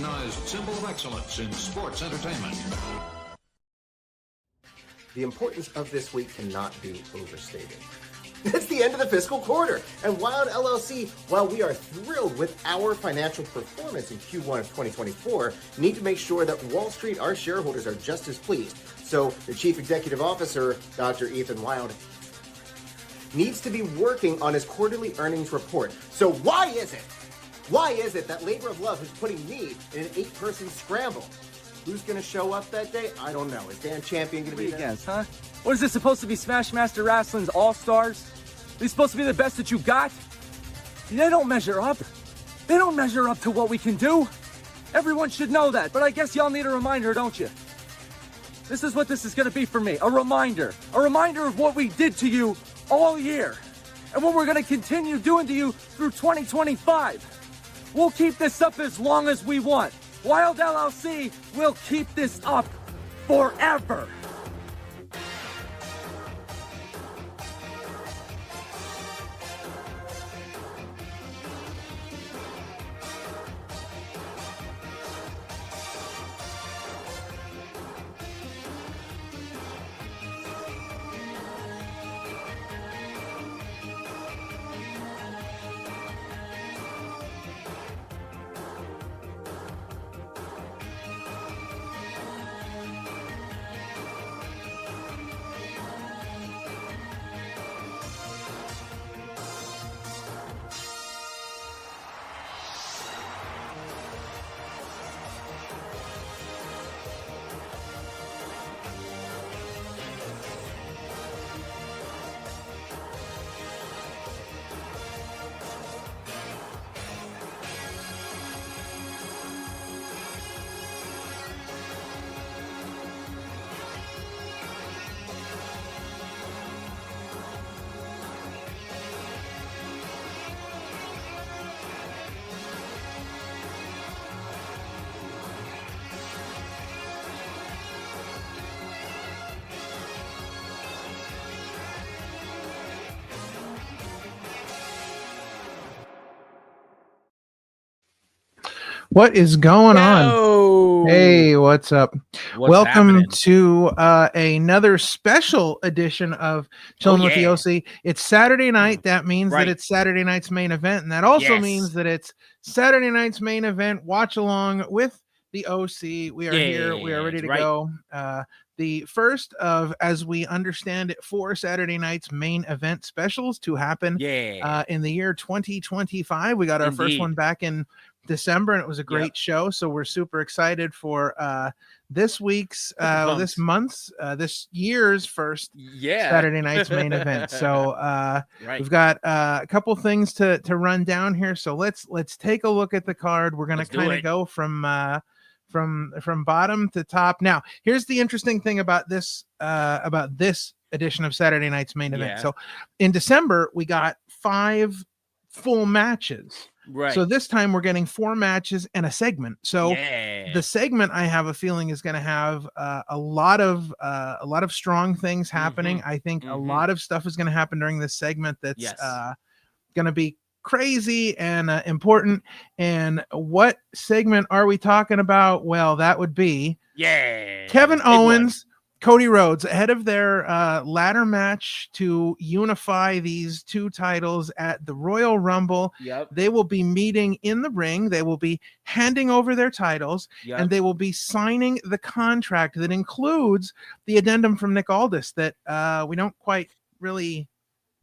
recognized symbol of excellence in sports entertainment. The importance of this week cannot be overstated. It's the end of the fiscal quarter, and Wild LLC, while we are thrilled with our financial performance in Q1 of 2024, need to make sure that Wall Street, our shareholders, are just as pleased. So the Chief Executive Officer, Dr. Ethan Wild, needs to be working on his quarterly earnings report. So why is it that Labor of Love is putting me in an 8-person scramble? Who's going to show up that day? I don't know. Is Dan Champion going to be there? Against, huh? What is this supposed to be, Smash Master Wrestling's All-Stars? Are these supposed to be the best that you got? They don't measure up. They don't measure up to what we can do. Everyone should know that, but I guess y'all need a reminder, don't you? This is what this is going to be for me. A reminder of what we did to you all year and what we're going to continue doing to you through 2025. We'll keep this up as long as we want. Wild LLC will keep this up forever. What is going on? Hey, what's up? Welcome happening? to another special edition of Chillin with the OC. It's Saturday night. That means that it's Saturday night's main event, and that also means that it's Saturday night's main event watch along with the OC. We are here. We are ready to go. The first of, as we understand it, 4 Saturday night's main event specials to happen in the year 2025. We got our first one back in December, and it was a great show. So we're super excited for this week's, this year's first Saturday night's main event. So we've got a couple things to run down here. So let's take a look at the card. We're going to kind of go from bottom to top. Now, here's the interesting thing about this edition of Saturday night's main event. So in December, we got 5 full matches. Right. So this time we're getting 4 matches and a segment. So the segment, I have a feeling, is going to have a lot of strong things happening. I think a lot of stuff is going to happen during this segment that's going to be crazy and important. And what segment are we talking about? Well, that would be Kevin Owens, Cody Rhodes, ahead of their ladder match to unify these 2 titles at the Royal Rumble. They will be meeting in the ring. They will be handing over their titles, and they will be signing the contract that includes the addendum from Nick Aldis that we don't quite really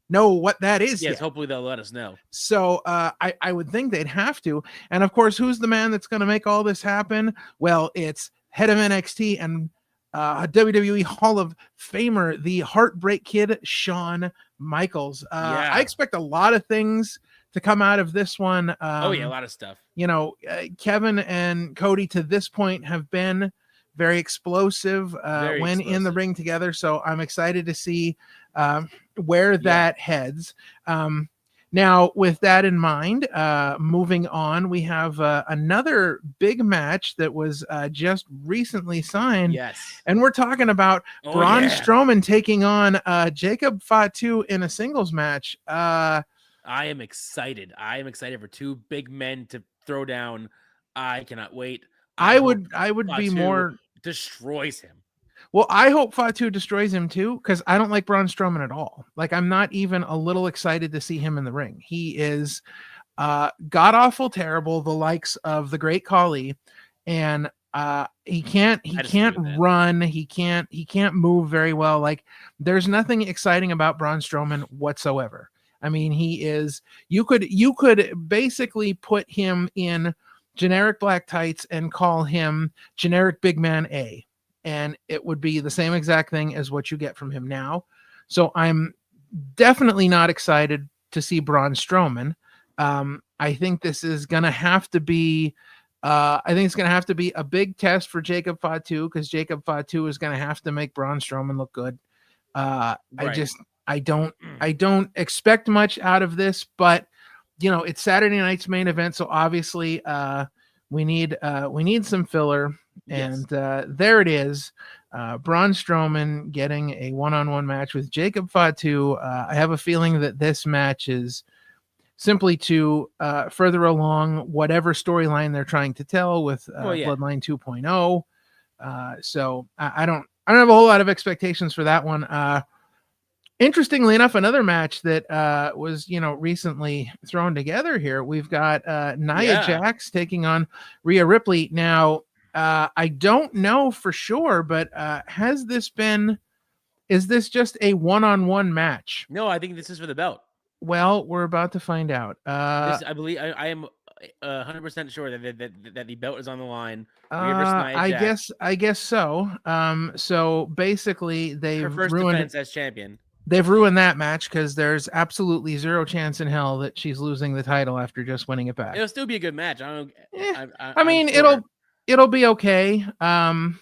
know what that is yet. Hopefully they'll let us know. So I would think they'd have to. And of course, who's the man that's going to make all this happen? Well, it's head of NXT and WWE Hall of Famer, the Heartbreak Kid, Shawn Michaels. I expect a lot of things to come out of this one. A lot of stuff. You know, Kevin and Cody to this point have been very explosive when in the ring together. So I'm excited to see where that heads. Now, with that in mind, moving on, we have another big match that was just recently signed. And we're talking about Braun Strowman taking on Jacob Fatu in a singles match. I am excited. I am excited for 2 big men to throw down. I cannot wait. I would be more destroys him. Well, I hope Fatu destroys him too, because I don't like Braun Strowman at all. Like, I'm not even a little excited to see him in the ring. He is god awful terrible, the likes of the Great Khali, and he can't run, he can't move very well. Like, there's nothing exciting about Braun Strowman whatsoever. I mean, you could basically put him in generic black tights and call him generic big man A, and it would be the same exact thing as what you get from him now. So I'm definitely not excited to see Braun Strowman. I think this is going to have to be a big test for Jacob Fatu, because Jacob Fatu is going to have to make Braun Strowman look good. Right. I don't expect much out of this, but it's Saturday night's main event, so obviously we need some filler. Yes. And there it is. Braun Strowman getting a one-on-one match with Jacob Fatu. I have a feeling that this match is simply to further along whatever storyline they're trying to tell with Bloodline 2.0. So I don't have a whole lot of expectations for that one. Interestingly enough, another match that was recently thrown together here. We've got Nia Jax taking on Rhea Ripley. Now, I don't know for sure, but is this just a one-on-one match? No, I think this is for the belt. Well, we're about to find out. I believe I am 100% sure that the belt is on the line. I guess so. So basically, they've her first defense as champion. They've ruined that match because there's absolutely zero chance in hell that she's losing the title after just winning it back. It'll still be a good match. I mean, sure. It'll be okay. I'm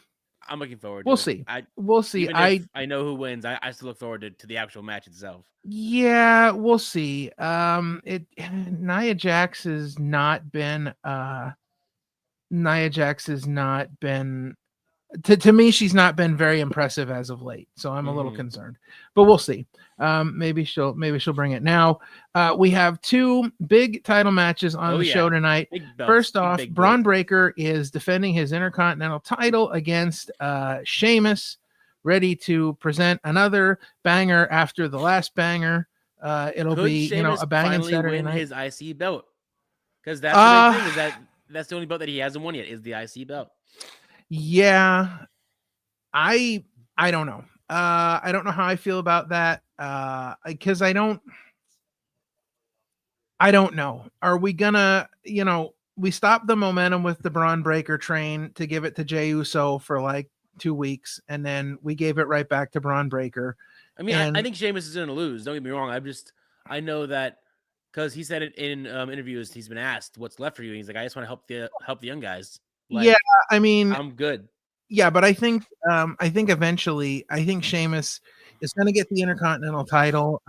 looking forward. We'll see. We'll see. I know who wins. I still look forward to the actual match itself. Yeah, we'll see. Nia Jax has not been. To me, she's not been very impressive as of late, so I'm a little concerned. But we'll see. Maybe she'll bring it. Now, we have two big title matches on the show tonight. First off, Braun Breaker is defending his Intercontinental title against Sheamus, ready to present another banger after the last banger. It'll be Sheamus a banging Saturday night. His IC belt, because that's the big thing, is that's the only belt that he hasn't won yet, is the IC belt. Yeah, I don't know. I don't know how I feel about that. Because I don't know. Are we gonna, we stopped the momentum with the Braun Breaker train to give it to Jey Uso for like 2 weeks, and then we gave it right back to Braun Breaker. I mean, I think Sheamus is going to lose. Don't get me wrong. I know that because he said it in interviews. He's been asked what's left for you. He's like, I just want to help the young guys. Like, yeah, I mean, I'm good. Yeah, but I think eventually, Sheamus is going to get the Intercontinental title.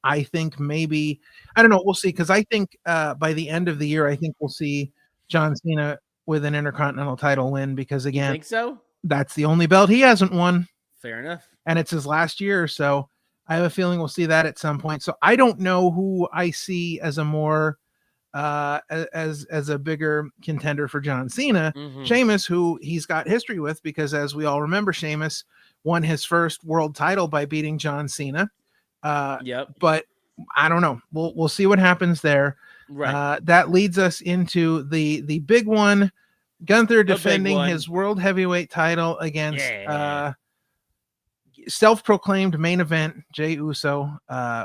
I think maybe, I don't know. We'll see. Because I think by the end of the year, I think we'll see John Cena with an Intercontinental title win. Because again, you think so? That's the only belt he hasn't won. Fair enough. And it's his last year, so I have a feeling we'll see that at some point. So I don't know who I see as a more as a bigger contender for John Cena. Sheamus, who he's got history with, because as we all remember, Sheamus won his first world title by beating John Cena. But I don't know. We'll see what happens there. Right. That leads us into the big one. Gunther defending his world heavyweight title against self-proclaimed main event Jey Uso.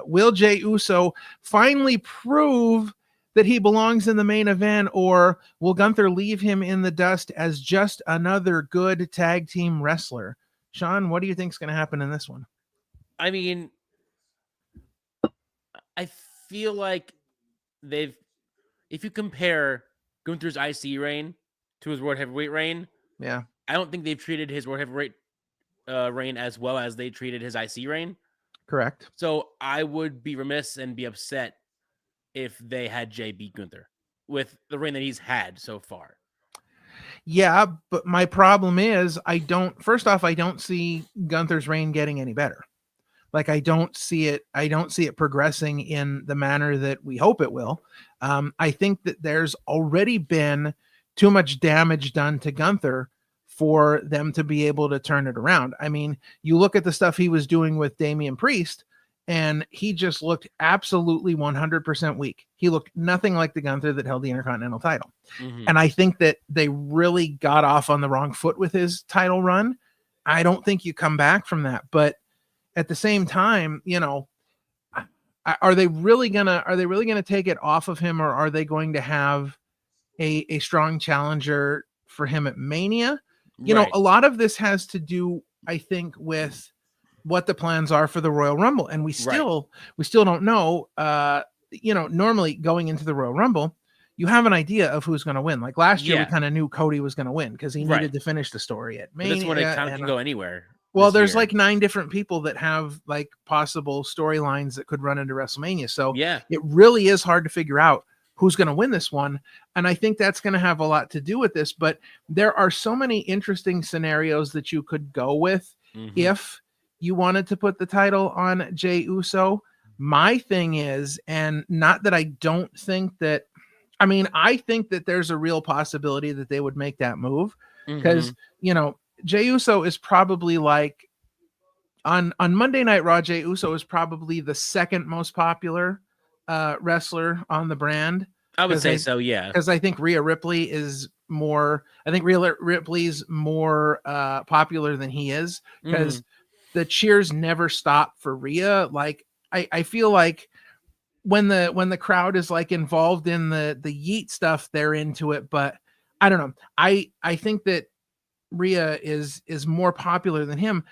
Will Jey Uso finally prove that he belongs in the main event, or will Gunther leave him in the dust as just another good tag team wrestler? Sean, what do you think is going to happen in this one? I mean, I feel like if you compare Gunther's IC reign to his world heavyweight reign, I don't think they've treated his world heavyweight reign as well as they treated his IC reign. Correct. So I would be remiss and be upset if they had Jey beat Gunther with the reign that he's had so far. Yeah, but my problem is I don't see Gunther's reign getting any better. Like, I don't see it progressing in the manner that we hope it will. I think that there's already been too much damage done to Gunther for them to be able to turn it around. I mean, you look at the stuff he was doing with Damian Priest, and he just looked absolutely 100% weak. He looked nothing like the Gunther that held the Intercontinental title. Mm-hmm. And I think that they really got off on the wrong foot with his title run. I don't think you come back from that. But at the same time, you know, are they really gonna take it off of him, or are they going to have a strong challenger for him at Mania? You know, a lot of this has to do, I think, with what the plans are for the Royal Rumble, and we still don't know. You know, normally going into the Royal Rumble, you have an idea of who's going to win. Like last year, we kind of knew Cody was going to win because he needed to finish the story at Mania. But that's when it kind of can go anywhere. Well, there's like 9 different people that have like possible storylines that could run into WrestleMania. So it really is hard to figure out who's going to win this one. And I think that's going to have a lot to do with this. But there are so many interesting scenarios that you could go with if you wanted to put the title on Jey Uso. My thing is, and not that I don't think that, I mean, I think that there's a real possibility that they would make that move because, you know, Jey Uso is probably like on Monday Night Raw, Jey Uso is probably the second most popular wrestler on the brand. I would say so, yeah. Because I think Rhea Ripley is more, I think Rhea Ripley's more popular than he is because the cheers never stop for Rhea. Like I feel like when the crowd is like involved in the yeet stuff, they're into it. But I don't know. I think that Rhea is more popular than him.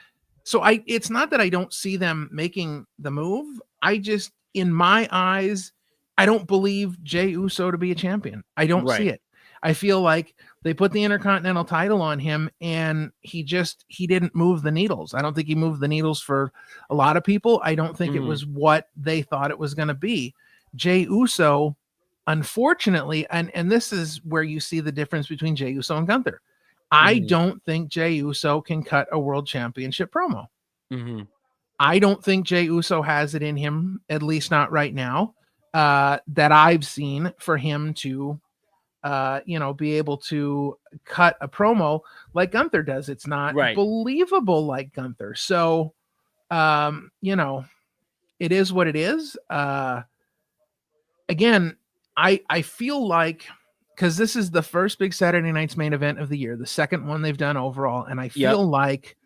So it's not that I don't see them making the move. I just, in my eyes, I don't believe Jey Uso to be a champion. I don't see it. I feel like they put the Intercontinental title on him and he didn't move the needles. I don't think he moved the needles for a lot of people. I don't think it was what they thought it was going to be. Jey Uso, unfortunately, and this is where you see the difference between Jey Uso and Gunther. I don't think Jey Uso can cut a world championship promo. I don't think Jey Uso has it in him, at least not right now, that I've seen for him to, you know, be able to cut a promo like Gunther does. It's not believable like Gunther. So, you know, it is what it is. Again, I feel like, because this is the first big Saturday night's main event of the year, the second one they've done overall, and I feel like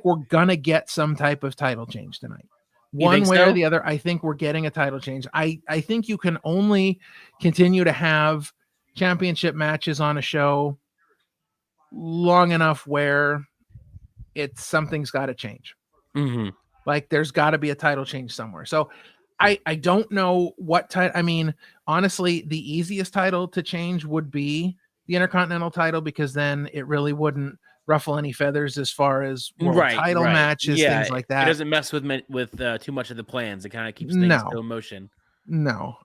we're gonna get some type of title change tonight. One way or the other, I think we're getting a title change. I think you can only continue to have championship matches on a show long enough where something's got to change. Like there's got to be a title change somewhere. So I don't know what title. I mean, honestly, the easiest title to change would be the Intercontinental title, because then it really wouldn't ruffle any feathers as far as world title matches, things like that. It doesn't mess with too much of the plans. It kind of keeps things still in motion. No.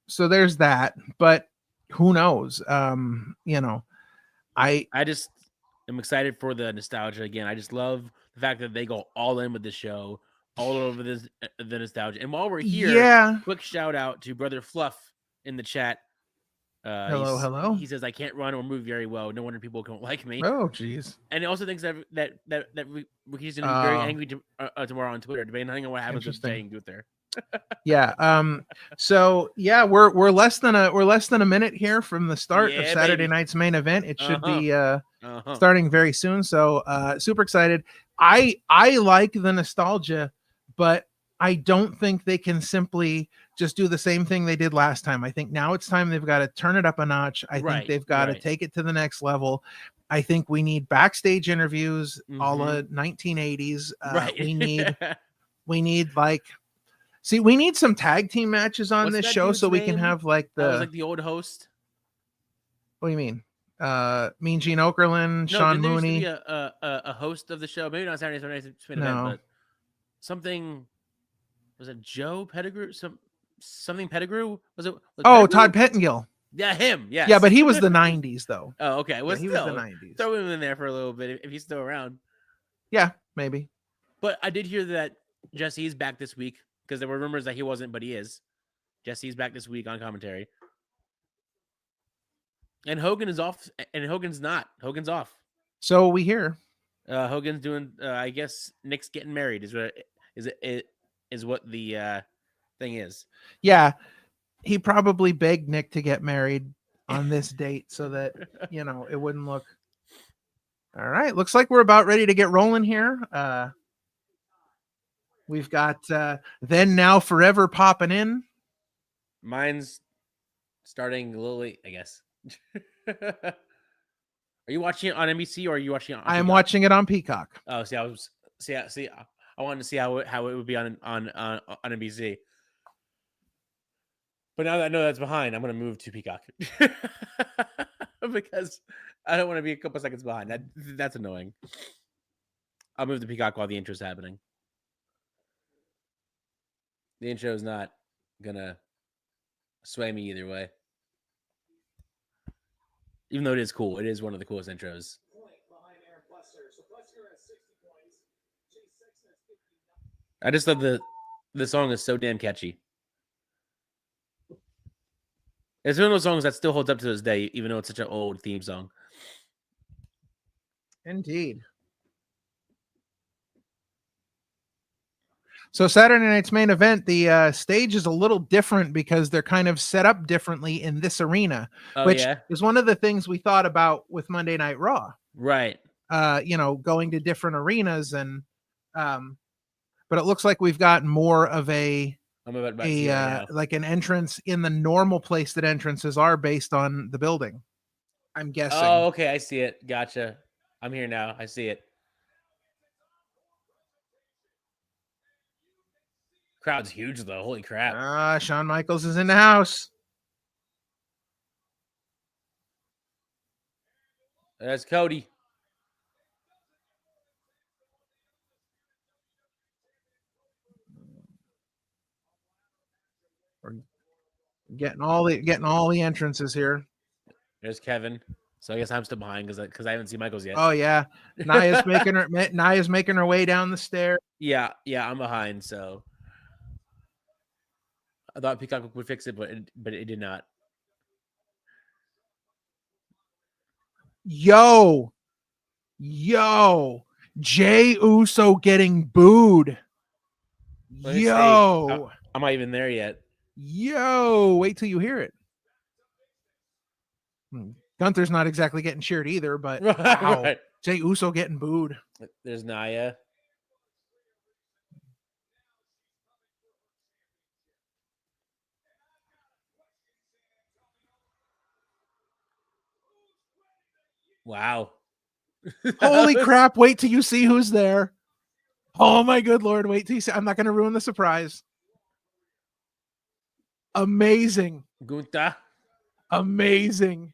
So there's that, but who knows? You know, I just am excited for the nostalgia again. I just love the fact that they go all in with the show, all over the nostalgia. And while we're here, quick shout out to Brother Fluff in the chat. Hello. He says, I can't run or move very well. No wonder people don't like me. Oh, geez. And he also thinks that he's going to be very angry tomorrow on Twitter, depending on what happens with Jey and Gunther. So we're less than a minute here from the start of Saturday night's main event. It should be starting very soon. So super excited. I like the nostalgia, but I don't think they can simply just do the same thing they did last time. I think now it's time they've got to turn it up a notch. I think they've got to take it to the next level. I think we need backstage interviews, a la 1980s. We need we need some tag team matches on this show so we can have like the old host. What do you mean? Mean Gene Okerlund, Sean Mooney. Used to be a host of the show, maybe not Saturday event, but something. Was it Joe Pettigrew? Something Pettigrew? Was Pettigrew? Todd Pettengill. Yeah, him. Yes. Yeah, but he was the 90s though. Oh, okay. Well, he was the 90s. Throw him in there for a little bit if he's still around. Yeah, maybe. But I did hear that Jesse's back this week, because there were rumors that he wasn't, but he is. Jesse's back this week on commentary. And Hogan is off, and Hogan's not. Hogan's off. So we hear. Hogan's doing. I guess Nick's getting married. Is what the thing is. Yeah, he probably begged Nick to get married on this date so that it wouldn't look. All right, looks like we're about ready to get rolling here. We've got Then Now Forever popping in. Mine's starting a little late, I guess. Are you watching it on NBC or are you watching it on I am Peacock? watching it on Peacock. Oh, see, I wanted to see how it would be on NBC. But now that I know that's behind, I'm going to move to Peacock because I don't want to be a couple seconds behind. That's annoying. I'll move to Peacock while the intro's happening. The intro is not gonna sway me either way. Even though it is cool. It is one of the coolest intros. I just thought the song is so damn catchy. It's one of those songs that still holds up to this day, even though it's such an old theme song. Indeed. So Saturday night's main event, the stage is a little different because they're kind of set up differently in this arena, which is one of the things we thought about with Monday Night Raw. Right. Going to different arenas and but it looks like we've got more of like an entrance in the normal place that entrances are based on the building. I'm guessing. Oh, okay, I see it. Gotcha. I'm here now. I see it. Crowd's huge though. Holy crap. Shawn Michaels is in the house. There's Cody. We're getting all the entrances here. There's Kevin. So I guess I'm still behind because I haven't seen Michaels yet. Oh yeah. Naya's making her way down the stairs. Yeah, I'm behind, so I thought Peacock would fix it, but it did not. Yo, Jey Uso getting booed. Yo, I'm not even there yet. Yo, wait till you hear it. Gunther's not exactly getting cheered either, but wow. Right. Jey Uso getting booed. There's Naya. Wow. Holy crap. Wait till you see who's there. Oh my good Lord. Wait till you see. I'm not going to ruin the surprise. Amazing. Gunther. Amazing.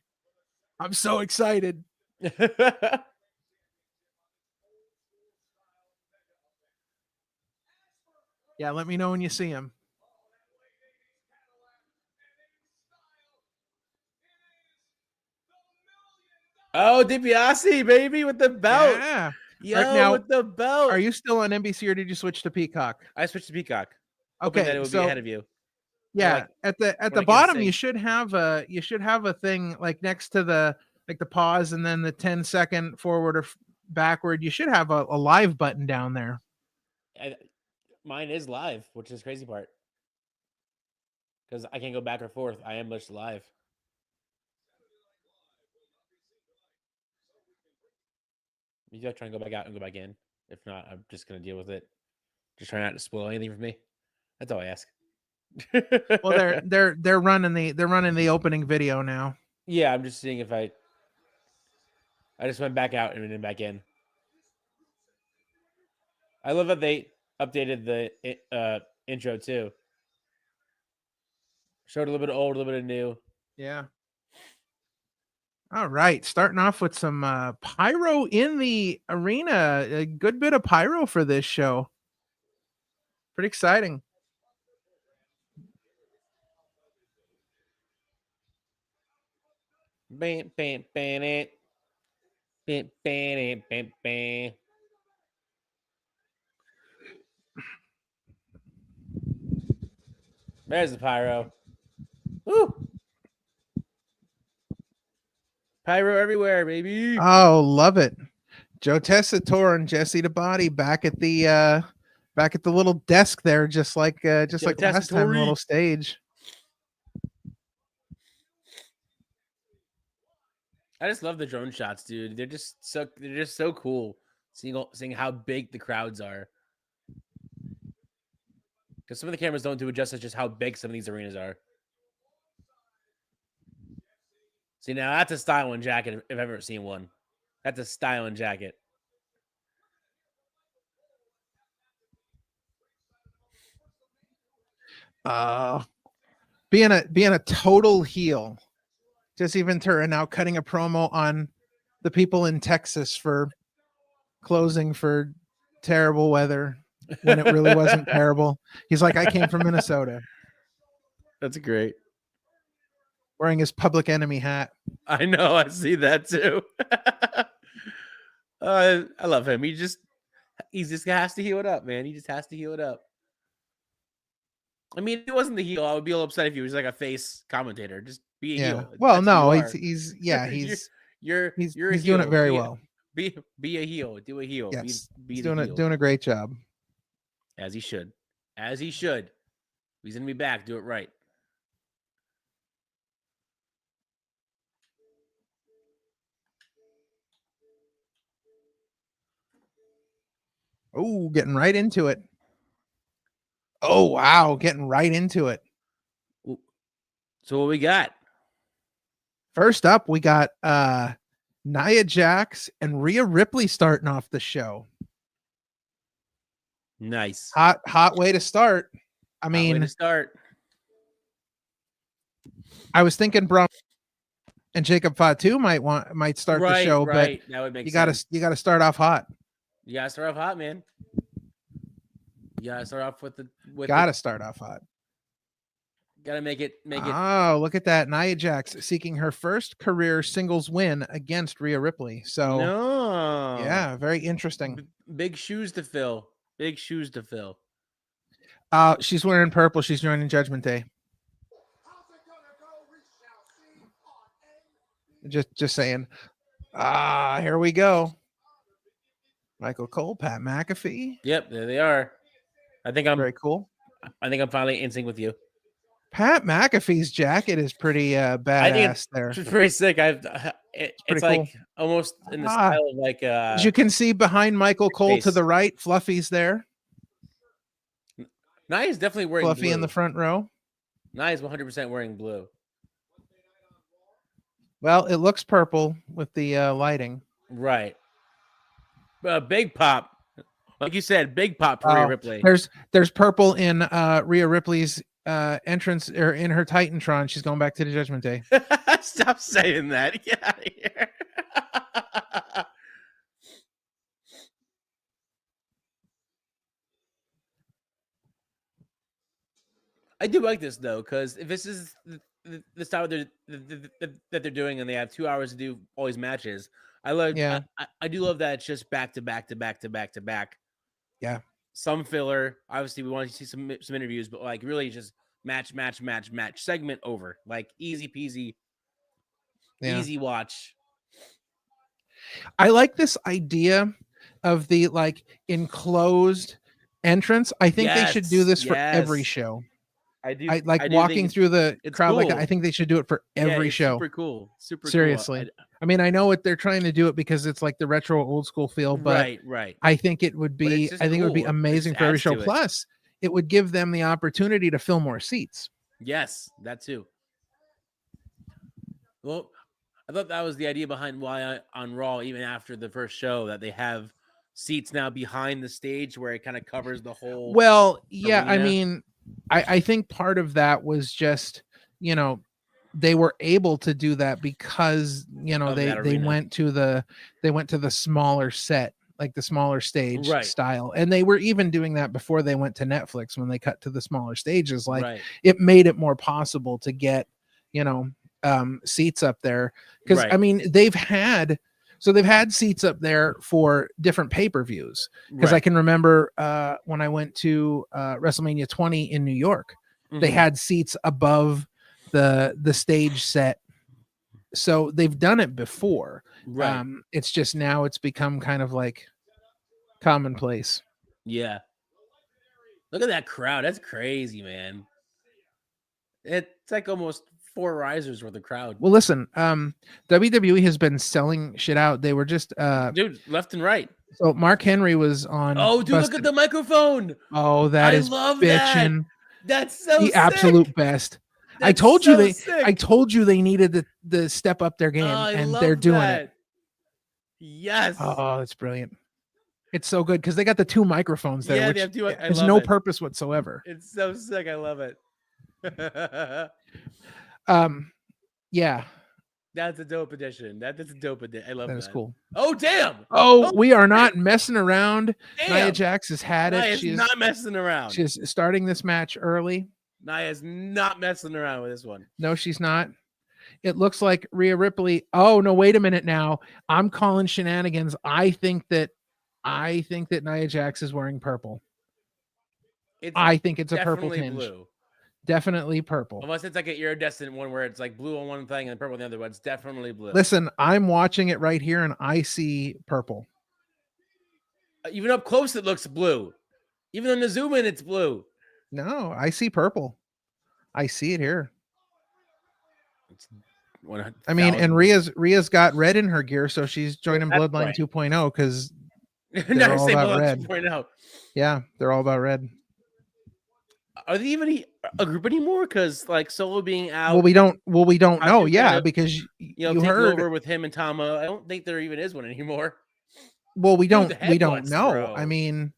I'm so excited. Yeah, let me know when you see him. Oh, DiBiase, baby, with the belt. Yeah. Yo, right, now, with the belt. Are you still on NBC or did you switch to Peacock? I switched to Peacock. Okay, that it would be ahead of you. Yeah, at the bottom you should have a thing like next to the pause and then the 10-second forward or backward. You should have a live button down there. Mine is live, which is the crazy part. Because I can't go back or forth. I am just live. You gotta try and go back out and go back in. If not, I'm just gonna deal with it. Just try not to spoil anything for me. That's all I ask. Well, they're running the opening video now. Yeah, I'm just seeing if I just went back out and then back in. I love that they updated the intro too. Showed a little bit of old, a little bit of new. Yeah. All right, starting off with some pyro in the arena. A good bit of pyro for this show. Pretty exciting. Bam, bam, bam, it. Bam, bam, bam, bam. There's the pyro. Woo! Pyro everywhere, baby. Oh, love it. Joe Tessitore and Jesse DeBody back at the little desk there, just like last time, the little stage. I just love the drone shots, dude. They're just so cool. Seeing how big the crowds are. Because some of the cameras don't do it justice just how big some of these arenas are. See, now that's a styling jacket if I've ever seen one. That's a styling jacket. Being a total heel. Jesse Ventura now cutting a promo on the people in Texas for closing for terrible weather when it really wasn't terrible. He's like, I came from Minnesota. That's great. Wearing his Public Enemy hat. I know. I see that too. I love him. He just has to heal it up, man. He just has to heal it up. I mean, if he wasn't the heel, I would be a little upset if he was like a face commentator. Just be a heel. Well, That's no, he's doing it very well. Be a heel. Do a heel. Yes, he's doing a great job. As he should. As he should. He's gonna be back. Do it right. Oh, getting right into it. Oh, wow. Getting right into it. So what we got? First up, we got Nia Jax and Rhea Ripley starting off the show. Nice. Hot way to start. I mean, I was thinking Braun and Jacob Fatu might start the show, but that would make sense. You gotta start off hot. You gotta start off hot, man. You gotta start off start off hot. Gotta make it. Oh, look at that. Nia Jax seeking her first career singles win against Rhea Ripley. So yeah, very interesting. Big shoes to fill. She's wearing purple. She's joining Judgment Day. Just saying. Here we go. Michael Cole, Pat McAfee. Yep, there they are. I think I'm very cool. I think I'm finally in sync with you. Pat McAfee's jacket is pretty badass there. It's pretty sick. It's like cool. Almost in the style of like as you can see behind Michael Cole to the right, Fluffy's there. Nia's definitely wearing Fluffy blue. In the front row. Nia's 100% wearing blue. Well, it looks purple with the lighting. Right. Big pop. Like you said, big pop for Rhea Ripley. There's purple in Rhea Ripley's entrance or in her Titantron. She's going back to the Judgment Day. Stop saying that. Get out of here. I do like this though, because if this is the style that they're doing, and they have 2 hours to do all these matches, I do love that it's just back to back to back to back to back. Yeah. Some filler. Obviously, we want to see some interviews, but like really just match, segment over. Like easy peasy, easy watch. I like this idea of the like enclosed entrance. I think they should do this for every show. I do. I like walking through the crowd cool. Like that. I think they should do it for every show. Super cool. Seriously. Cool. I mean, I know what they're trying to do it because it's like the retro old school feel, but right. I think it would be it would be amazing for every show. Plus, it would give them the opportunity to fill more seats. Yes, that too. Well, I thought that was the idea behind why on Raw, even after the first show, that they have seats now behind the stage where it kind of covers the whole. Well, yeah, arena. I mean, I think part of that was just, they were able to do that because, they went to the smaller set, like the smaller stage style. And they were even doing that before they went to Netflix when they cut to the smaller stages. Like it made it more possible to get, seats up there. Because I mean, they've had seats up there for different pay-per-views. Because I can remember when I went to WrestleMania 20 in New York, they had seats above the stage set So they've done it before. Right. It's just now it's become kind of like commonplace. Yeah. Look at that crowd. That's crazy, man. It's like almost 4 risers worth of crowd. Well, listen, WWE has been selling shit out. They were just dude, left and right. So Mark Henry was on. Oh, dude, look at the microphone. Oh, that is love bitchin'. That's so the sick. Absolute best. I told you they needed the step up their game, and they're doing it. Yes. Oh, that's brilliant. It's so good because they got the 2 microphones there, which has no purpose whatsoever. It's so sick. I love it. Yeah. That's a dope addition. That's a dope addition. I love that. That is cool. Oh, damn. Oh, we are not messing around. Damn. Nia Jax has had it. She's not messing around. She's starting this match early. Nia's not messing around with this one. No, she's not. It looks like Rhea Ripley. Oh, no, wait a minute now. I'm calling shenanigans. I think that Nia Jax is wearing purple. I think it's a purple tinge. Blue. Definitely purple. Unless it's like an iridescent one where it's like blue on one thing and purple on the other one. It's definitely blue. Listen, I'm watching it right here and I see purple. Even up close, it looks blue. Even on the zoom in, it's blue. No, I see purple. I see it here. I mean, and Rhea's got red in her gear, so she's joining Bloodline 2.0 because they're all about red. 2.0. Yeah, they're all about red. Are they even a group anymore? Because like Solo being out. Well, we don't know. Yeah, because you heard over with him and Tama. I don't think there even is one anymore. Well, we don't know. Bro. I mean,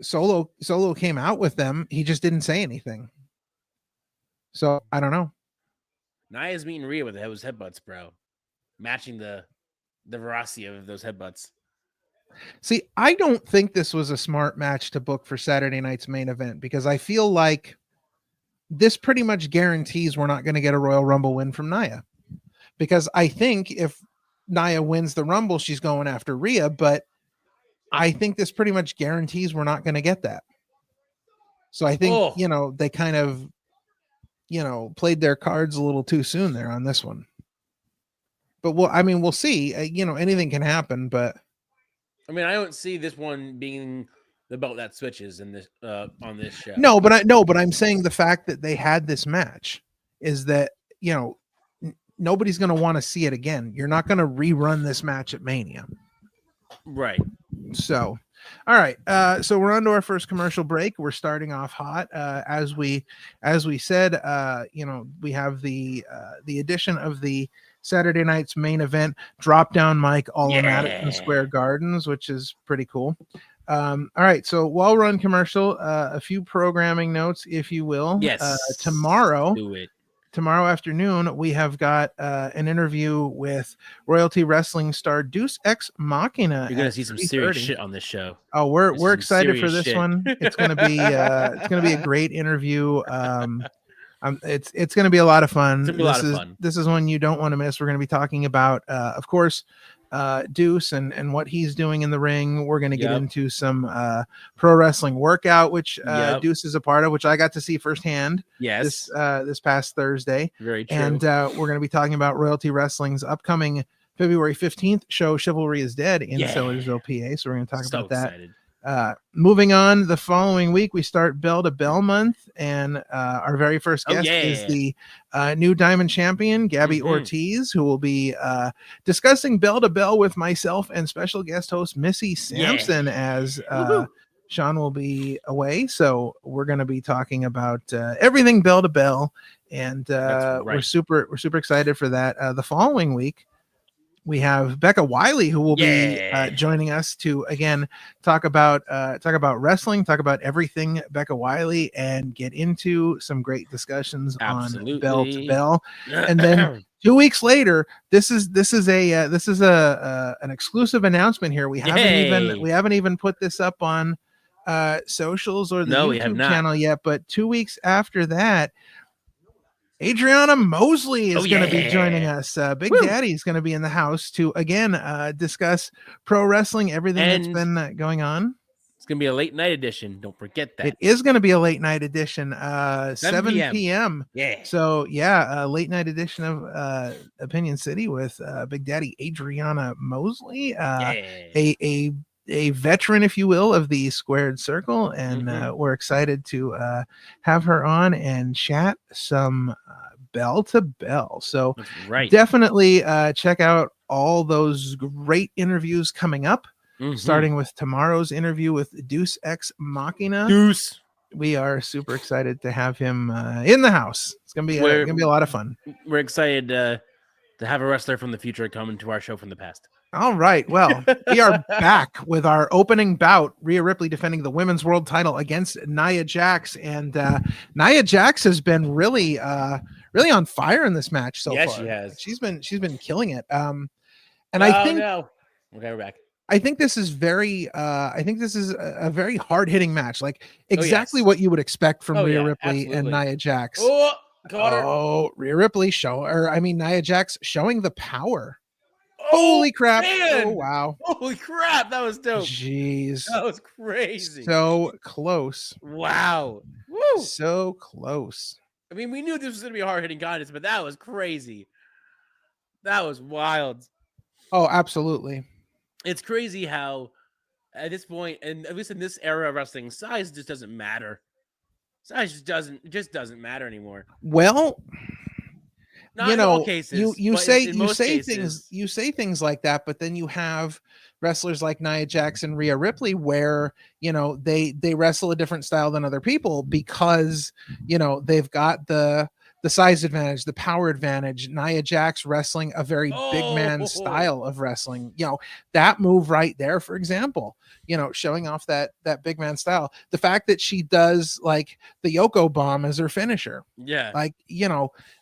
Solo came out with them. He just didn't say anything. So I don't know. Nia's meeting Rhea with those headbutts, bro. Matching the veracity of those headbutts. See, I don't think this was a smart match to book for Saturday night's main event because I feel like this pretty much guarantees we're not going to get a Royal Rumble win from Nia. Because I think if Nia wins the Rumble, she's going after Rhea, but I think this pretty much guarantees we're not going to get that. So I think, they kind of, played their cards a little too soon there on this one. But we'll see. Anything can happen, but I mean, I don't see this one being the belt that switches in this on this show. No, but I'm saying the fact that they had this match is that nobody's going to want to see it again. You're not going to rerun this match at Mania, right? So, all right. So we're on to our first commercial break. We're starting off hot, as we said. We have the addition of the Saturday night's main event drop down mic all in Madison Square Gardens, which is pretty cool. All right, so while we're on commercial, a few programming notes, if you will. Yes. Tomorrow afternoon we have got an interview with Royalty Wrestling star Deus Ex Machina. You're gonna see some serious shit on this show. Oh, we're excited for this one. It's gonna be a great interview. It's going to be a lot of fun. This is one you don't want to miss. We're going to be talking about, of course, Deuce and what he's doing in the ring. We're going to get into some pro wrestling workout, which Deuce is a part of, which I got to see firsthand. Yes, this past Thursday. Very true. And we're going to be talking about Royalty Wrestling's upcoming February 15th show, Chivalry is Dead, in Sellersville, PA. So we're going to talk about that. Excited. Moving on, the following week we start Bell to Bell month, and our very first guest is the new Diamond Champion, Gabby Ortiz, who will be discussing Bell to Bell with myself and special guest host Missy Sampson as Sean will be away. So we're going to be talking about everything Bell to Bell, and we're super excited for that. The following week we have Becca Wiley, who will be joining us to again talk about wrestling, talk about everything Becca Wiley, and get into some great discussions on Bell to Bell. And then 2 weeks later, this is an exclusive announcement here. We haven't even put this up on socials or the YouTube channel yet. But 2 weeks after that, Adriana Mosley is going to be joining us. Big Daddy is going to be in the house to, again, discuss pro wrestling, everything that's been going on. It's going to be a late night edition. Don't forget that. It is going to be a late night edition, 7 p.m. Yeah. So, yeah, a late night edition of Opinion City with Big Daddy Adriana Mosley, a veteran, if you will, of the Squared Circle. And we're excited to have her on and chat some bell to bell. So definitely check out all those great interviews coming up. Starting with tomorrow's interview with Deus Ex Machina. Deuce. We are super excited to have him in the house. It's gonna be a lot of fun. We're excited to have a wrestler from the future come into our show from the past. All right. Well, we are back with our opening bout. Rhea Ripley defending the women's world title against Nia Jax, and Nia Jax has been really on fire in this match so far. Yes, she has. She's been killing it. And no. Okay, we're back. I think this is a very hard-hitting match, like exactly what you would expect from Rhea Ripley and Nia Jax. Rhea Ripley Nia Jax showing the power. Holy crap! Man. Oh wow! Holy crap! That was dope. Jeez, that was crazy. So close. Wow. Woo. So close. I mean, we knew this was gonna be a hard-hitting contest, but that was crazy. That was wild. Oh, absolutely. It's crazy how at this point, and at least in this era of wrestling, size just doesn't matter. Size just doesn't matter anymore. Well, not in all cases. You say things like that, but then you have wrestlers like Nia Jax and Rhea Ripley where they wrestle a different style than other people because they've got the size advantage, the power advantage. Nia Jax wrestling a very big man style of wrestling. That move right there, for example, showing off that big man style. The fact that she does like the Yoko bomb as her finisher. Yeah. Like,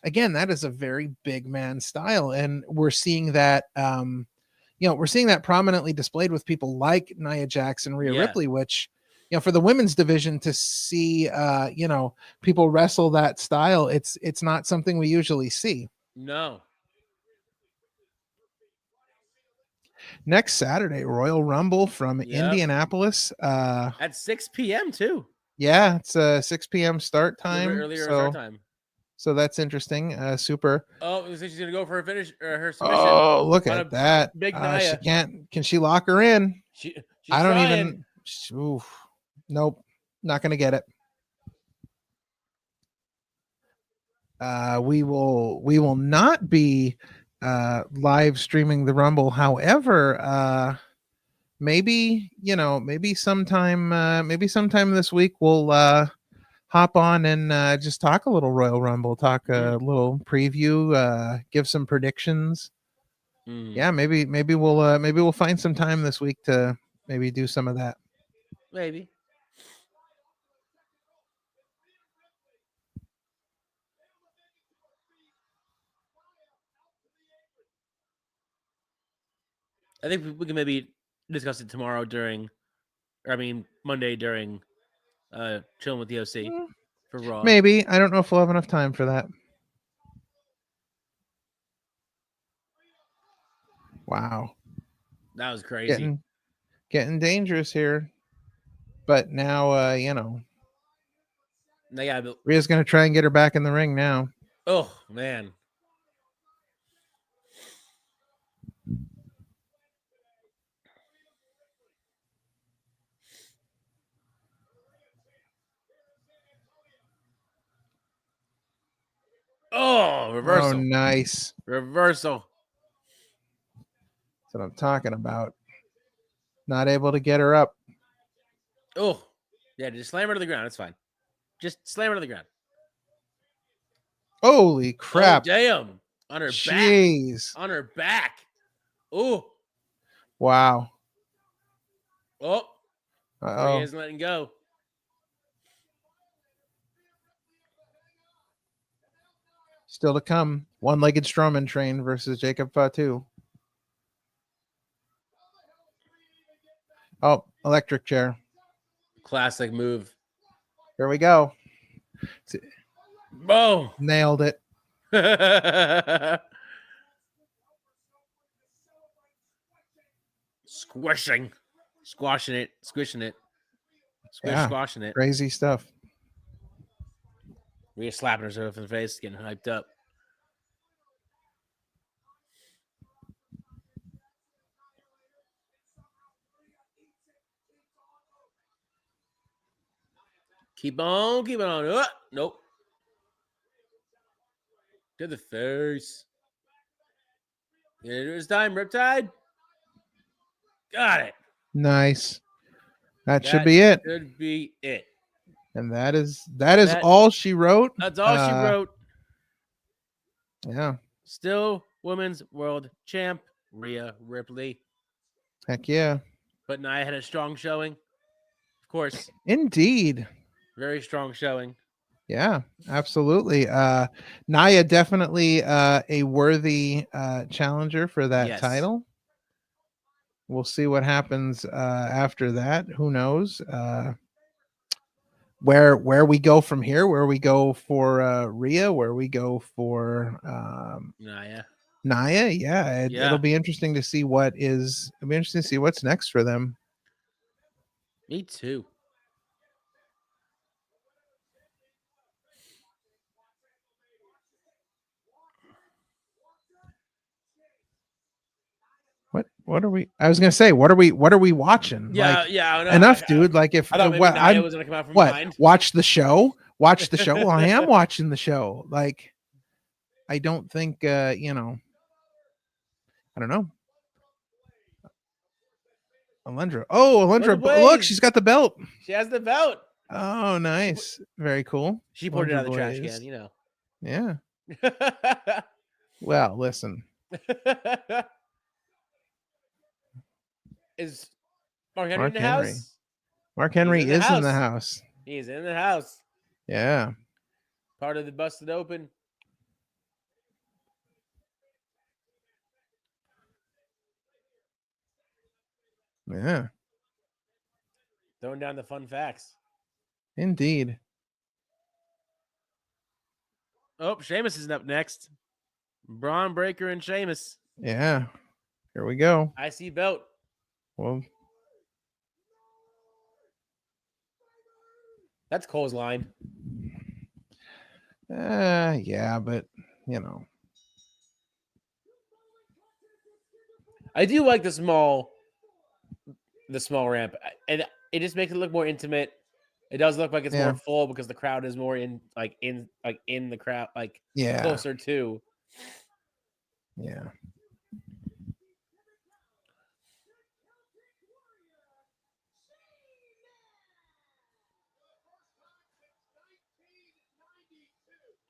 again, that is a very big man style. And we're seeing that, prominently displayed with people like Nia Jax and Rhea Ripley, which, for the women's division to see, people wrestle that style, it's not something we usually see. No. Next Saturday, Royal Rumble from Indianapolis. At 6 p.m. too. Yeah, it's a 6 p.m. start time. Earlier start time. So that's interesting. Super. Oh, she's gonna go for her finish or her submission. Oh, look at that. Big Nia. Can she lock her in? She's I don't trying. even. Oof. Nope, not gonna get it. We will not be live streaming the Rumble. However, maybe sometime this week we'll hop on and just talk a little Royal Rumble, talk a little preview, give some predictions. Yeah, maybe we'll find some time this week to maybe do some of that. Maybe. I think we can maybe discuss it tomorrow Monday during Chillin with the OC for Raw. Maybe. I don't know if we'll have enough time for that. Wow. That was crazy. Getting dangerous here. But now, Rhea's going to try and get her back in the ring now. Oh, man. Oh, reversal. Oh, nice. Reversal. That's what I'm talking about. Not able to get her up. Oh, yeah, just slam her to the ground. It's fine. Just slam her to the ground. Holy crap. Oh, damn. On her Jeez. back. On her back. Oh. Wow. Oh. Uh-oh. He isn't letting go. Still to come. One-legged Strowman train versus Jacob Fatu. Oh, electric chair. Classic move. Here we go. Boom. Nailed it. Squishing. Squashing it. Squishing it. squashing it. Crazy stuff. Rhea slapping herself in the face, getting hyped up. Keep on. Nope. To the face. It's time, Riptide. Got it. Nice. That should be it. Should be it. And that is all she wrote. That's all she wrote. Yeah. Still women's world champ, Rhea Ripley. Heck yeah. But Nia had a strong showing. Of course. Indeed. Very strong showing. Yeah, absolutely. Nia definitely a worthy challenger for that title. We'll see what happens after that. Who knows? Where we go from here, where we go for Rhea, where we go for Nia. Yeah, it'll be interesting to see what's next for them. Me too. What are we? I was gonna say, what are we watching? Yeah, enough, dude. Like if I thought maybe Nia was gonna come out from behind. Watch the show. Watch the show. Well, I am watching the show. Like, I don't think I don't know. Alundra. Oh, Alundra. Look, she's got the belt. She has the belt. Oh, nice. Very cool. She poured it out of the trash can, Yeah. Well, listen. Is Mark Henry in the house? Mark Henry is in the house. He's in the house. Yeah. Part of the Busted Open. Yeah. Throwing down the fun facts. Indeed. Oh, Sheamus is up next. Braun Breaker and Sheamus. Yeah. Here we go. IC belt. Well, that's Cole's line. Yeah, but I do like the small ramp, and it just makes it look more intimate. It does look like it's more full because the crowd is more in the crowd, closer to. Yeah.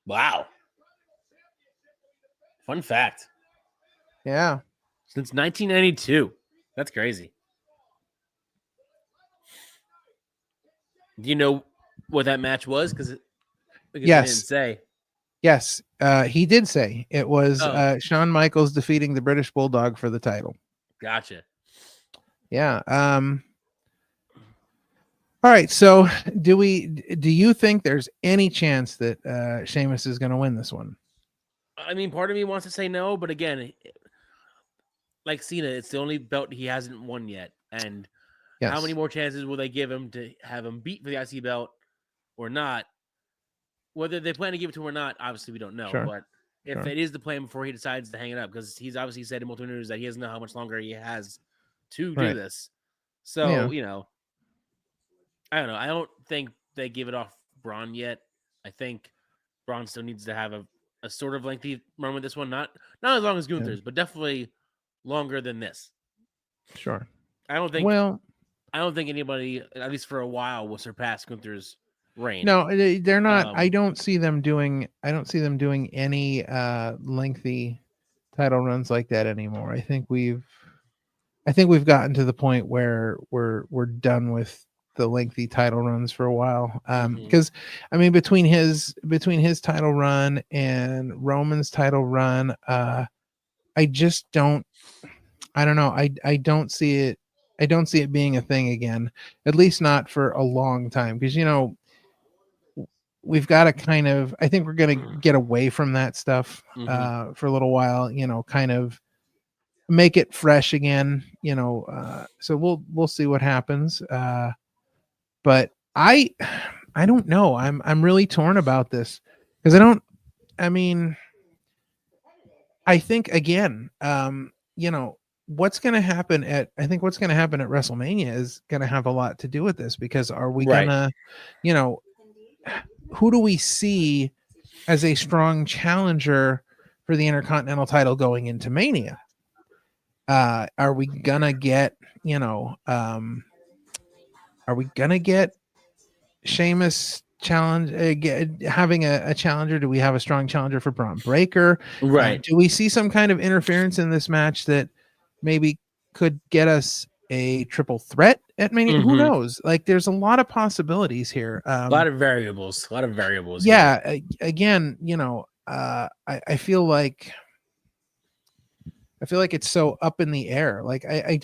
Wow. Fun fact. Yeah. Since 1992. That's crazy. Do you know what that match was? Because yes. He didn't say. Yes, he did say it was Shawn Michaels defeating the British Bulldog for the title. Gotcha. Yeah. All right. So, do you think there's any chance that Sheamus is going to win this one? I mean, part of me wants to say no, but again, like Cena, it's the only belt he hasn't won yet, and how many more chances will they give him to have him beat for the IC belt or not? Whether they plan to give it to him or not, obviously we don't know. Sure. But if it is the plan before he decides to hang it up, because he's obviously said in multiple interviews that he doesn't know how much longer he has to do this. So, I don't know. I don't think they give it off Braun yet. I think Braun still needs to have a sort of lengthy run with this one. Not as long as Gunther's, but definitely longer than this. Sure. I don't think anybody, at least for a while, will surpass Gunther's reign. No, they're not. I don't see them doing any lengthy title runs like that anymore. I think we've gotten to the point where we're done with the lengthy title runs for a while. Because I mean, between his title run and Roman's title run, I just don't. I don't know. I don't see it. I don't see it being a thing again. At least not for a long time. Because we've got to kind of. I think we're going to get away from that stuff for a little while. Kind of make it fresh again. So we'll see what happens. But I don't know. I'm really torn about this because I think again, what's going to happen at WrestleMania is going to have a lot to do with this, because are we Right. going to, who do we see as a strong challenger for the Intercontinental title going into Mania? Are we gonna get, Sheamus having a challenger? Do we have a strong challenger for Braun Breaker? Right. Do we see some kind of interference in this match that maybe could get us a triple threat at Mania? Who knows? Like, there's a lot of possibilities here. A lot of variables. Yeah. Here. Again, I feel like it's so up in the air. Like, I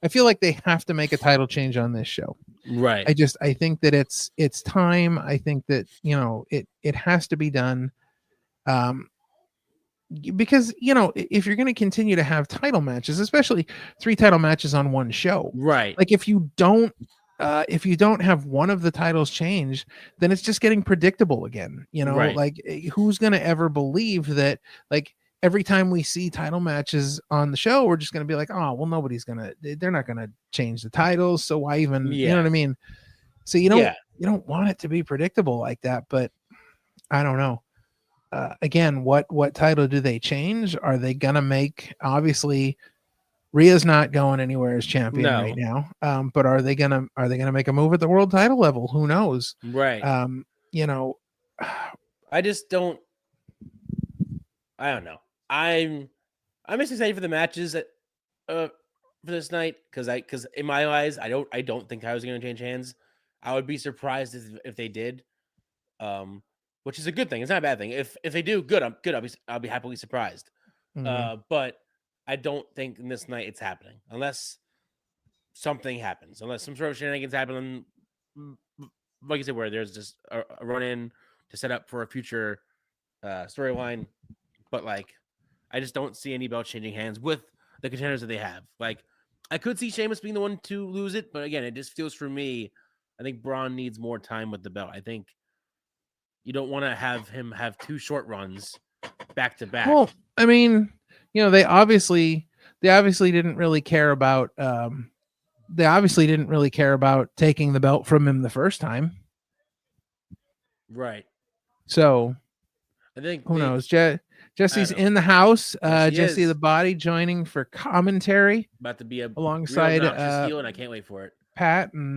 feel like they have to make a title change on this show. Right. I think that it's time. I think that, it has to be done. Because, if you're going to continue to have title matches, especially 3 title matches on one show, right? Like, if you don't have one of the titles change, then it's just getting predictable again. Right. Like, who's going to ever believe that? Like, every time we see title matches on the show, we're just going to be like, oh, well, they're not going to change the titles. So why even, you know what I mean? So you don't want it to be predictable like that, but I don't know. Again, what title do they change? Are they going to make, obviously Rhea's not going anywhere as champion right now. But are they going to make a move at the world title level? Who knows? Right. I just don't, I don't know. I'm just excited for the matches for this night because in my eyes I don't think I was going to change hands. I would be surprised if they did, which is a good thing. It's not a bad thing. If they do, good. I'll be happily surprised. But I don't think in this night it's happening unless something happens, unless some sort of shenanigans happen. Like you said, where there's just a run in to set up for a future storyline. But like, I just don't see any belt changing hands with the contenders that they have. Like, I could see Sheamus being the one to lose it, but again, it just feels for me, I think Braun needs more time with the belt. I think you don't want to have him have 2 short runs back to back. Well, I mean, they obviously didn't really care about taking the belt from him the first time. Right. So I think who knows? Jesse's in the house. Jesse the Body joining for commentary. About to be alongside heel, and I can't wait for it. Pat and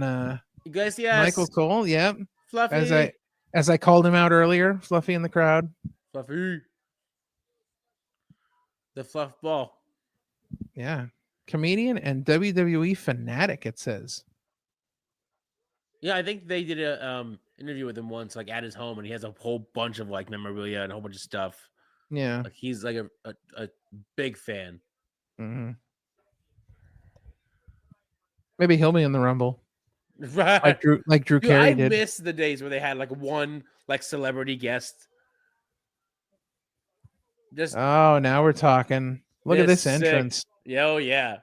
Michael Cole. Yep. Fluffy. As I called him out earlier, Fluffy in the crowd. Fluffy. The fluff ball. Yeah. Comedian and WWE fanatic, it says. Yeah, I think they did a interview with him once, like at his home, and he has a whole bunch of like memorabilia and a whole bunch of stuff. Yeah. Like he's like a big fan. Mm-hmm. Maybe he'll be in the Rumble. Right. Like Drew Carey did. I miss the days where they had like one like celebrity guest. Just now we're talking. Look at this entrance. Oh yeah.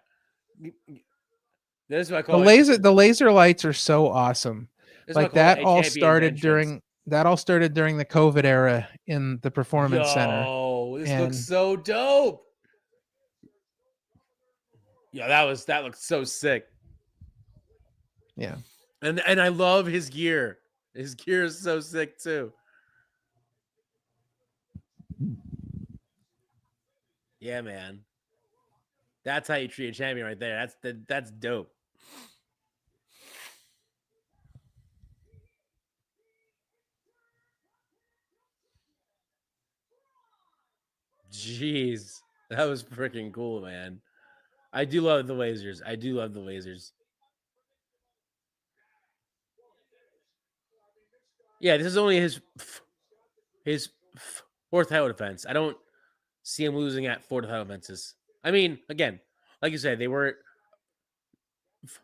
This is what I call the laser lights are so awesome. Like that all started during the COVID era in the Performance Center. Oh, this looks so dope. Yeah, that looks so sick. Yeah. And I love his gear. His gear is so sick too. Yeah, man. That's how you treat a champion right there. That's dope. Jeez. That was freaking cool, man. I do love the lasers. Yeah, this is only his 4th title defense. I don't see him losing at 4 title defenses. I mean, again, like you said, they were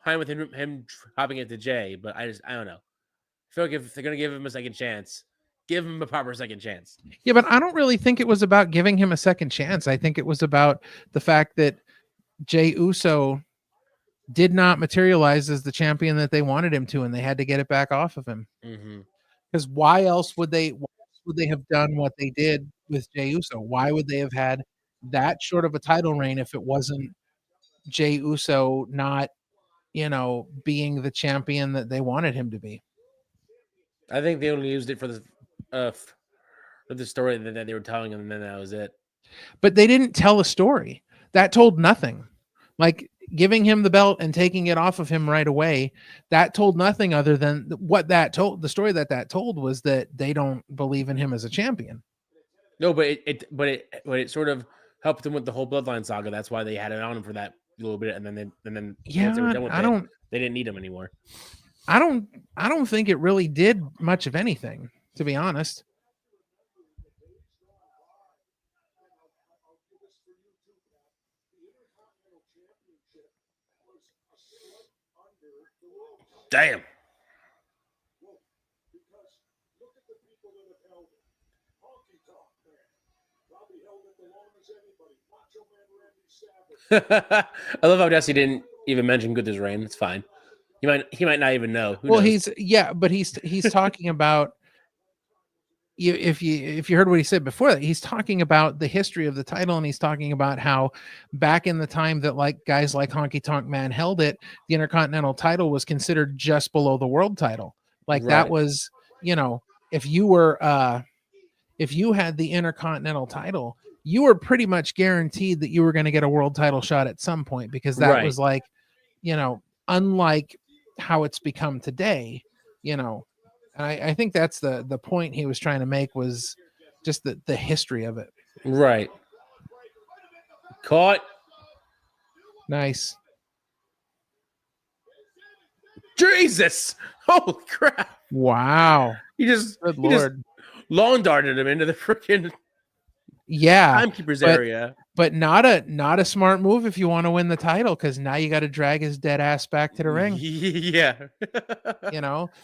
fine with him dropping it to Jay, but I don't know. I feel like if they're gonna give him a second chance, give him a proper second chance. Yeah, but I don't really think it was about giving him a second chance. I think it was about the fact that Jay Uso did not materialize as the champion that they wanted him to, and they had to get it back off of him. Because why else would they have done what they did with Jey Uso? Why would they have had that short of a title reign if it wasn't Jey Uso not, being the champion that they wanted him to be? I think they only used it for the story that they were telling, and then that was it. But they didn't tell a story. That told nothing. Like giving him the belt and taking it off of him right away, that told nothing other than what that told. The story that told was that they don't believe in him as a champion. No, but it sort of helped them with the whole Bloodline saga. That's why they had it on him for that little bit, and then yeah, once they were done with it, they didn't need him anymore. I don't think it really did much of anything, to be honest. Damn. I love how Jesse didn't even mention Gunther's reign. It's fine. He might not even know. Who knows? He's talking about if you heard what he said before that, he's talking about the history of the title, and he's talking about how back in the time that like guys like Honky Tonk Man held it, the Intercontinental title was considered just below the world title. Like that was, if you had the Intercontinental title, you were pretty much guaranteed that you were going to get a world title shot at some point, because that was like, unlike how it's become today, and I think that's the point he was trying to make, was just the history of it. Right. Caught. Nice. Jesus. Holy crap. Wow. He just lawn darted him into the freaking timekeeper's area. But not a smart move if you want to win the title, because now you got to drag his dead ass back to the ring. Yeah.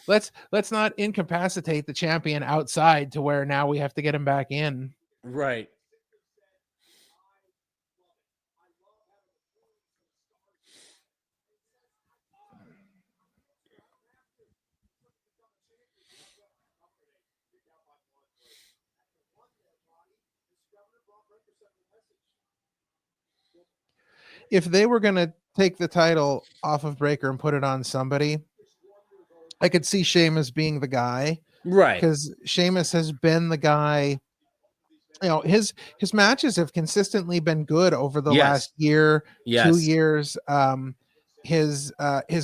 Let's not incapacitate the champion outside to where now we have to get him back in. Right. If they were going to take the title off of Breaker and put it on somebody, I could see Sheamus being the guy. Right. Because Sheamus has been the guy, his matches have consistently been good over the last year, 2 years. His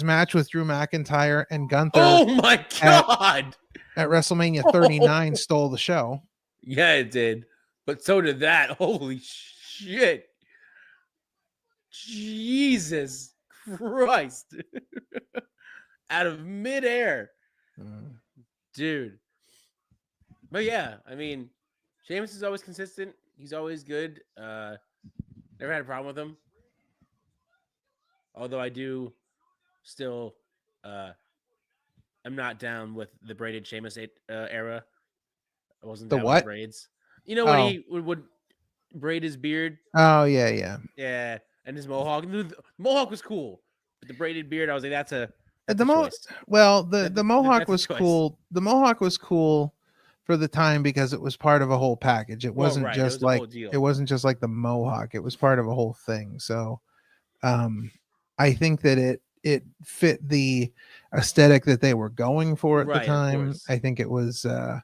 match with Drew McIntyre and Gunther. Oh my God. At WrestleMania 39 stole the show. Yeah, it did. But so did that. Holy shit. Jesus Christ. Out of midair. Dude. But yeah, I mean, Sheamus is always consistent. He's always good. Never had a problem with him. Although I do still I'm not down with the braided Sheamus era. I wasn't down with braids. When he would braid his beard? Oh, yeah. Yeah. And his mohawk. The mohawk was cool. But the braided beard, I was like, that's a the mohawk was cool. The mohawk was cool for the time because it was part of a whole package. It wasn't just like the mohawk. It was part of a whole thing. So I think that it fit the aesthetic that they were going for at the time. I think it was I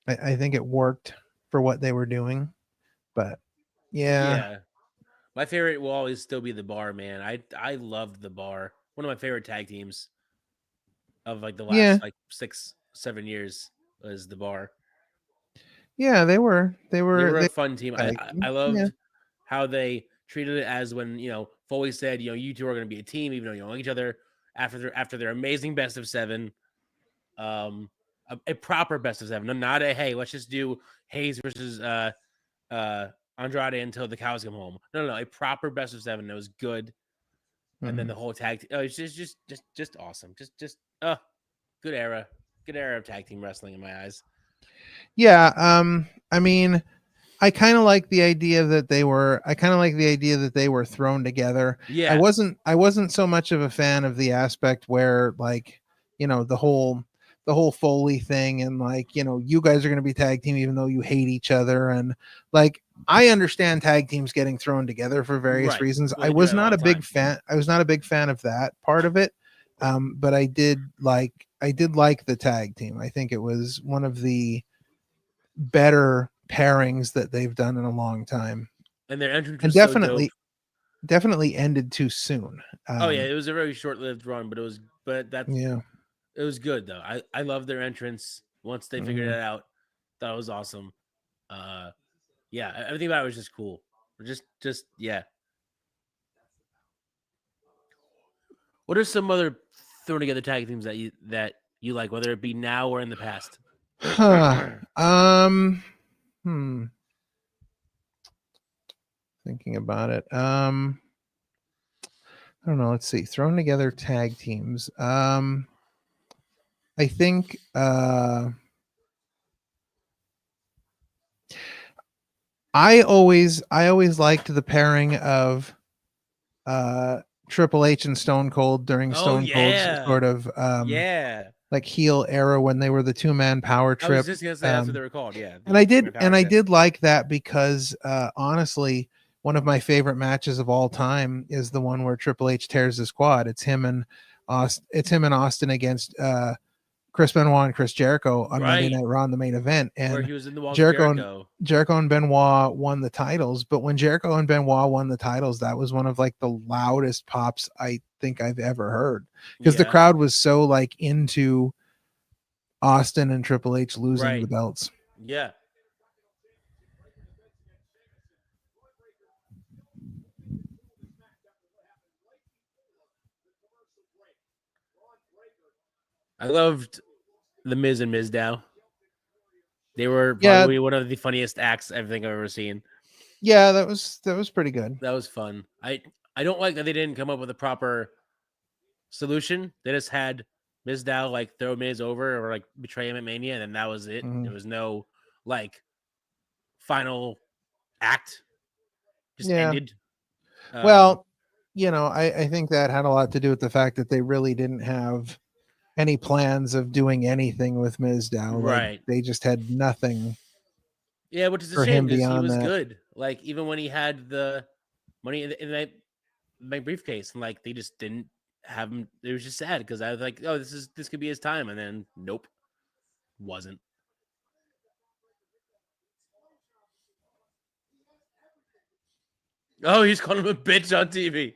think it worked for what they were doing. But yeah. My favorite will always still be the Bar, man. I loved the Bar. One of my favorite tag teams of like the last 6-7 years was the Bar. Yeah, they were a fun team. I loved how they treated it as when Foley said, you two are going to be a team, even though you don't like each other. After their amazing best of 7, a proper best of 7, not a hey, let's just do Hayes versus Andrade until the cows come home. No, a proper best of 7 that was good. And then the whole tag it's just awesome. Just good era of tag team wrestling in my eyes. Yeah, I mean, I kind of like the idea that they were. I kind of like the idea that they were thrown together. Yeah. I wasn't so much of a fan of the aspect where, like, the whole Foley thing, and like, you guys are going to be tag team even though you hate each other, and like, I understand tag teams getting thrown together for various reasons. Well, I was not a big fan. I was not a big fan of that part of it. But I did like the tag team. I think it was one of the better pairings that they've done in a long time. And their entrance and was definitely ended too soon. It was a very short-lived run, but it was good though. I love their entrance once they figured it out. That was awesome. Everything about it was just cool. Just yeah. What are some other thrown together tag teams that you like, whether it be now or in the past? Thinking about it. I don't know. Let's see. Thrown together tag teams. I think I always liked the pairing of Triple H and Stone Cold during Stone Cold's sort of like heel era when they were the 2-man power trip. I was just gonna say that's what they were called, yeah. And I did like that because honestly, one of my favorite matches of all time is the one where Triple H tears his quad. It's him and Austin against Chris Benoit and Chris Jericho on Monday Night Raw in the main event. And where he was in the walls Jericho and Benoit won the titles. But when Jericho and Benoit won the titles, that was one of like the loudest pops I think I've ever heard, because the crowd was so like into Austin and Triple H losing the belts. Yeah. I loved the Miz and Mizdow. They were probably one of the funniest acts I think I've ever seen. Yeah, that was pretty good. That was fun. I don't like that they didn't come up with a proper solution. They just had Mizdow like throw Miz over or like betray him at Mania, and then that was it. There was no like final act. Just ended. Well, I think that had a lot to do with the fact that they really didn't have any plans of doing anything with Mizdow. Like, they just had nothing. Yeah, which is a shame because he was good. Like, even when he had the money in that briefcase, and like they just didn't have him. It was just sad because I was like, oh, this could be his time, and then nope, wasn't. Oh, he's calling him a bitch on TV.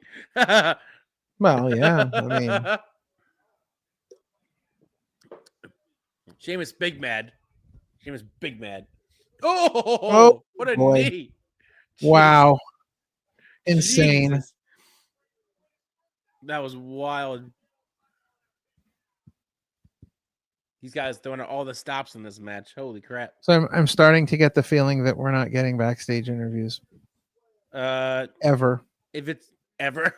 Well, yeah, I mean. Sheamus big mad. Oh, what a knee. Wow. Insane. Jesus. That was wild. These guys throwing all the stops in this match. Holy crap. So I'm starting to get the feeling that we're not getting backstage interviews. Ever. If it's ever.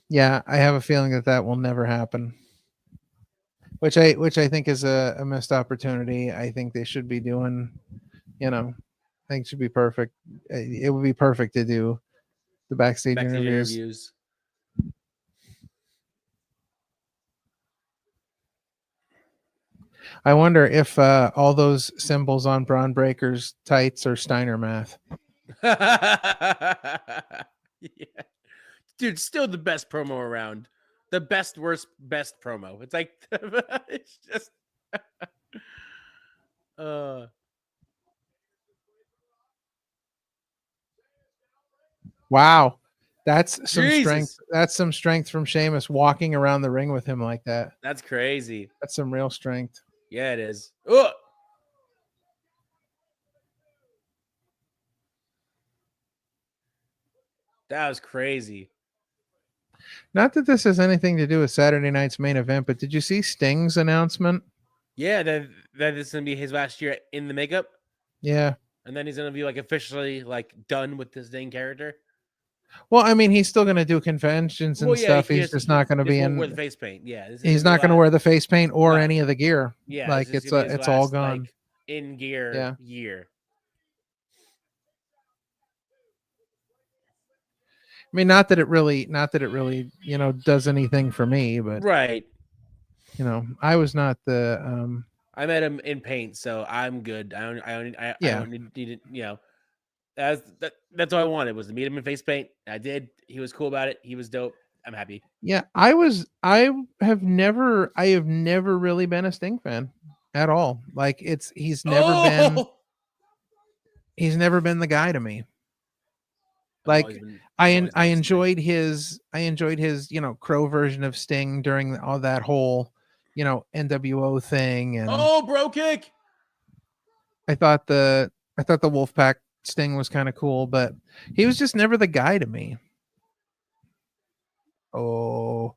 Yeah, I have a feeling that will never happen. Which I think is a missed opportunity. I think they should be doing, I think it should be perfect. It would be perfect to do the backstage interviews. I wonder if all those symbols on Braun Breaker's tights are Steiner math. Yeah. Dude, still the best promo around. The best, worst, best promo. It's like, it's just. Wow. That's some strength. That's some strength from Sheamus walking around the ring with him like that. That's crazy. That's some real strength. Yeah, it is. Ugh. That was crazy. Not that this has anything to do with Saturday night's main event, but did you see Sting's announcement? Yeah, that this is gonna be his last year in the makeup. Yeah, and then he's gonna be like officially like done with this Sting character. Well, I mean, he's still gonna do conventions and stuff. He's just not gonna be in wear the face paint. Yeah, he's not gonna wear the face paint or any of the gear. Yeah, like it's all gone. Like, in gear year. I mean, not that it really, does anything for me, but right. I was not the. I met him in paint, so I'm good. I don't need it. That's all I wanted was to meet him in face paint. I did. He was cool about it. He was dope. I'm happy. Yeah, I have never really been a Sting fan at all. Like he's never been the guy to me. Like I enjoyed his Crow version of Sting during all that whole NWO thing, and bro kick. I thought the Wolfpack Sting was kind of cool, but he was just never the guy to me. Oh,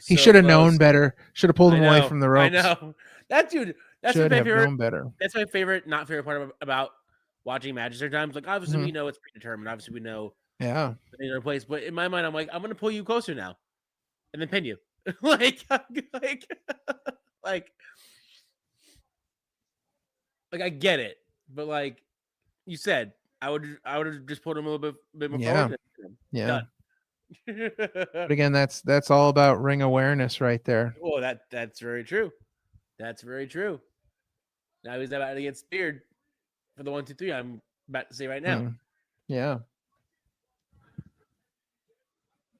he should have known better. Should have pulled him away from the ropes. I know that dude. That's should my have favorite. Known better. That's my favorite, not favorite part about watching matches. Sometimes, like obviously we know it's predetermined. Obviously we know. Yeah. In our place, but in my mind, I'm like, I'm gonna pull you closer now, and then pin you, like I get it, but like you said, I would have just pulled him a little bit more forward. Yeah. But again, that's all about ring awareness right there. Oh, that's very true. That's very true. Now he's about to get speared for the 1, 2, 3. I'm about to say right now. Yeah.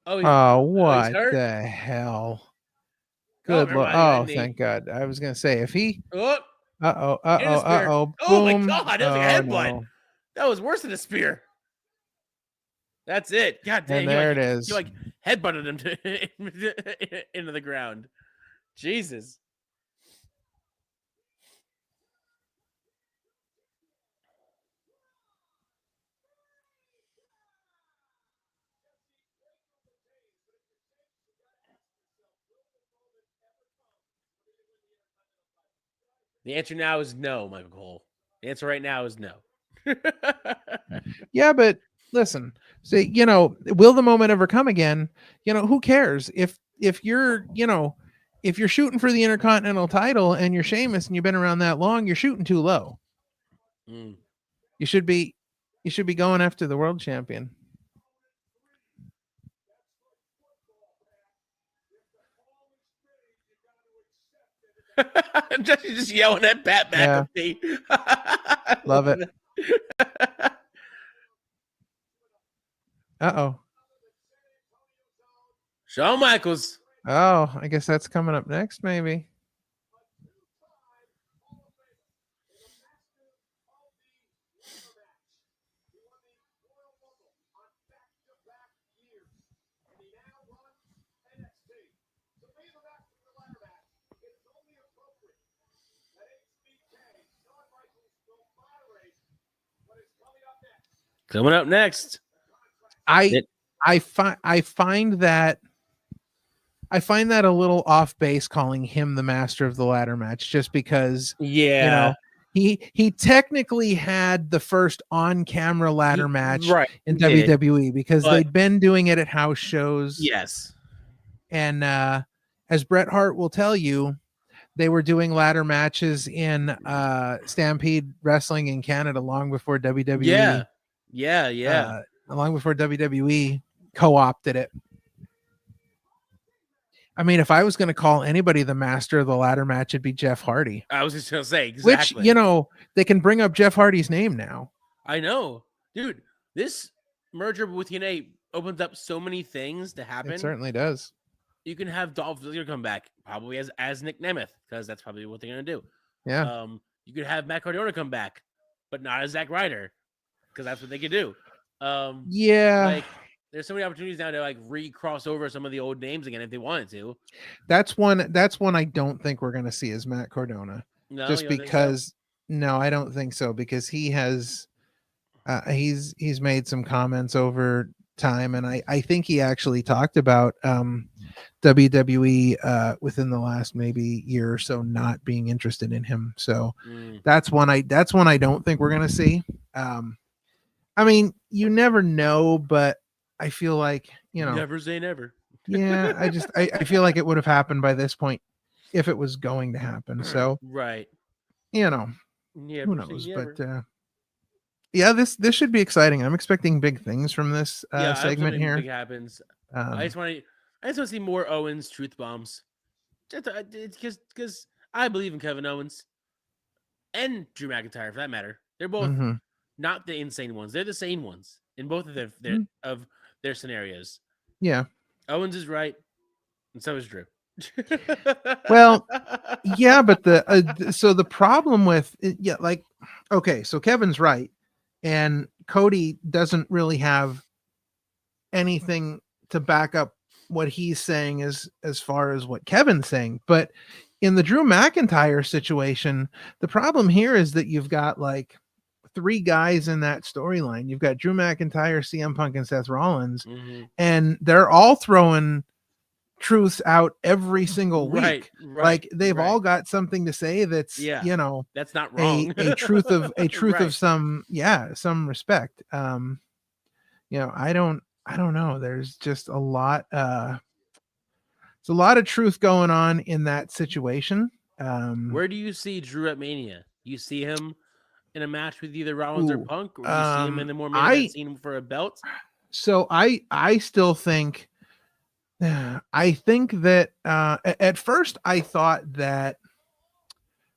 Oh, what the hell? Good Lord. Oh, thank God. I was going to say, if he... Oh my God, that was a headbutt. No. That was worse than a spear. That's it. God damn. And there it is. You headbutted him into the ground. Jesus. The answer now is no, Michael Cole. The answer right now is no. Yeah, but listen, say, will the moment ever come again? Who cares if you're, if you're shooting for the Intercontinental title and you're Sheamus and you've been around that long, you're shooting too low. You should be going after the world champion. just yelling at Pat McAfee. Yeah. Love it. Uh-oh. Shawn Michaels. Oh, I guess that's coming up next, maybe. Coming up next. I find that a little off base calling him the master of the ladder match, just because he technically had the first on-camera ladder match in WWE because they'd been doing it at house shows. Yes. And as Bret Hart will tell you, they were doing ladder matches in Stampede Wrestling in Canada long before WWE. Yeah. Long before WWE co-opted it. I mean, if I was going to call anybody the master of the ladder match, it'd be Jeff Hardy. I was just going to say, exactly. Which, they can bring up Jeff Hardy's name now. I know. Dude, this merger with TNA opens up so many things to happen. It certainly does. You can have Dolph Ziggler come back, probably as Nick Nemeth, because that's probably what they're going to do. Yeah. You could have Matt Cardona come back, but not as Zack Ryder, because that's what they could do. Yeah. There's so many opportunities now to recross over some of the old names again if they wanted to. That's one I don't think we're going to see is Matt Cardona. No, just because no, I don't think so, because he has he's made some comments over time, and I think he actually talked about WWE within the last maybe year or so not being interested in him. So that's one I don't think we're going to see. I mean, you never know, but I feel like, never say never. Yeah, I feel like it would have happened by this point if it was going to happen. So, right. Who knows? But Yeah, this should be exciting. I'm expecting big things from this segment here. Big happens. I just want to see more Owens truth bombs. Just because I believe in Kevin Owens and Drew McIntyre, for that matter. They're both not the insane ones. They're the sane ones in both of their scenarios. Yeah, Owens is right, and so is Drew. Well, yeah, but so the problem with okay, so Kevin's right, and Cody doesn't really have anything to back up what he's saying as far as what Kevin's saying. But in the Drew McIntyre situation, the problem here is that you've got like 3 guys in that storyline. You've got Drew McIntyre, CM Punk, and Seth Rollins, and they're all throwing truths out every single week. Right. Like they've all got something to say that's that's not wrong. a truth of some respect. I don't know. There's just a lot it's a lot of truth going on in that situation. Where do you see Drew at Mania? You see him in a match with either Rollins or Punk, or do you see him in the more main event scene for a belt? So I still think that at first I thought that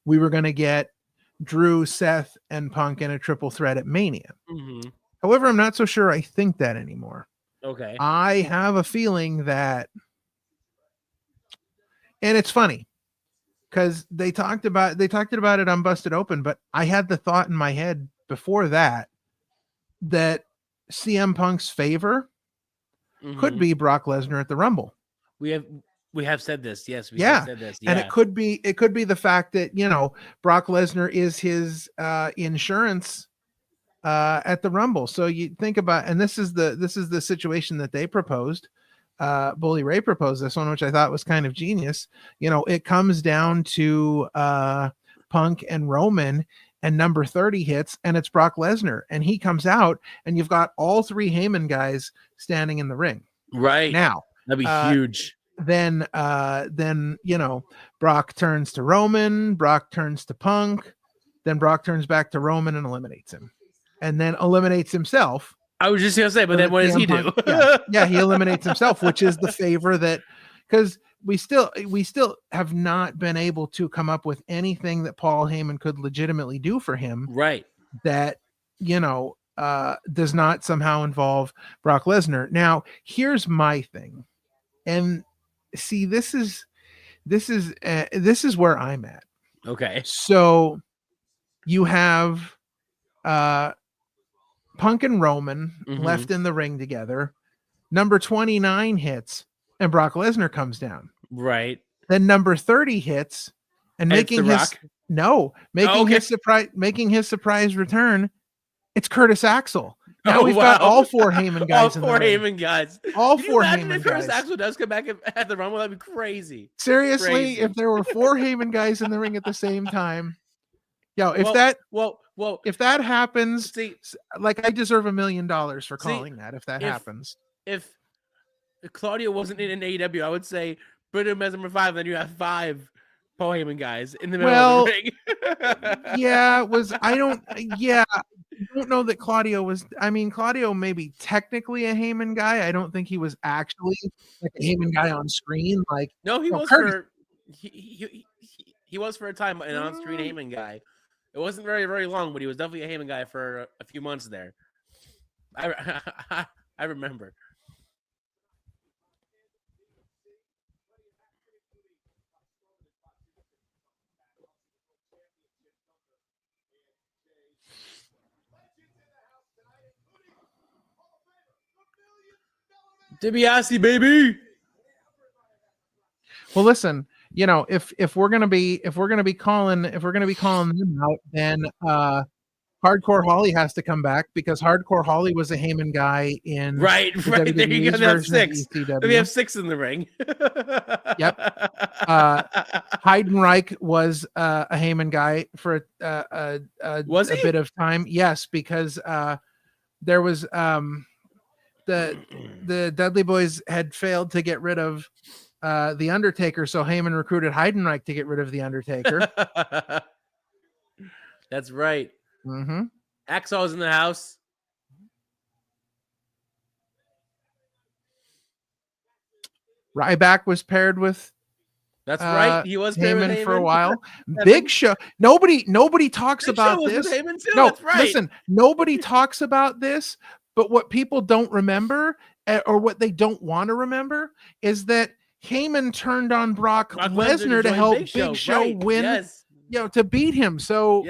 we were going to get Drew, Seth, and Punk in a triple threat at Mania. However, I'm not so sure I think that anymore. Okay. I have a feeling that, and it's funny because they talked about it on Busted Open, but I had the thought in my head before that CM Punk's favor could be Brock Lesnar at the Rumble. We have said this. Yes. Have said this. And it could be the fact that, Brock Lesnar is his insurance at the Rumble. So you think about, and this is the situation that they proposed. Bully Ray proposed this one, which I thought was kind of genius. It comes down to Punk and Roman, and number 30 hits, and it's Brock Lesnar, and he comes out, and you've got all 3 Heyman guys standing in the ring. Right now, that'd be huge. Then Brock turns to Roman, Brock turns to Punk, then Brock turns back to Roman and eliminates him, and then eliminates himself. I was just gonna say, but then what does he do? Yeah, he eliminates himself, which is the favor that, because we still have not been able to come up with anything that Paul Heyman could legitimately do for him, right? That does not somehow involve Brock Lesnar. Now, here's my thing, and see, this is where I'm at. Okay, so you have Punk and Roman left in the ring together. Number 29 hits, and Brock Lesnar comes down. Right. Then number 30 hits, and making his surprise return. It's Curtis Axel. Now we've got all 4 Heyman guys. All 4 Heyman guys. All 4 Heyman guys. If Curtis Axel does come back at the Rumble, that'd be crazy. Seriously, if there were 4 Heyman guys in the ring at the same time, if that happens, like I deserve $1 million for calling that. If that happens, if Claudio wasn't in an AEW, I would say put him as number 5. Then you have 5 Paul Heyman guys in the middle of the ring. I don't know that Claudio was. I mean, Claudio may be technically a Heyman guy. I don't think he was actually like a Heyman guy on screen. Like, no, he was for he was for a time an on-screen Heyman guy. It wasn't very, very long, but he was definitely a Heyman guy for a few months there. I remember. DiBiase, baby. Well, listen, if we're gonna be calling them out, then Hardcore Holly has to come back, because Hardcore Holly was a Heyman guy in right. There you go. Have 6. We have 6 in the ring. Yep. Heidenreich was a Heyman guy for a bit of time. Yes, because there was the Dudley Boys had failed to get rid of the Undertaker, so Heyman recruited Heidenreich to get rid of the Undertaker. That's right. Mm-hmm. Axel's in the house. Ryback was paired with. That's right. He was paired with Heyman for a Heyman. while. Big Show. Nobody talks Big about Show was this. with Heyman too. No, That's right. listen. Nobody talks about this. But what people don't remember, or what they don't want to remember, is that Heyman turned on Brock Lesnar to help Big Show win. Yes. To beat him. So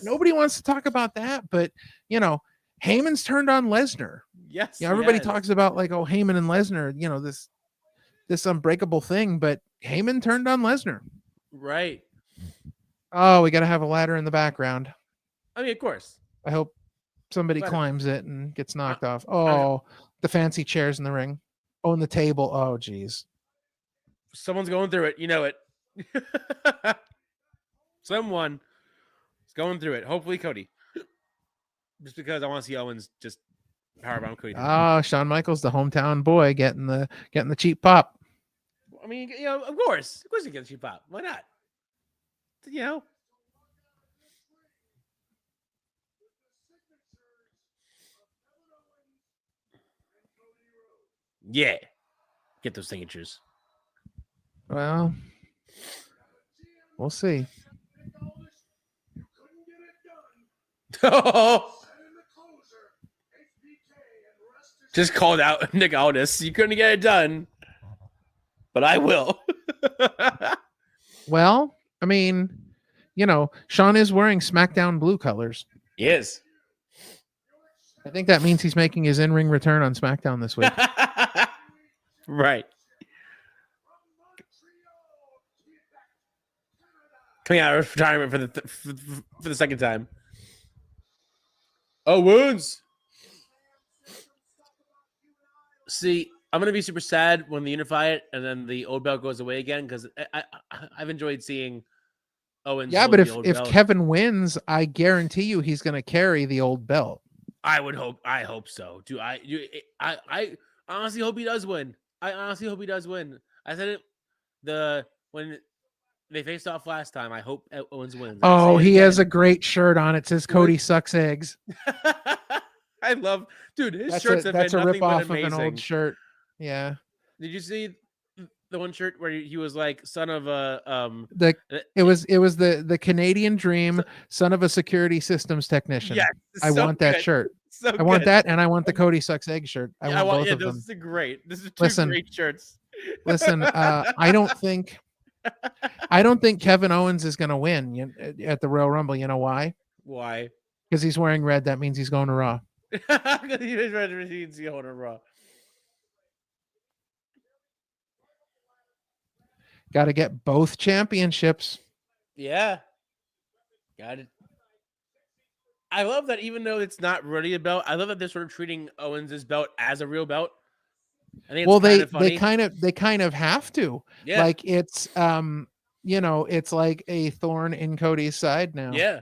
nobody wants to talk about that. But Heyman's turned on Lesnar. Yes. Everybody talks about like, oh, Heyman and Lesnar. This unbreakable thing, but Heyman turned on Lesnar. Right. Oh, we got to have a ladder in the background. I mean, of course. I hope somebody climbs it and gets knocked off. Oh, the fancy chairs in the ring. Oh, and the table. Oh, geez. Someone's going through it. You know it. Someone is going through it. Hopefully Cody. Just because I want to see Owens just powerbomb Cody. Oh, Shawn Michaels, the hometown boy, getting the cheap pop. I mean, of course he gets cheap pop. Why not? Yeah, get those signatures. Well, we'll see. Just called out Nick Aldis. You couldn't get it done, but I will. Well, I mean, Sean is wearing SmackDown blue colors. He is. I think that means he's making his in-ring return on SmackDown this week. Right. Coming out of retirement for the second time. Oh, wounds. See, I'm gonna be super sad when they unify it and then the old belt goes away again because I've enjoyed seeing Owens. Yeah, but if Kevin wins, I guarantee you he's gonna carry the old belt. I hope so. I honestly hope he does win. I said it when they faced off last time. I hope Owens wins. Oh, he has a great shirt on. It says Cody sucks eggs. I love, dude. His shirts have been nothing but amazing. That's a rip off of an old shirt. Yeah. Did you see the one shirt where he was like son of a It was the Canadian Dream, son of a security systems technician. Yeah, I want that shirt. I want that, and I want the Cody sucks egg shirt. I want both of them. This is great. This is two great shirts. Listen, I don't think Kevin Owens is going to win at the Royal Rumble. You know why? Why? Because he's wearing red. That means he's going to Raw. Because he's going to Raw. Got to get both championships. Yeah. Got it. I love that even though it's not really a belt, I love that they're sort of treating Owens' belt as a real belt. I think they kind of have to. Yeah. Like it's it's like a thorn in Cody's side now. Yeah.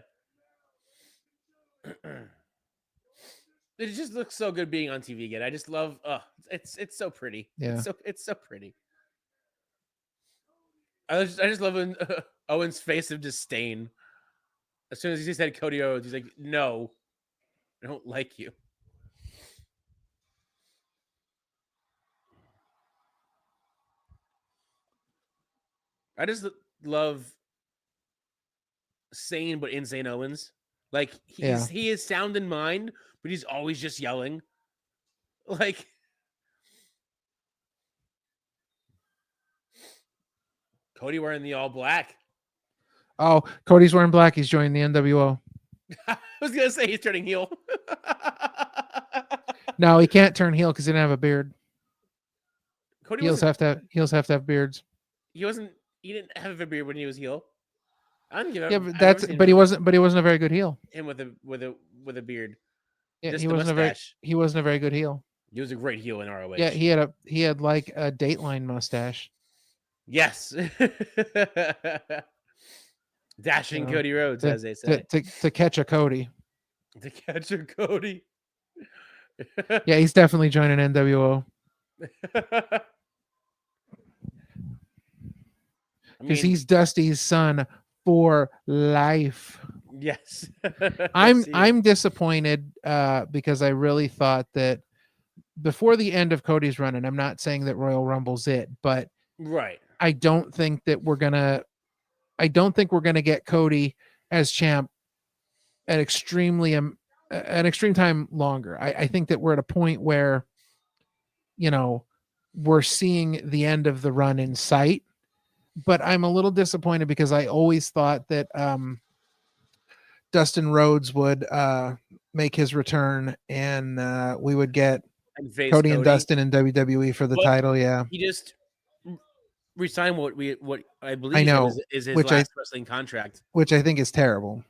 It just looks so good being on TV again. I just love it's so pretty. Yeah. It's so pretty. I just love Owens' face of disdain. As soon as he said Cody Owens, he's like, "No, I don't like you." I just love sane but insane Owens. Like he is sound in mind, but he's always just yelling. Like Cody wearing the all black. Oh, Cody's wearing black. He's joining the NWO. I was gonna say he's turning heel. No, he can't turn heel because he didn't have a beard. Cody heels have to have beards. He didn't have a beard when he was heel. I don't give a but he wasn't a very good heel. Him with a beard. Yeah, he wasn't a very good heel. He was a great heel in ROH. Yeah, he had like a Dateline mustache. Yes. Dashing Cody Rhodes, as they say. To catch a Cody. To catch a Cody. Yeah, he's definitely joining NWO. Because he's Dusty's son for life. Yes. I'm disappointed because I really thought that before the end of Cody's run, and I'm not saying that Royal Rumble's it, but right. I don't think we're gonna get Cody as champ at an extreme time longer. I think that we're at a point where, we're seeing the end of the run in sight, but I'm a little disappointed because I always thought that Dustin Rhodes would make his return and we would get Cody and Dustin in WWE for the title. Yeah. He just resigned what I believe I know is his last wrestling contract, which I think is terrible.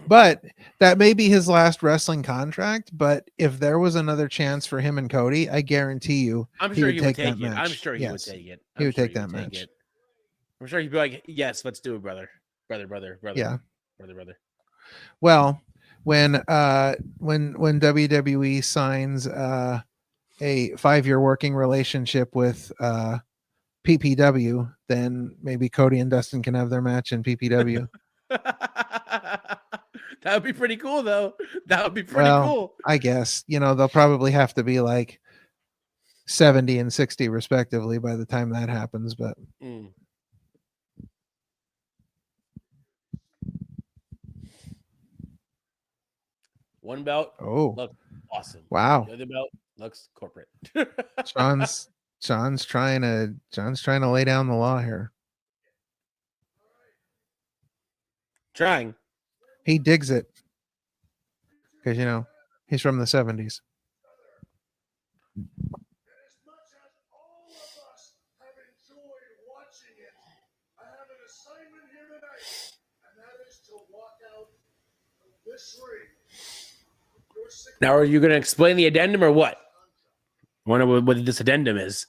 But that may be his last wrestling contract. But if there was another chance for him and Cody, I guarantee you, I'm sure he would take that it. match. I'm sure he would take it. He would take that match. I'm sure he'd be like, "Yes, let's do it, brother." Yeah, brother. Well, when WWE signs a 5-year working relationship with PPW, then maybe Cody and Dustin can have their match in PPW. That would be pretty cool, though. That would be pretty cool. I guess, they'll probably have to be like 70 and 60 respectively by the time that happens, but one belt looks awesome. Wow. The other belt looks corporate. John's trying to lay down the law here. Trying. He digs it because he's from the 70s. Now, are you going to explain the addendum or what? I wonder what this addendum is.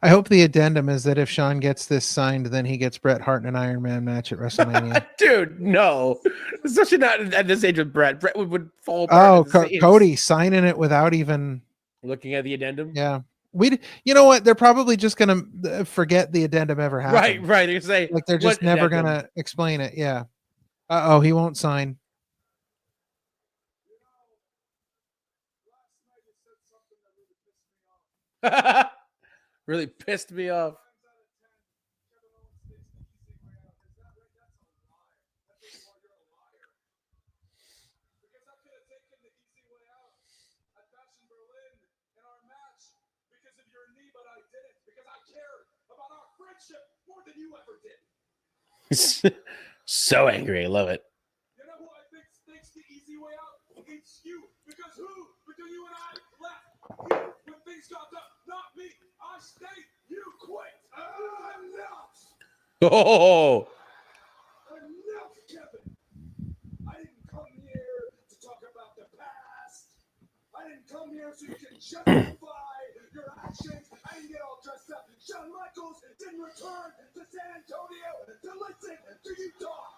I hope the addendum is that if Sean gets this signed, then he gets Bret Hart in an Iron Man match at WrestleMania. Dude, no. Especially not at this age with Bret. Bret would fall apart. Oh, Cody signing it without even looking at the addendum? Yeah. You know what? They're probably just going to forget the addendum ever happened. Right. They're say, like they're just never going to explain it. Yeah. Uh-oh, he won't sign. Really pissed me off. So angry. I love it. You know who I think takes the easy way out? It's you. Because who between you and I left you when things got tough? Not me. I stayed. You quit. Enough. Oh. Enough, Kevin. I didn't come here to talk about the past. I didn't come here so you can justify your actions. I didn't get all dressed up. Shawn Michaels didn't return to San Antonio to listen to you talk.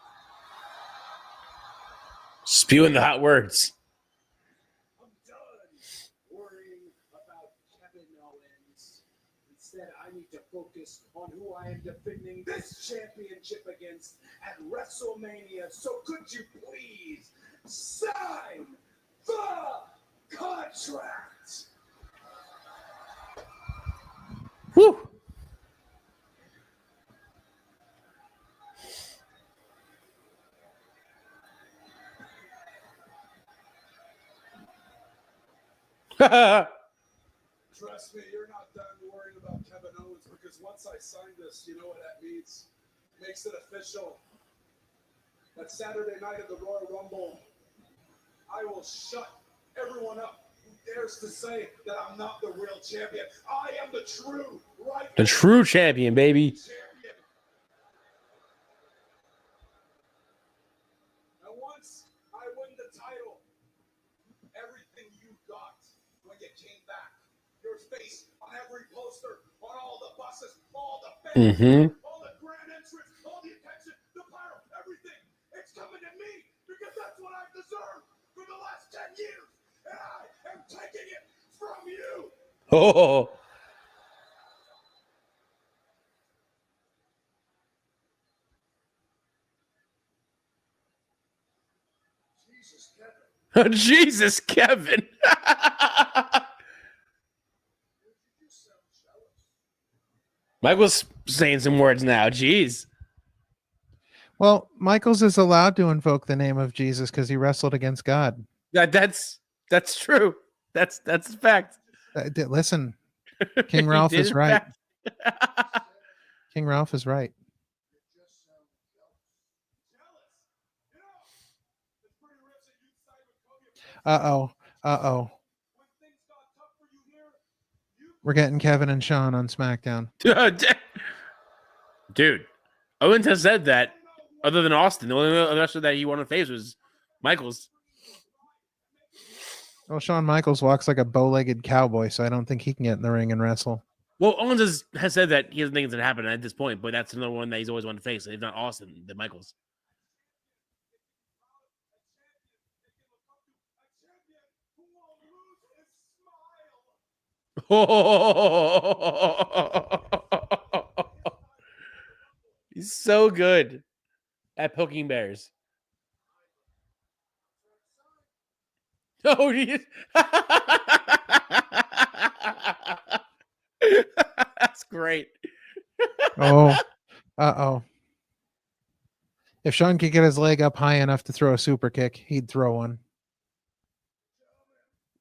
Spewing the hot words. I'm done worrying about Kevin Owens. Instead, I need to focus on who I am defending this championship against at WrestleMania. So could you please sign the contract? Whew. Trust me, you're not done worrying about Kevin Owens because once I sign this, you know what that means? Makes it official. That Saturday night of the Royal Rumble, I will shut everyone up who dares to say that I'm not the real champion. I am the true champion, baby. Champion. And once I win the title, everything you got when you came back, your face on every poster, on all the buses, all the fans, all the grand entry Oh. Jesus, Kevin. Michael's saying some words now. Jeez. Well, Michaels is allowed to invoke the name of Jesus because he wrestled against God. That's true. That's a fact. Listen, King Ralph is right. King Ralph is right. Uh-oh. We're getting Kevin and Sean on SmackDown. Dude, Owens has said that other than Austin, the only other wrestler that he wanted to face was Michaels. Well, Shawn Michaels walks like a bow-legged cowboy, so I don't think he can get in the ring and wrestle. Well, Owens has said that he doesn't think it's going to happen at this point, but that's another one that he's always wanted to face. If not Austin, then Michaels. He's so good at poking bears. Oh, that's great. Uh-oh. If Sean could get his leg up high enough to throw a super kick, he'd throw one.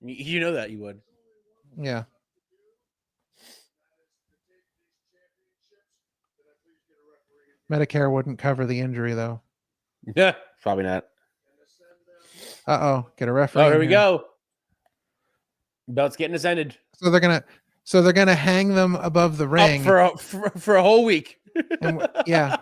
You know that you would. Yeah. Medicare wouldn't cover the injury, though. Yeah, probably not. Uh-oh. Get a referee. Oh, here we go. Belt's getting ascended. So they're gonna hang them above the ring for a whole week. Yeah.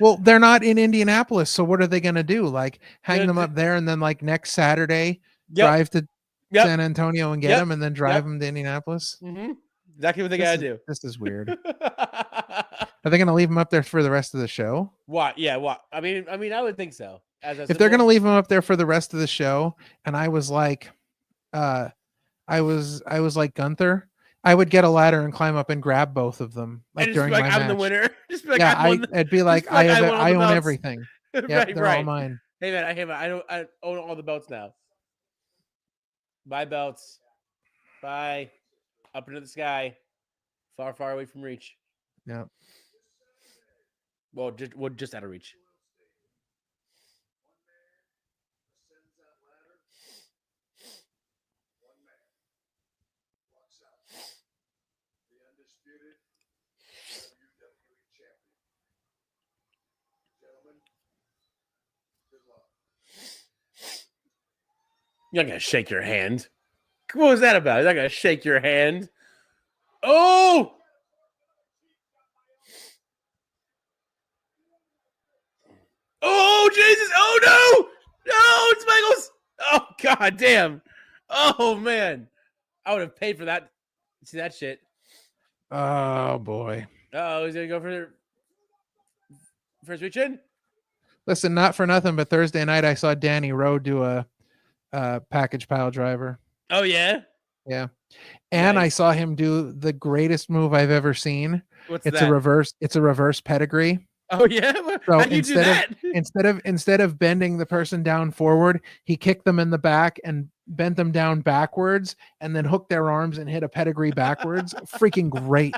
Well, they're not in Indianapolis, so what are they gonna do? Like hang them up there, and then like next Saturday drive to San Antonio and get them, and then drive them to Indianapolis? Mm-hmm. Exactly what they gotta do. This is weird. Are they gonna leave them up there for the rest of the show? What? Yeah. What? I mean, I would think so. If they're gonna leave them up there for the rest of the show, and I was like, I was like Gunther, I would get a ladder and climb up and grab both of them. Like during my match. I'm the winner. Just be like, I'd be like, I own everything. Yeah, they're all mine. Hey man, I own all the belts now. Buy belts. Bye. Up into the sky. Far, far away from reach. Yeah. Well, just out of reach. You're not gonna shake your hand. What was that about? You're not gonna shake your hand. Oh! Oh Jesus! Oh no! No, it's Michaels! Oh god damn! Oh man! I would have paid for that. See that shit? Oh boy! Oh, he's gonna go for first reach in. Listen, not for nothing, but Thursday night I saw Danny Rowe do a package pile driver. Oh yeah, yeah, and nice. I saw him do the greatest move I've ever seen. What's it's that? It's a reverse pedigree. Oh yeah. So how do you do that? instead of bending the person down forward, he kicked them in the back and bent them down backwards, and then hooked their arms and hit a pedigree backwards. Freaking great!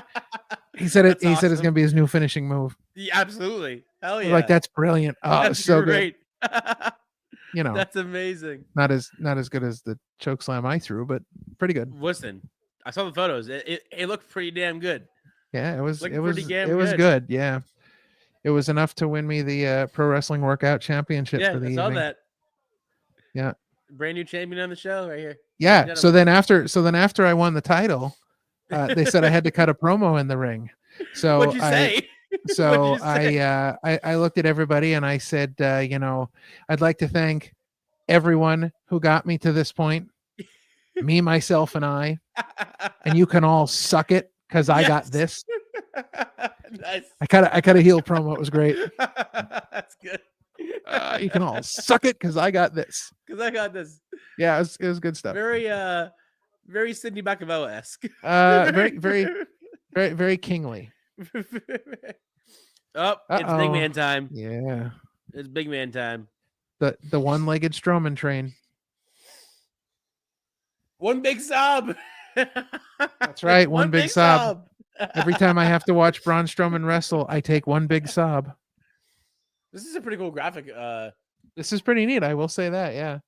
He said it. He said it's gonna be his new finishing move. Yeah, absolutely. Hell yeah! Like that's brilliant. Oh, that's so great. Good. You know, that's amazing. Not as good as the choke slam I threw, but pretty good. Listen, I saw the photos. It looked pretty damn good. Yeah, it was good. Yeah. It was enough to win me the Pro Wrestling Workout Championship for the evening. I saw that. Yeah. Brand new champion on the show right here. Yeah. So then after I won the title, they said I had to cut a promo in the ring. So what'd you say? So I looked at everybody and I said, I'd like to thank everyone who got me to this point, me, myself, and I, and you can all suck it because I got this. Nice. I cut a heel promo. It was great. That's good. You can all suck it because I got this. Because I got this. Yeah, it was good stuff. Very Very Sidney Machiavelli-esque. Very kingly. It's big man time. Yeah. It's big man time. The one-legged Strowman train. One big sob. That's right. One big sob. Every time I have to watch Braun Strowman wrestle, I take one big sob. This is a pretty cool graphic. This is pretty neat. I will say that. Yeah.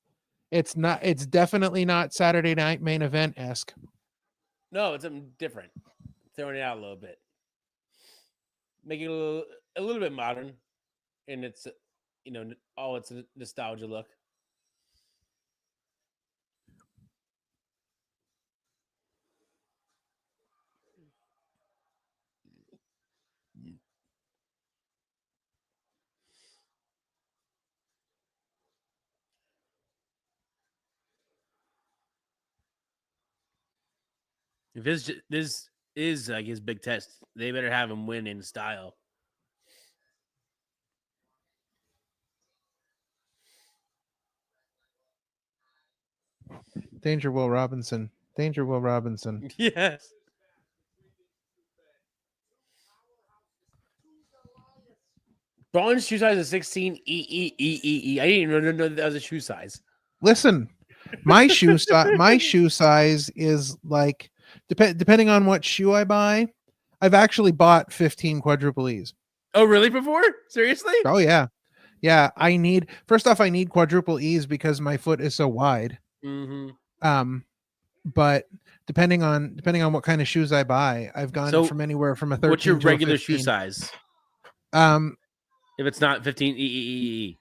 It's definitely not Saturday Night Main Event-esque. No, it's something different. Throwing it out a little bit. Making it a little bit modern in its, all its nostalgia look. If this is like his big test, they better have him win in style. Danger Will Robinson. Danger Will Robinson. Yes. Braun's shoe size is 16 E. I didn't even know that was a shoe size. Listen, my shoe size is like depending on what shoe I buy. I've actually bought 15 quadruple E's. Oh, really? Before? Seriously? Oh yeah. Yeah, I need quadruple E's because my foot is so wide. Mm-hmm. But depending on what kind of shoes I buy, I've gone from anywhere from a 13. What's your to regular a 15. shoe size? If it's not 15 E.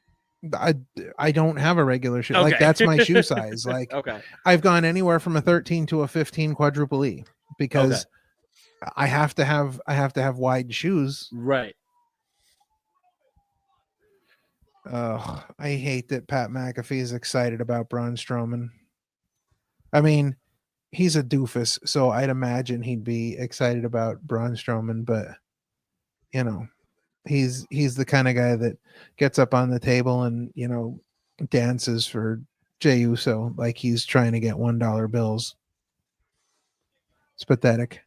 I don't have a regular shoe. Okay. Like that's my shoe size. Like okay. I've gone anywhere from a 13 to a 15 quadruple E because I have to have wide shoes. Right. I hate that Pat McAfee is excited about Braun Strowman. I mean, he's a doofus, so I'd imagine he'd be excited about Braun Strowman, but he's the kind of guy that gets up on the table and dances for Jey Uso like he's trying to get $1 bills. It's pathetic.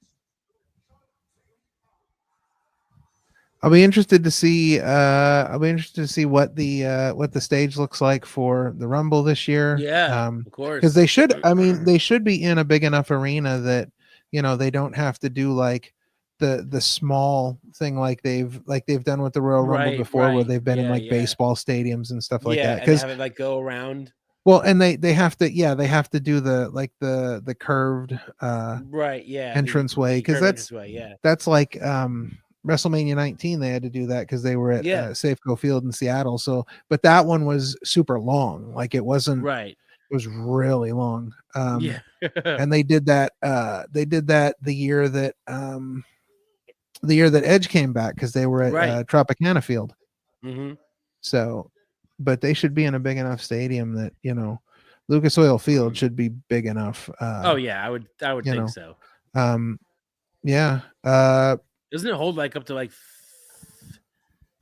I'll be interested to see what the stage looks like for the Rumble this year. Yeah, of course. Because they should be in a big enough arena that they don't have to do like the small thing like they've done with the Royal Rumble before, where they've been in like baseball stadiums and stuff like that. Because have it like go around. Well, and they have to do the curved entranceway, because that's like WrestleMania 19, they had to do that because they were at Safeco Field in Seattle. So, but that one was super long. Like it wasn't right. It was really long. And they did that. The year that Edge came back, because they were at Tropicana Field. Mm-hmm. So, but they should be in a big enough stadium that Lucas Oil Field should be big enough. I would think so. Yeah. Doesn't it hold like up to like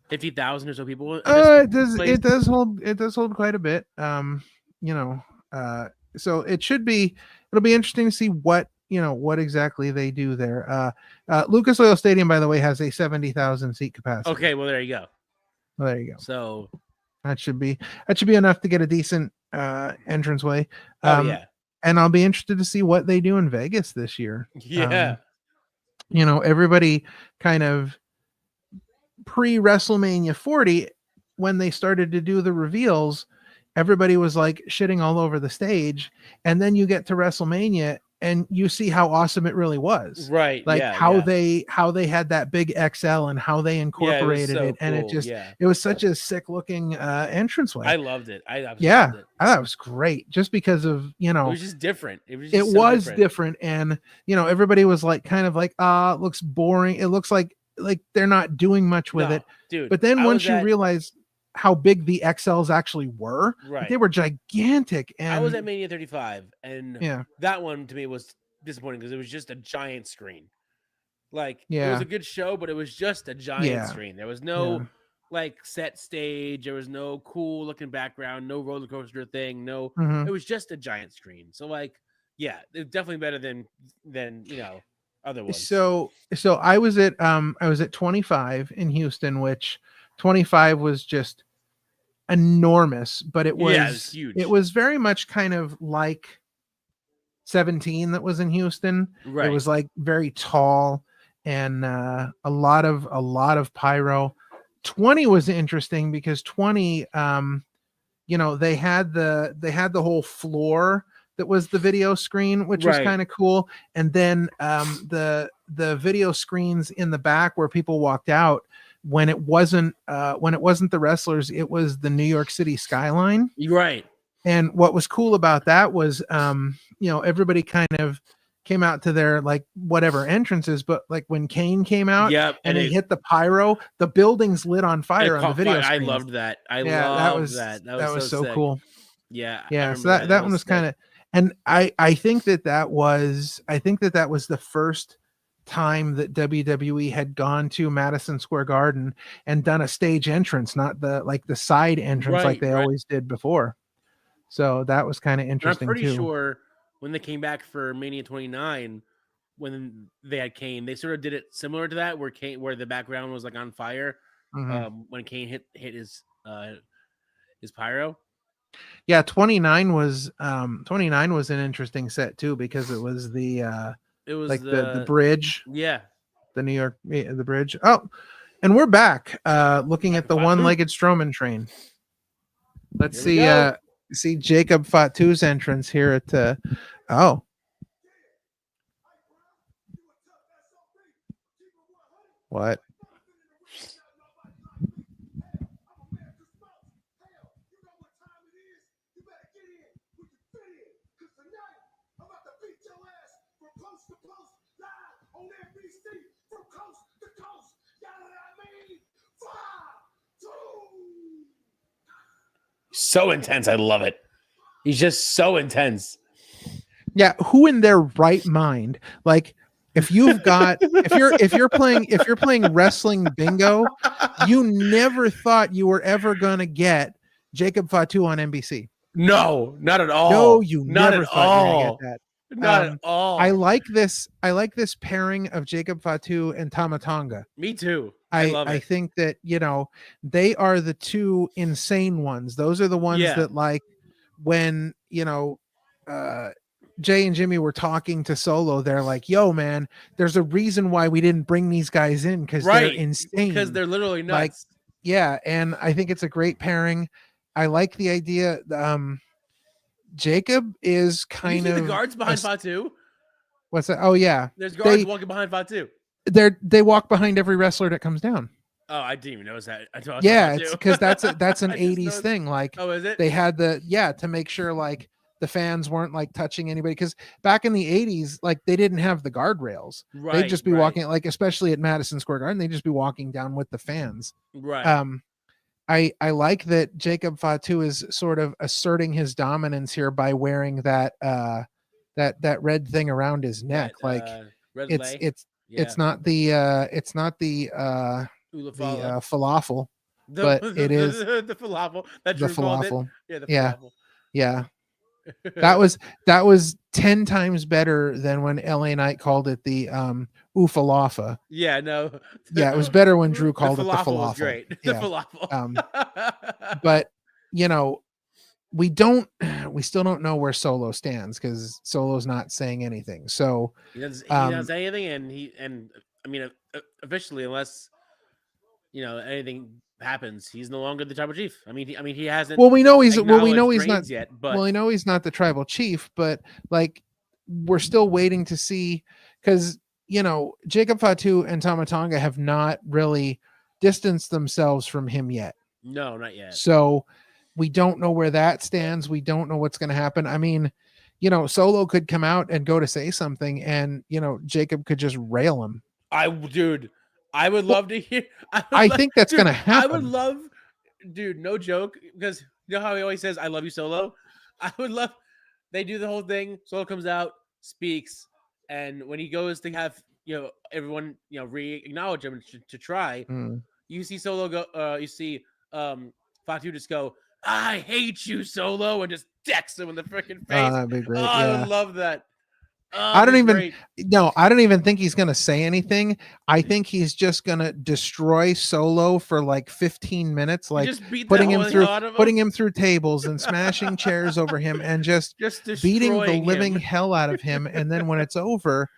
50,000 or so people? It does hold quite a bit. So it'll be interesting to see what exactly they do there. Lucas Oil Stadium, by the way, has a 70,000 seat capacity. Okay, well there you go. So that should be enough to get a decent entranceway. And I'll be interested to see what they do in Vegas this year. Yeah. Everybody kind of pre-WrestleMania 40, when they started to do the reveals, everybody was like shitting all over the stage. And then you get to WrestleMania and you see how awesome it really was. Right. Like how they had that big XL and how they incorporated it. And it just, it was such a sick looking entranceway. I loved it. I loved it. I thought it was great just because of, it was just different. It was different. And, everybody was like, kind of like, it looks boring. It looks like they're not doing much with it. Dude, but then once you realize how big the XLs actually were, they were gigantic. And I was at Mania 35, and that one to me was disappointing because it was just a giant screen. Like it was a good show, but it was just a giant screen. There was no like set stage. There was no cool looking background, no roller coaster thing. No, it was just a giant screen. So like Yeah, it's definitely better than other ones. So I was at 25 in Houston, which 25 was just enormous, but it was huge. It was very much kind of like 17 that was in Houston. Right. It was like very tall and a lot of pyro. 20 was interesting because 20 they had the whole floor that was the video screen, which was kind of cool. And then the video screens in the back where people walked out, when it wasn't the wrestlers, it was the New York City skyline. Right. And what was cool about that was everybody kind of came out to their like whatever entrances, but like when Kane came out and he hit the pyro, the buildings lit on fire on the video screens. I loved that. That was so sick. Cool. Yeah. Yeah. So that one was kind of, and I think that was the first time that WWE had gone to Madison Square Garden and done a stage entrance, not the side entrance like they always did before. So that was kind of interesting. And I'm pretty too. sure when they came back for Mania 29, when they had Kane, they sort of did it similar to that, where the background was like on fire when Kane hit his pyro. Yeah, 29 was an interesting set too, because it was the bridge. Yeah. The New York, the bridge. Oh, and we're back looking at the one-legged Strowman train. Let's see Jacob Fatu's entrance here at what? So intense. I love it. He's just so intense. Yeah. Who in their right mind? Like, if you've got, if you're playing wrestling bingo, you never thought you were ever going to get Jacob Fatu on NBC. No, not at all. No, you never thought you were going to get that. Not at all. I like this pairing of Jacob Fatu and Tama Tonga. Me too. I think that, they are the two insane ones. Those are the ones that, like, when, Jay and Jimmy were talking to Solo, they're like, yo, man, there's a reason why we didn't bring these guys in, because they're insane. Because they're literally nuts. Like, yeah, and I think it's a great pairing. I like the idea. Jacob is kind of the guards behind Fatu. What's that? Oh yeah, there's guards walking behind Fatu. They walk behind every wrestler that comes down. Oh, I didn't even notice that. Yeah, it's because that's an 80s thing. Like, oh, is it? They had to make sure like the fans weren't like touching anybody, because back in the 80s, like, they didn't have the guardrails. They'd just be walking, like, especially at Madison Square Garden, they'd just be walking down with the fans. Right. I like that Jacob Fatu is sort of asserting his dominance here by wearing that red thing around his neck. It's not the falafel, but it is the falafel. That's the falafel. Falafel. Yeah. That was 10 times better than when LA Knight called it the Oofalafa. Yeah, no. Yeah, it was better when Drew called it the falafel. Was great. Yeah. The falafel. But we still don't know where Solo stands, because Solo's not saying anything. So he doesn't say anything, and I mean, officially, unless anything happens, he's no longer the tribal chief. I mean, he hasn't. Well, we know he's not yet. But we know he's not the tribal chief. But like, we're still waiting to see, because Jacob Fatu and Tama Tonga have not really distanced themselves from him yet. No, not yet. So we don't know where that stands. We don't know what's going to happen. I mean, Solo could come out and go to say something, and Jacob could just rail him. I would love to hear. I think that's going to happen. I would love, no joke, because you know how he always says, "I love you, Solo." I would love. They do the whole thing. Solo comes out, speaks, and when he goes to have everyone re-acknowledge him to try, you see Solo go. You see Fatu just go, "I hate you, Solo," and just decks him in the freaking face. That'd be great. I would love that. I don't even think he's gonna say anything. I think he's just gonna destroy Solo for like 15 minutes, like just putting him through tables and smashing chairs over him and just beating the living hell out of him. And then when it's over,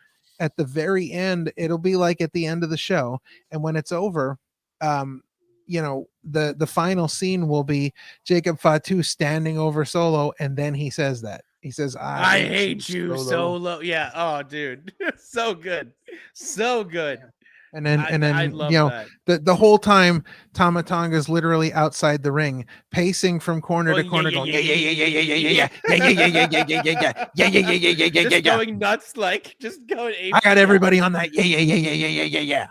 at the very end, it'll be like at the end of the show. And when it's over, the final scene will be Jacob Fatu standing over Solo, and then he says that. He says, I hate you, Solo. Yeah. Oh, dude. So good. So good. And then the whole time Tama Tonga is literally outside the ring, pacing from corner to corner, going just going nuts, like just going ape. I got everybody on that. Yeah.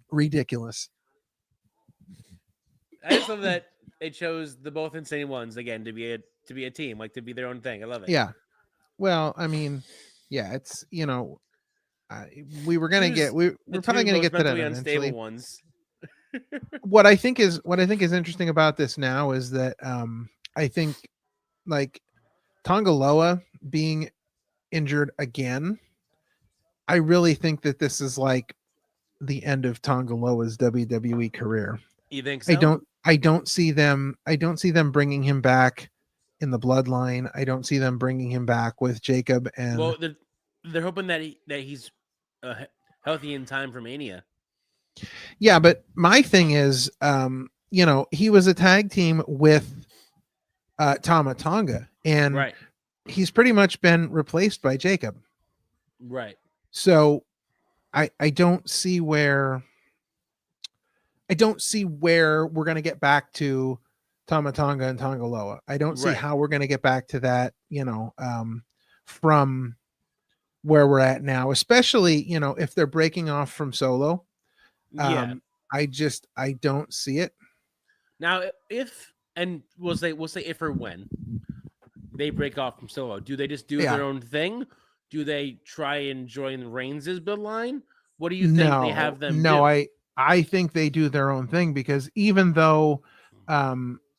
Ridiculous. I just love that they chose the both insane ones again to be a team, like to be their own thing. I love it. Yeah. Well, I mean, yeah, it's we were gonna get we're probably gonna get to that eventually. Ones. What I think is interesting about this now is that I think like Tongaloa being injured again, I really think that this is like the end of Tongaloa's WWE career. You think so? I don't see them bringing him back in the bloodline. I don't see them bringing him back with Jacob. And well, they're hoping that he's healthy in time for Mania. Yeah, but my thing is, he was a tag team with Tama Tonga, and he's pretty much been replaced by Jacob. Right. So I don't see where we're going to get back to Tama Tonga and Tongaloa. I don't see how we're going to get back to that, from where we're at now, especially, if they're breaking off from Solo. I don't see it. Now, we'll say if or when they break off from Solo, do they just do their own thing? Do they try and join Reigns' bloodline? What do you think they have them do? I think they do their own thing, because even though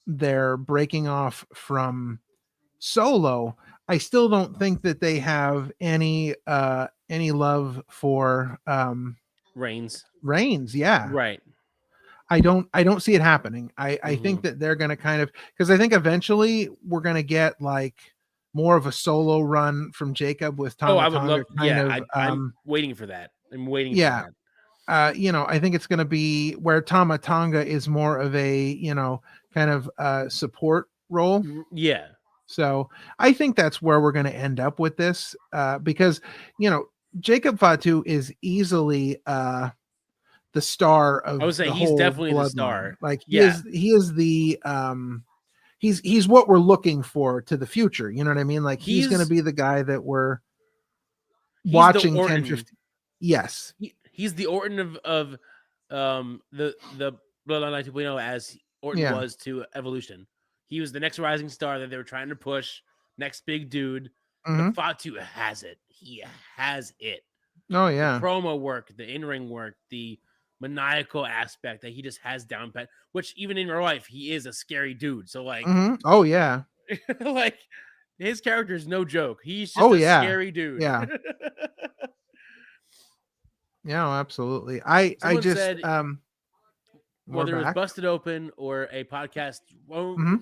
they're breaking off from Solo, I still don't think that they have any love for Reigns. Yeah. Right. I don't see it happening. I think that they're going to kind of, because I think eventually we're going to get like more of a solo run from Jacob with Tama I would Tonga. I'm waiting for that. I'm waiting for that. I think it's going to be where Tama Tonga is more of a, kind of support role. Yeah. So I think that's where we're going to end up with this, because, Jacob Fatu is easily the star of. I would say he's definitely the star. Like he is the he's what we're looking for to the future. You know what I mean? Like he's going to be the guy that we're watching 10-15. Yes. He's the Orton of the Bloodline 2.0 as Orton was to Evolution. He was the next rising star that they were trying to push, next big dude. But Fatu has it. He has it. Oh yeah. The promo work, the in-ring work, the maniacal aspect that he just has down pat, which even in real life, he is a scary dude. So like oh yeah. like his character is no joke. He's just a scary dude. Yeah. Yeah, absolutely. I just said, whether it was Busted Open or a podcast,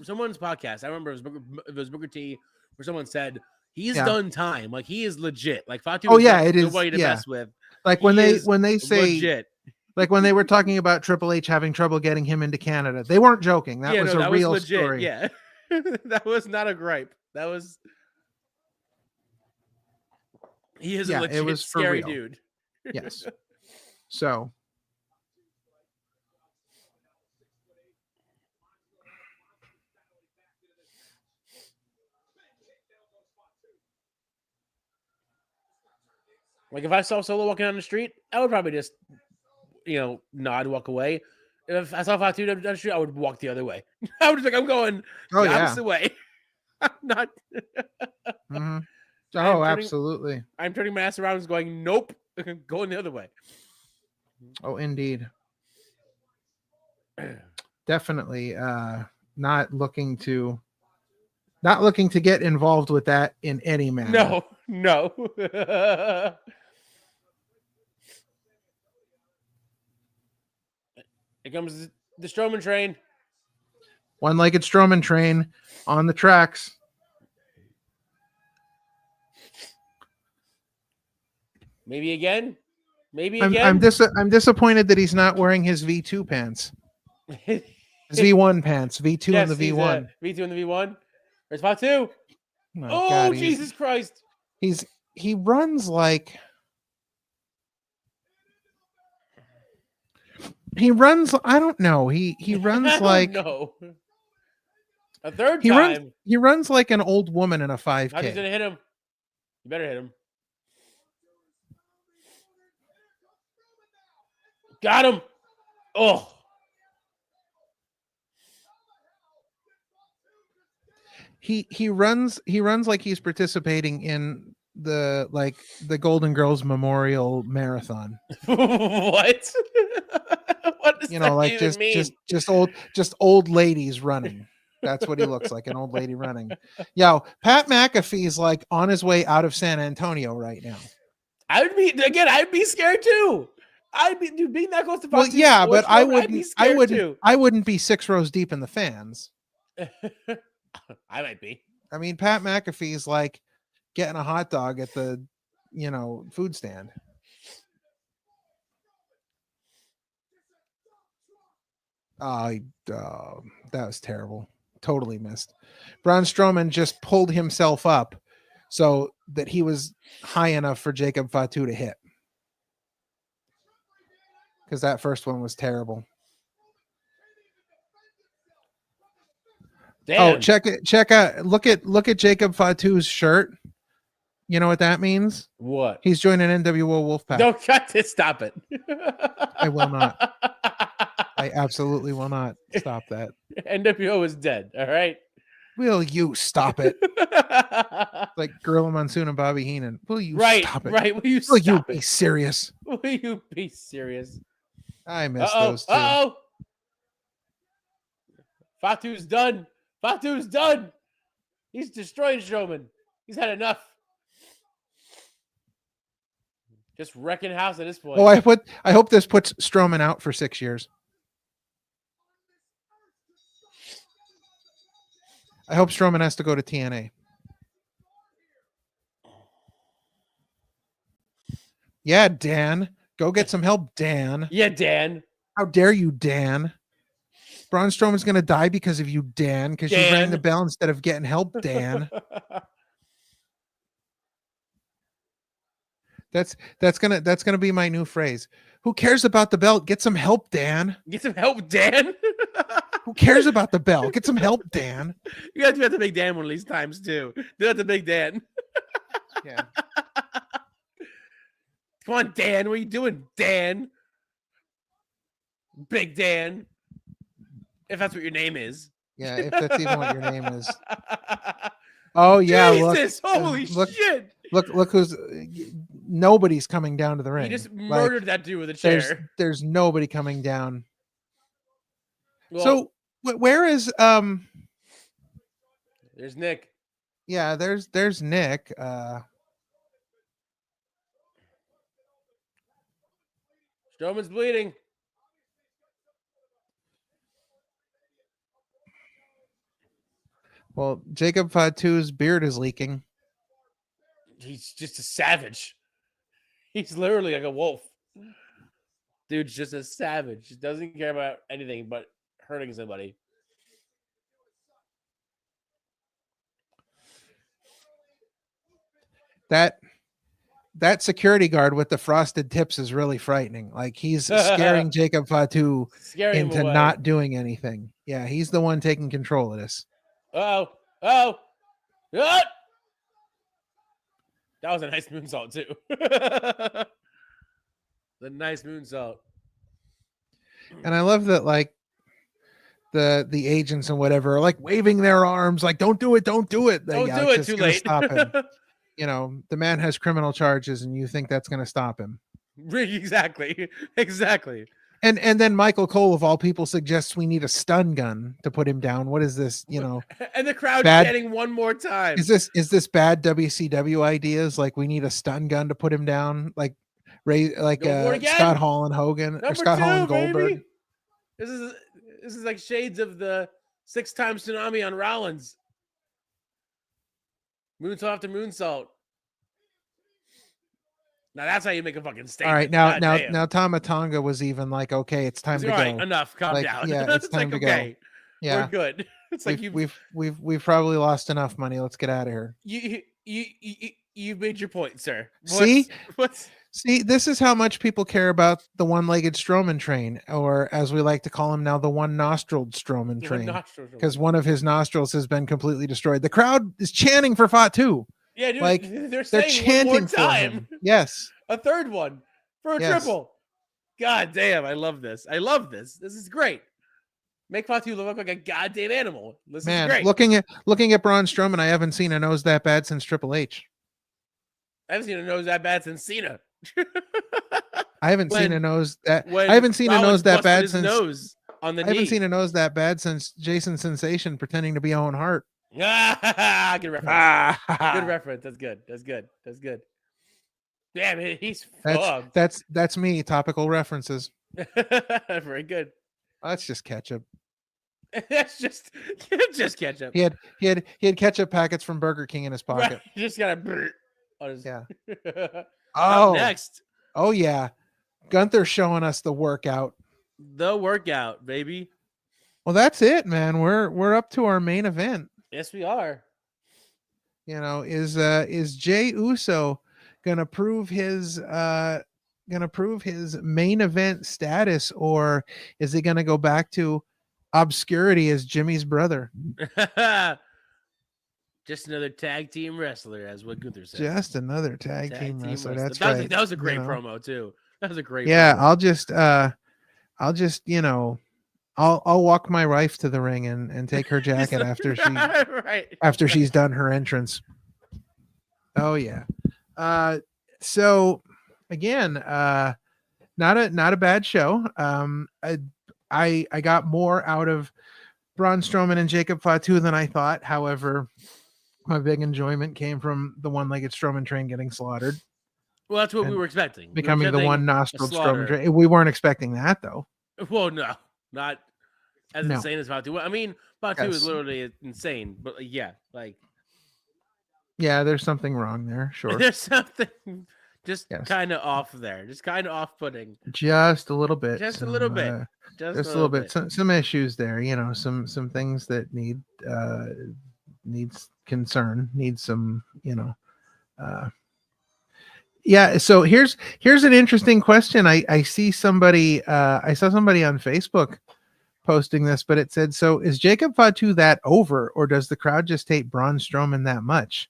someone's podcast. I remember it was Booker T, where someone said he's done time. Like he is legit. Like Fatu it is nobody to mess with. Like when they say legit. Like when they were talking about Triple H having trouble getting him into Canada, they weren't joking. That was a real story. Yeah, that was not a gripe. That was. He is a legit it was scary real. Dude. Yes. So. Like if I saw Solo walking down the street, I would probably just, nod, walk away. If I saw Fatu down the street, I would walk the other way. I would just like, I'm going the opposite way. I'm not. Absolutely. I'm turning my ass around and going, nope, going the other way. Oh, indeed. Definitely not looking to Not looking to get involved with that in any manner. No. Here comes the Strowman train. One-legged Strowman train on the tracks. Maybe again. I'm disappointed that he's not wearing his V2 pants. His V1 pants. V2 yes, and the V1. V2 and the V1. There's spot 2. Oh, God, Jesus Christ. He runs like I don't know. He runs like no. A third time. He runs like an old woman in a 5K. How's he gonna hit him? You better hit him. Got him. Oh. He runs like he's participating in the Golden Girls Memorial Marathon. What? What does that like even mean? just old ladies running. That's what he looks like, an old lady running. Yo, Pat McAfee's like on his way out of San Antonio right now. I'd be scared too. Being that close to Fox. Well, yeah, but I wouldn't be 6 rows deep in the fans. I might be. I mean, Pat McAfee's like getting a hot dog at the, food stand. That was terrible. Totally missed. Braun Strowman just pulled himself up so that he was high enough for Jacob Fatu to hit. Because that first one was terrible. Damn. Oh, check out. Look at Jacob Fatu's shirt. You know what that means? What? He's joining NWO Wolfpack. Don't cut it. Stop it. I will not. I absolutely will not stop that. NWO is dead. All right. Will you stop it? Like Gorilla Monsoon and Bobby Heenan. Will you stop it? Right. Will you be serious? Will you be serious? I missed those two. Uh-oh. Fatu's done. Fatu's done. He's destroyed Strowman. He's had enough. Just wrecking house at this point. Oh, I hope this puts Strowman out for 6 years. I hope Strowman has to go to TNA. Yeah, Dan. Go get some help, Dan. Yeah, Dan. How dare you, Dan? Braun Strowman's going to die because of you, Dan, because you rang the bell instead of getting help, Dan. That's gonna be my new phrase. Who cares about the belt? Get some help, Dan. Get some help, Dan. Who cares about the belt? Get some help, Dan. You got to do that to Big Dan one of these times too. Do that to Big Dan. Yeah. Come on, Dan. What are you doing, Dan? Big Dan. If that's what your name is. Yeah, if that's even what your name is. Oh yeah, Jesus, holy shit. Look who's nobody's coming down to the ring. He just murdered that dude with a chair. There's nobody coming down. Well, so where is there's Nick. Yeah, there's Nick. Strowman's bleeding. Well, Jacob Fatu's beard is leaking. He's just a savage. He's literally like a wolf. Dude's just a savage. He doesn't care about anything but hurting somebody. That security guard with the frosted tips is really frightening. Like he's scaring Jacob Fatu into not doing anything. Yeah, he's the one taking control of this. Oh! That was a nice moonsault too. The nice moonsault. And I love that, like the agents and whatever are like waving their arms, like "Don't do it, don't do it." Don't do it. Too late. Stop him. The man has criminal charges, and you think that's going to stop him? Exactly. And then Michael Cole of all people suggests we need a stun gun to put him down. What is this? You know, and the crowd bad, chanting one more time. Is this bad WCW ideas? Like we need a stun gun to put him down, like Scott Hall and Hogan or Scott Hall and Goldberg. Baby. This is like shades of the 6-time tsunami on Rollins. Moonsault to moonsault. Now that's how you make a fucking statement. All right, now Tama Tonga was even like, okay, it's time to go. Enough, calm down. Yeah, it's time to go. Yeah, we're good. It's like we've probably lost enough money. Let's get out of here. You made your point, sir. See, this is how much people care about the one-legged Strowman train, or as we like to call him now, the one-nostriled Strowman train, because one of his nostrils has been completely destroyed. The crowd is chanting for Fatu. Yeah, dude, like they're chanting one more for him. Yes, a third one for a triple. God damn, I love this. This is great. Make Fatu look like a goddamn animal. This is great. looking at Braun Strowman, I haven't seen a nose that bad since Triple H. I haven't seen a nose that bad since Cena. I haven't seen a nose that bad since nose on the knee. I haven't seen a nose that bad since Jason Sensation pretending to be Owen Hart. Good reference. Good reference. That's good. Damn it, he's fucked. That's me. Topical references. Very good. That's just ketchup. That's just ketchup. He had ketchup packets from Burger King in his pocket. Right. Just gotta. Yeah. Oh, next. Oh yeah, Gunther showing us the workout. The workout, baby. Well, that's it, man. We're up to our main event. Yes, we are. You know, is Jey Uso gonna prove his main event status, or is he gonna go back to obscurity as Jimmy's brother? Just another tag team wrestler, as what Gunther said. Just another tag team wrestler. That's right. That was a great promo too. That was a great. Yeah, promo. I'll just I'll walk my wife to the ring and take her jacket after she's done her entrance. Oh yeah. So again, not a bad show. I got more out of Braun Strowman and Jacob Fatu than I thought. However, my big enjoyment came from the one-legged Strowman train getting slaughtered. Well, that's what we were expecting. Becoming the one-nostril Strowman train. We weren't expecting that, though. Well, no. Not as insane as Fatu. I mean, Fatu is literally insane. But, yeah, like... Yeah, there's something wrong there, sure. There's something just kind of off there. Just kind of off-putting. Just a little bit. Just a little bit. Just a little bit. Some issues there, some things that needs concern, needs some, yeah. So here's an interesting question. I see somebody, I saw somebody on Facebook posting this, but it said, so is Jacob Fatu that over, or does the crowd just hate Braun Strowman that much?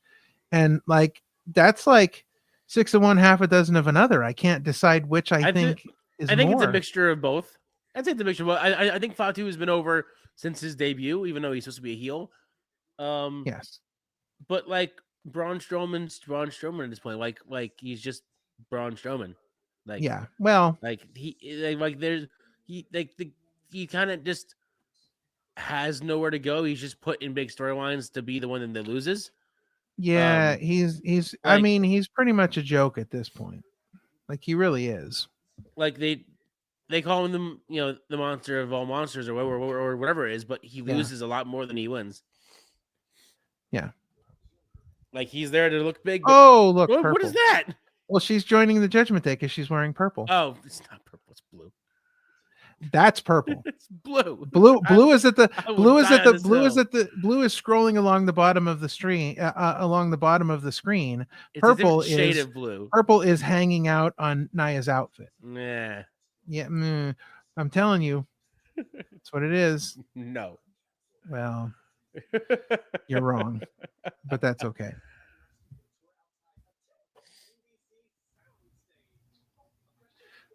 And like, that's like 6 of one, half a dozen of another. I can't decide which I think is more. It's a mixture of both. I'd say the mixture. Well, I think Fatu has been over since his debut, even though he's supposed to be a heel. Yes, but like Braun Strowman's Braun Strowman at this point, like he's just Braun Strowman. Like, yeah, well, like he kind of just has nowhere to go. He's just put in big storylines to be the one that loses. Yeah, he's. Like, I mean, he's pretty much a joke at this point. Like he really is. Like they call him the monster of all monsters or whatever it is, but he loses a lot more than he wins. Yeah. Like he's there to look big. Look, what is that? Well, she's joining the Judgment Day because she's wearing purple. Oh, it's not purple, it's blue. That's purple. It's blue. Blue is scrolling along the bottom of the screen. Purple is shade of blue. Purple is hanging out on Naya's outfit. Yeah. Yeah. I'm telling you, that's what it is. No. Well, you're wrong, but that's okay.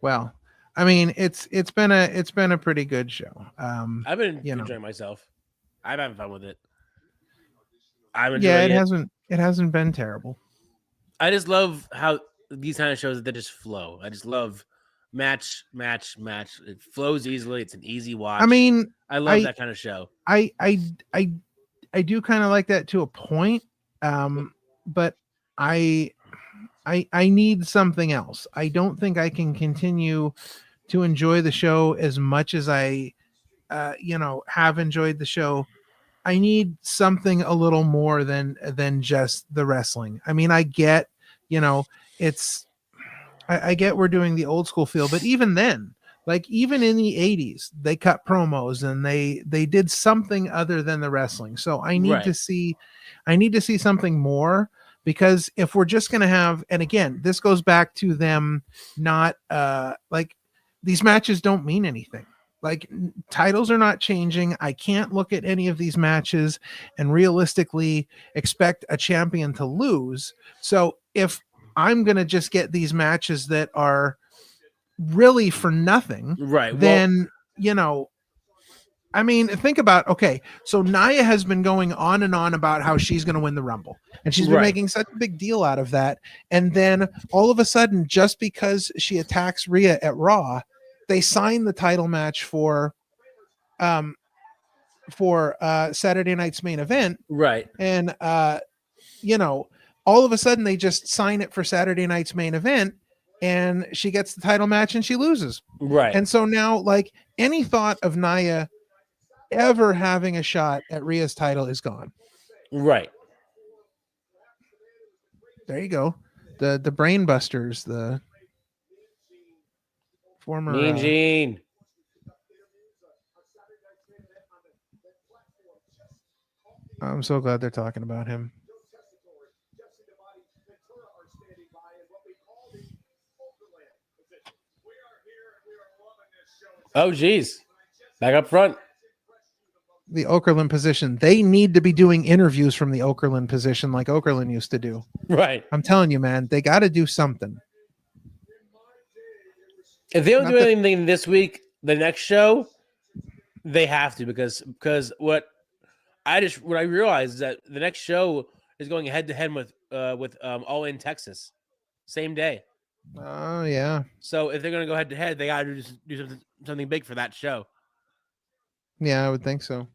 Well, I mean, it's been a pretty good show. I've been enjoying myself. I'm having fun with it. It hasn't been terrible. I just love how these kind of shows that just flow. I just love match. It flows easily. It's an easy watch. I mean, I love that kind of show. I do kind of like that to a point, but I need something else. I don't think I can continue to enjoy the show as much as I, have enjoyed the show. I need something a little more than just the wrestling. I mean, I get, I get we're doing the old school feel, but even then, like even in the 80s, they cut promos and they did something other than the wrestling. So I need to see something more, because if we're just going to have, and again, this goes back to them not like these matches don't mean anything. Like titles are not changing. I can't look at any of these matches and realistically expect a champion to lose. So if I'm going to just get these matches that are really for nothing, then, I mean, think about, okay, so Nia has been going on and on about how she's going to win the Rumble, and she's been making such a big deal out of that. And then all of a sudden, just because she attacks Rhea at Raw, they sign the title match for Saturday night's main event. Right. And, all of a sudden they just sign it for Saturday night's main event, and she gets the title match and she loses. Right. And so now, like, any thought of Nia ever having a shot at Rhea's title is gone. Right. There you go. The Brain Busters, the former Mean Gene. I'm so glad they're talking about him. Oh, geez. Back up front. The Okerlund position. They need to be doing interviews from the Okerlund position like Okerlund used to do. Right. I'm telling you, man, they got to do something. If they don't do anything this week, the next show, they have to, because what I realized is that the next show is going head to head with All In Texas, same day. Oh yeah. So if they're going to go head to head, they got to do something big for that show. Yeah, I would think so.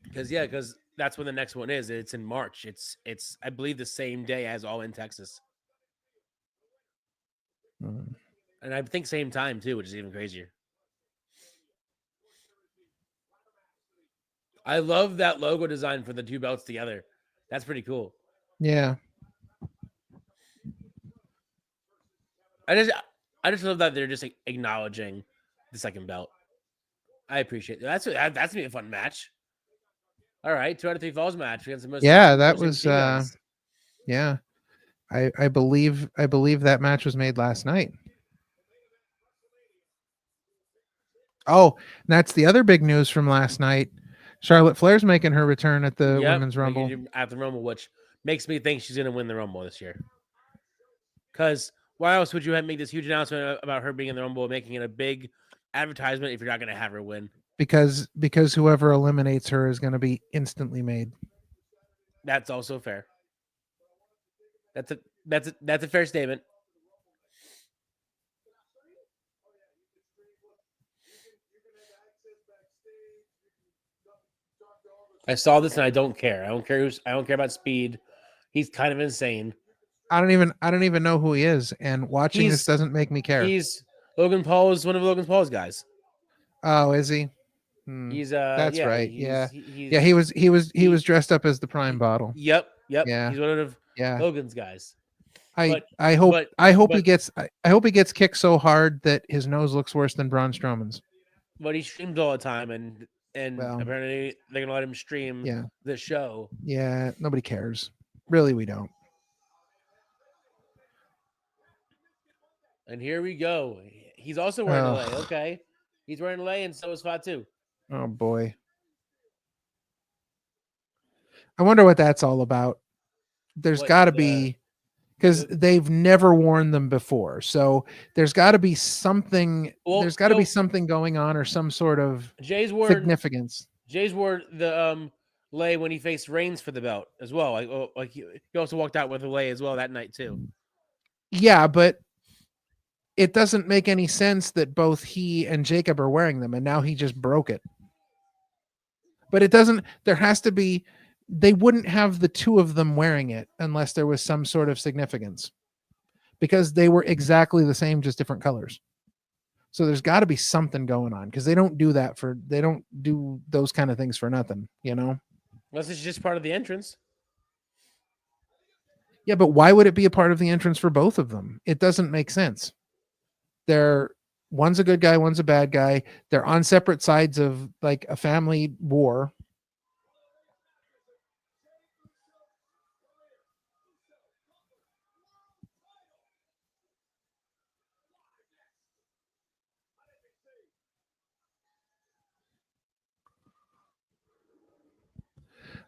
Because that's when the next one is. It's in March. It's I believe the same day as All In Texas. And I think same time too, which is even crazier. I love that logo design for the two belts together. That's pretty cool. Yeah. I just love that they're just acknowledging the second belt. I appreciate that. That's gonna be a fun match. All right, 2 out of 3 falls match against the most. Yeah, that was. Yeah, I believe that match was made last night. Oh, that's the other big news from last night. Charlotte Flair's making her return at the Women's Rumble. At the Rumble, which makes me think she's gonna win the Rumble this year. Because why else would you make this huge announcement about her being in the Rumble, making it a big advertisement if you're not going to have her win? Because whoever eliminates her is going to be instantly made. That's also fair. That's a fair statement. I saw this and I don't care. I don't care about Speed. He's kind of insane. I don't even know who he is, and watching this doesn't make me care. He's Logan Paul's one of Logan Paul's guys. Oh, is he? He's that's right. He was dressed up as the Prime Bottle. Yep. Yeah. He's one of Logan's guys. I hope he gets kicked so hard that his nose looks worse than Braun Strowman's. But he streams all the time, and apparently they're gonna let him stream the show. Yeah, nobody cares. Really, we don't. And here we go. He's also wearing LA. Okay. He's wearing LA, and so is Fatu. Oh, boy. I wonder what that's all about. There's got to be, because they've never worn them before. So there's got to be something. There's got to be something going on, or some sort of significance. Jay's wore the Lay when he faced Reigns for the belt as well. Like he also walked out with Lay as well that night too. Yeah, but it doesn't make any sense that both he and Jacob are wearing them, and now he just broke it. But it doesn't. There has to be. They wouldn't have the two of them wearing it unless there was some sort of significance, because they were exactly the same, just different colors. So there's got to be something going on, because they don't do those kind of things for nothing, you know? Unless it's just part of the entrance. Yeah, but why would it be a part of the entrance for both of them? It doesn't make sense. One's a good guy, one's a bad guy. They're on separate sides of like a family war.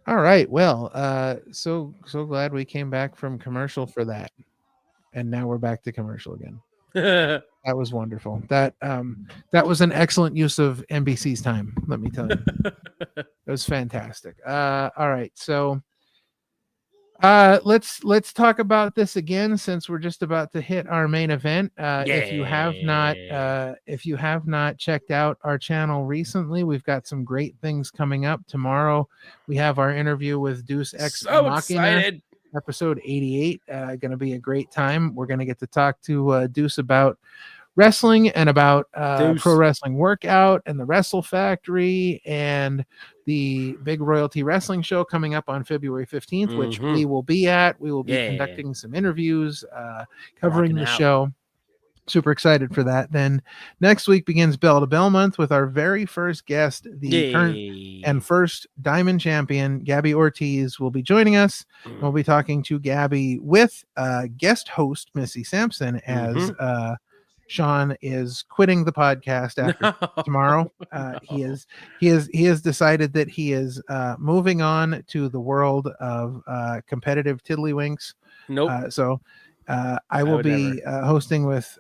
All right. Well, so glad we came back from commercial for that. And now we're back to commercial again. That was wonderful. That was an excellent use of NBC's time, let me tell you. It was fantastic. All right. So let's talk about this again, since we're just about to hit our main event. If you have not checked out our channel recently, we've got some great things coming up. Tomorrow we have our interview with Deuce Ex Machina, excited. episode 88. Going to be a great time. We're going to get to talk to Deuce about wrestling and about Pro Wrestling Workout and the Wrestle Factory and the big Royalty Wrestling show coming up on February 15th, which we will be at. We will be conducting some interviews, covering the show. Super excited for that. Then next week begins Bell to Bell month with our very first guest, the current and first Diamond Champion, Gabby Ortiz, will be joining us. We'll be talking to Gabby with guest host Missy Sampson as Sean is quitting the podcast after tomorrow. He has decided that he is moving on to the world of competitive tiddlywinks. So I will be hosting with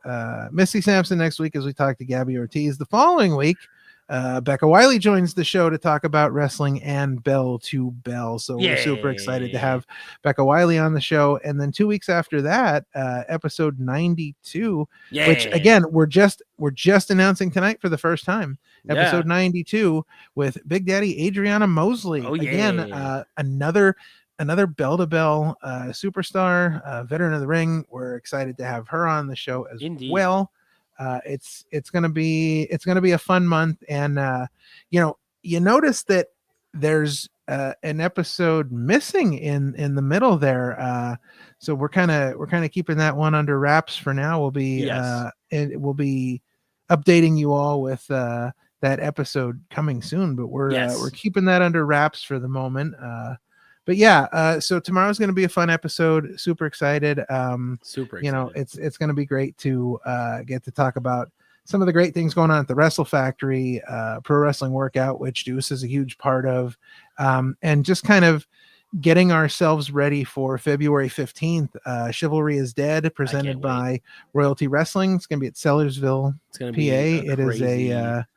Missy Sampson next week as we talk to Gabby Ortiz. The following week, Becca Wiley joins the show to talk about wrestling and Bell to Bell. So we're super excited to have Becca Wiley on the show. And then 2 weeks after that, episode 92, which again, we're just announcing tonight for the first time. Episode 92 with Big Daddy Adriana Mosley. Again, another Bell to Bell superstar, veteran of the ring. We're excited to have her on the show as well. It's gonna be a fun month, and you notice that there's an episode missing in the middle there. So we're kind of keeping that one under wraps for now. We'll be updating you all with that episode coming soon, but we're keeping that under wraps for the moment. But yeah, so tomorrow's going to be a fun episode. Super excited. Super excited. It's going to be great to get to talk about some of the great things going on at the Wrestle Factory, Pro Wrestling Workout, which Deuce is a huge part of, and just kind of getting ourselves ready for February 15th. Chivalry is Dead, presented by Royalty Wrestling. It's going to be at Sellersville, PA. It is a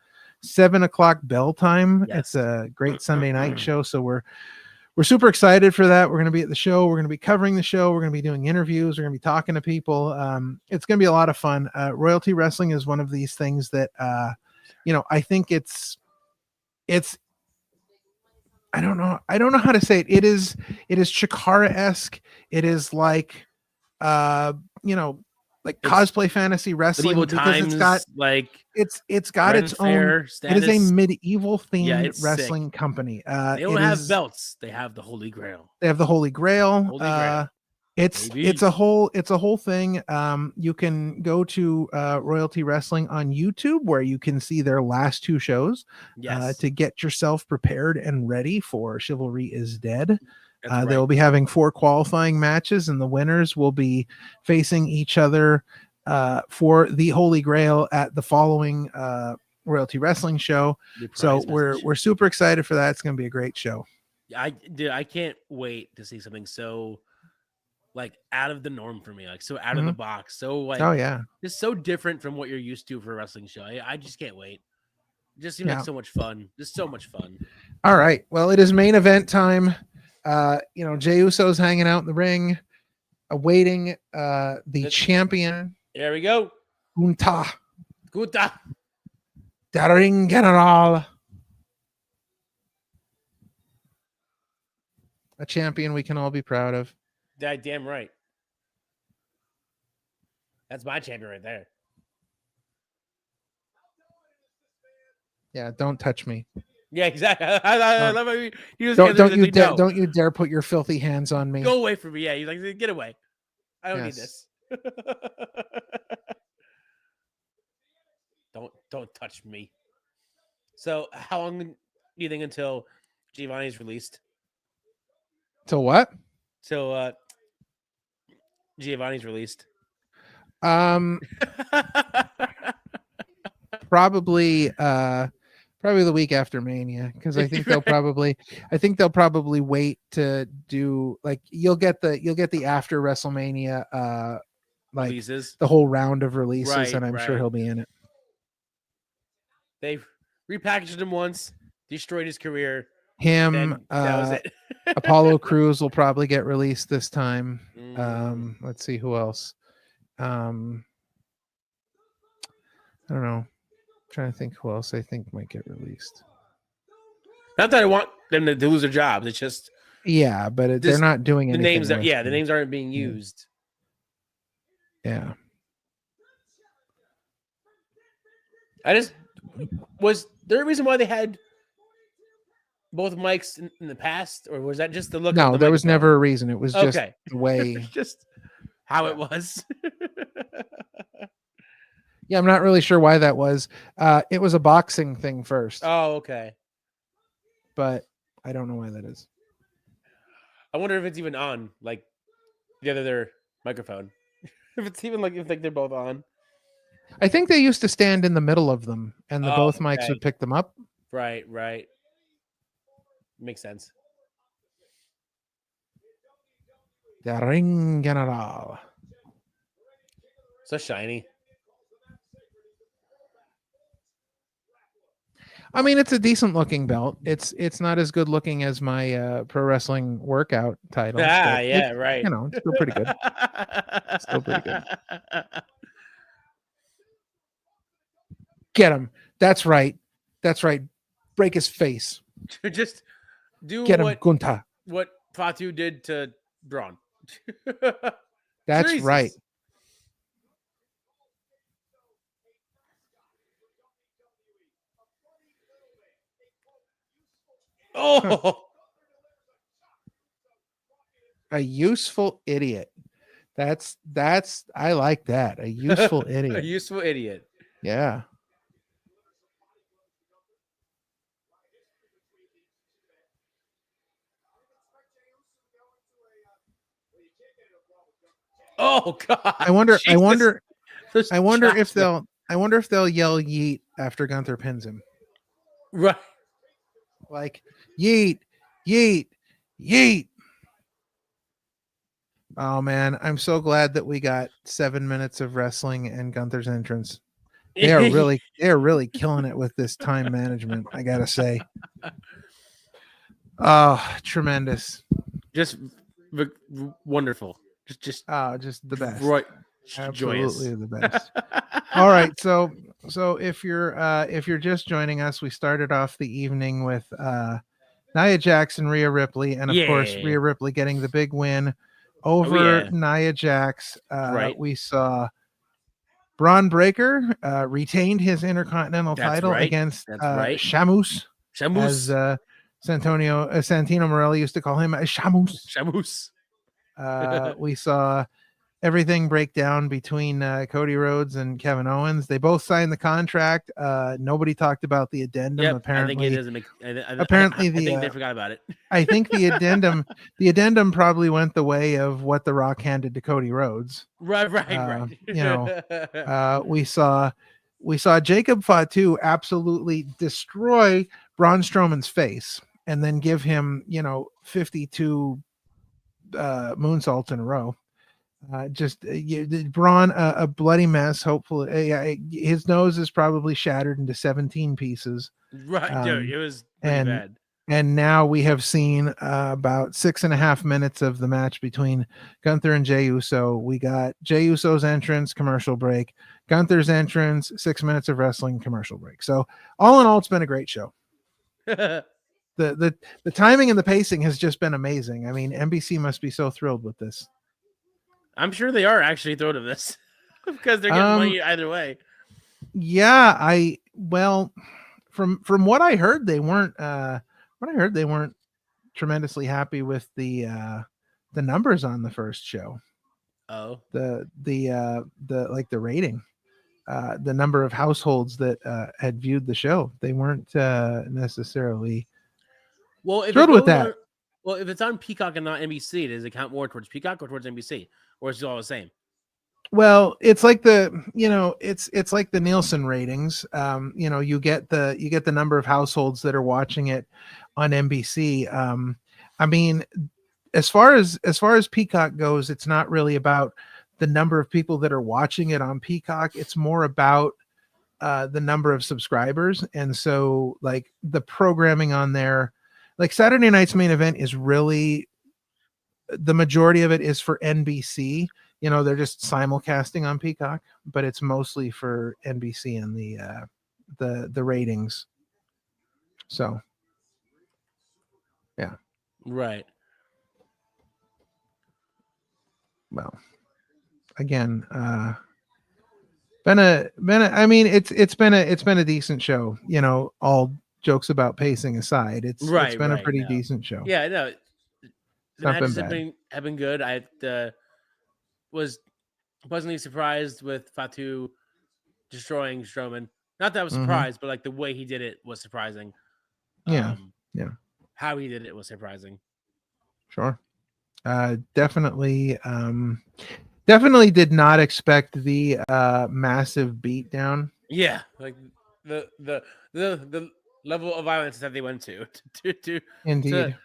7:00 bell time. It's a great Sunday night show, so we're super excited for that. We're going to be at the show. We're going to be covering the show. We're going to be doing interviews. We're going to be talking to people. It's going to be a lot of fun. Royalty Wrestling is one of these things that, I think it's, I don't know how to say it. It is Chikara-esque. It is like, like cosplay fantasy wrestling, because it's got its own status. It is a medieval themed wrestling company. They don't have belts. They have the Holy Grail. It's a whole thing. You can go to Royalty Wrestling on YouTube, where you can see their last two shows to get yourself prepared and ready for Chivalry is Dead. They will be having 4 qualifying matches, and the winners will be facing each other for the Holy Grail at the following Royalty Wrestling show. So we're super excited for that. It's going to be a great show. I can't wait to see something so like out of the norm for me, like so out of the box, so like just so different from what you're used to for a wrestling show. I just can't wait. It just seems like so much fun. Just so much fun. All right. Well, it is main event time. Jey Uso's hanging out in the ring, awaiting the champion. There we go. Gunta. The ring general. A champion we can all be proud of. Damn right. That's my champion right there. Yeah, don't touch me. Yeah, exactly. I love how you don't you dare put your filthy hands on me. Go away from me. Yeah, he's like, get away. I don't need this. Don't touch me. So, how long do you think until Giovanni's released? Till what? Till Giovanni's released. Probably the week after Mania, because I think they'll probably wait to do, like, you'll get the after WrestleMania releases, the whole round of releases, right, and I'm sure he'll be in it. They've repackaged him once, destroyed his career. That was it. Apollo Crews will probably get released this time. Let's see who else. I don't know. I'm trying to think who else I think might get released. Not that I want them to lose their jobs. It's just but they're not doing anything. The names aren't being used. Yeah. Was there a reason why they had both mics in the past, or was that just the look? No, there was never a reason. It was just the way, just how it was. Yeah, I'm not really sure why that was. It was a boxing thing first. Oh, okay. But I don't know why that is. I wonder if it's even on, like, the other microphone. If it's even if they're both on. I think they used to stand in the middle of them, and both mics would pick them up. Right. Makes sense. The ring general. So shiny. I mean, it's a decent looking belt. It's not as good looking as my pro wrestling workout title. Right. It's still pretty good. Get him. That's right. Break his face. Just do Get him, Gunta. What Fatu did to Braun. That's Jesus. Right. Oh, a useful idiot. That's I like that. A useful idiot. A useful idiot. Yeah. Oh God. I wonder Jesus. if they'll yell yeet after Gunther pins him. Right. Like, yeet, yeet, yeet. Oh man, I'm so glad that we got 7 minutes of wrestling and Gunther's entrance. They are really killing it with this time management, I gotta say. Oh, tremendous. Just wonderful. Just the best. Right. Absolutely Joyous. The best. All right, so if you're just joining us, we started off the evening with Nia Jax and Rhea Ripley, and of course Rhea Ripley getting the big win over Nia Jax. Right. We saw Braun Breaker retained his Intercontinental title against Shamus. As Santino Morelli used to call him, Shamus. We saw everything break down between Cody Rhodes and Kevin Owens. They both signed the contract. Nobody talked about the addendum. Apparently, I think it doesn't make. Apparently, I think they forgot about it. I think the addendum probably went the way of what The Rock handed to Cody Rhodes. Right. We saw Jacob Fatu absolutely destroy Braun Strowman's face, and then give him 52 moonsaults in a row. Braun a bloody mess. Hopefully, his nose is probably shattered into 17 pieces. Right, dude, it was pretty bad. And now we have seen about 6.5 minutes of the match between Gunther and Jey Uso. We got Jey Uso's entrance, commercial break. Gunther's entrance, 6 minutes of wrestling, commercial break. So all in all, it's been a great show. The timing and the pacing has just been amazing. I mean, NBC must be so thrilled with this. I'm sure they are actually thrilled of this because they're getting money either way. Yeah, from what I heard, they weren't. They weren't tremendously happy with the numbers on the first show. Oh, the rating, the number of households that had viewed the show. They weren't necessarily thrilled with that. If it's on Peacock and not NBC, does it count more towards Peacock or towards NBC, or is it all the same? Well, it's like it's like the Nielsen ratings. You get the number of households that are watching it on NBC. I mean, as far as Peacock goes, it's not really about the number of people that are watching it on Peacock. It's more about the number of subscribers. And so like the programming on there, like Saturday night's main event is really, the majority of it is for NBC. They're just simulcasting on Peacock, but it's mostly for NBC and the ratings. So, yeah. Right. Well, again, I mean, it's been a decent show. All jokes about pacing aside, it's been a pretty decent show. Yeah, no, the matches have been good. I was pleasantly surprised with Fatu destroying Strowman. Not that I was surprised, but like the way he did it was surprising. Yeah. How he did it was surprising. Sure. Definitely did not expect the massive beatdown. Yeah, like the level of violence that they went to Indeed.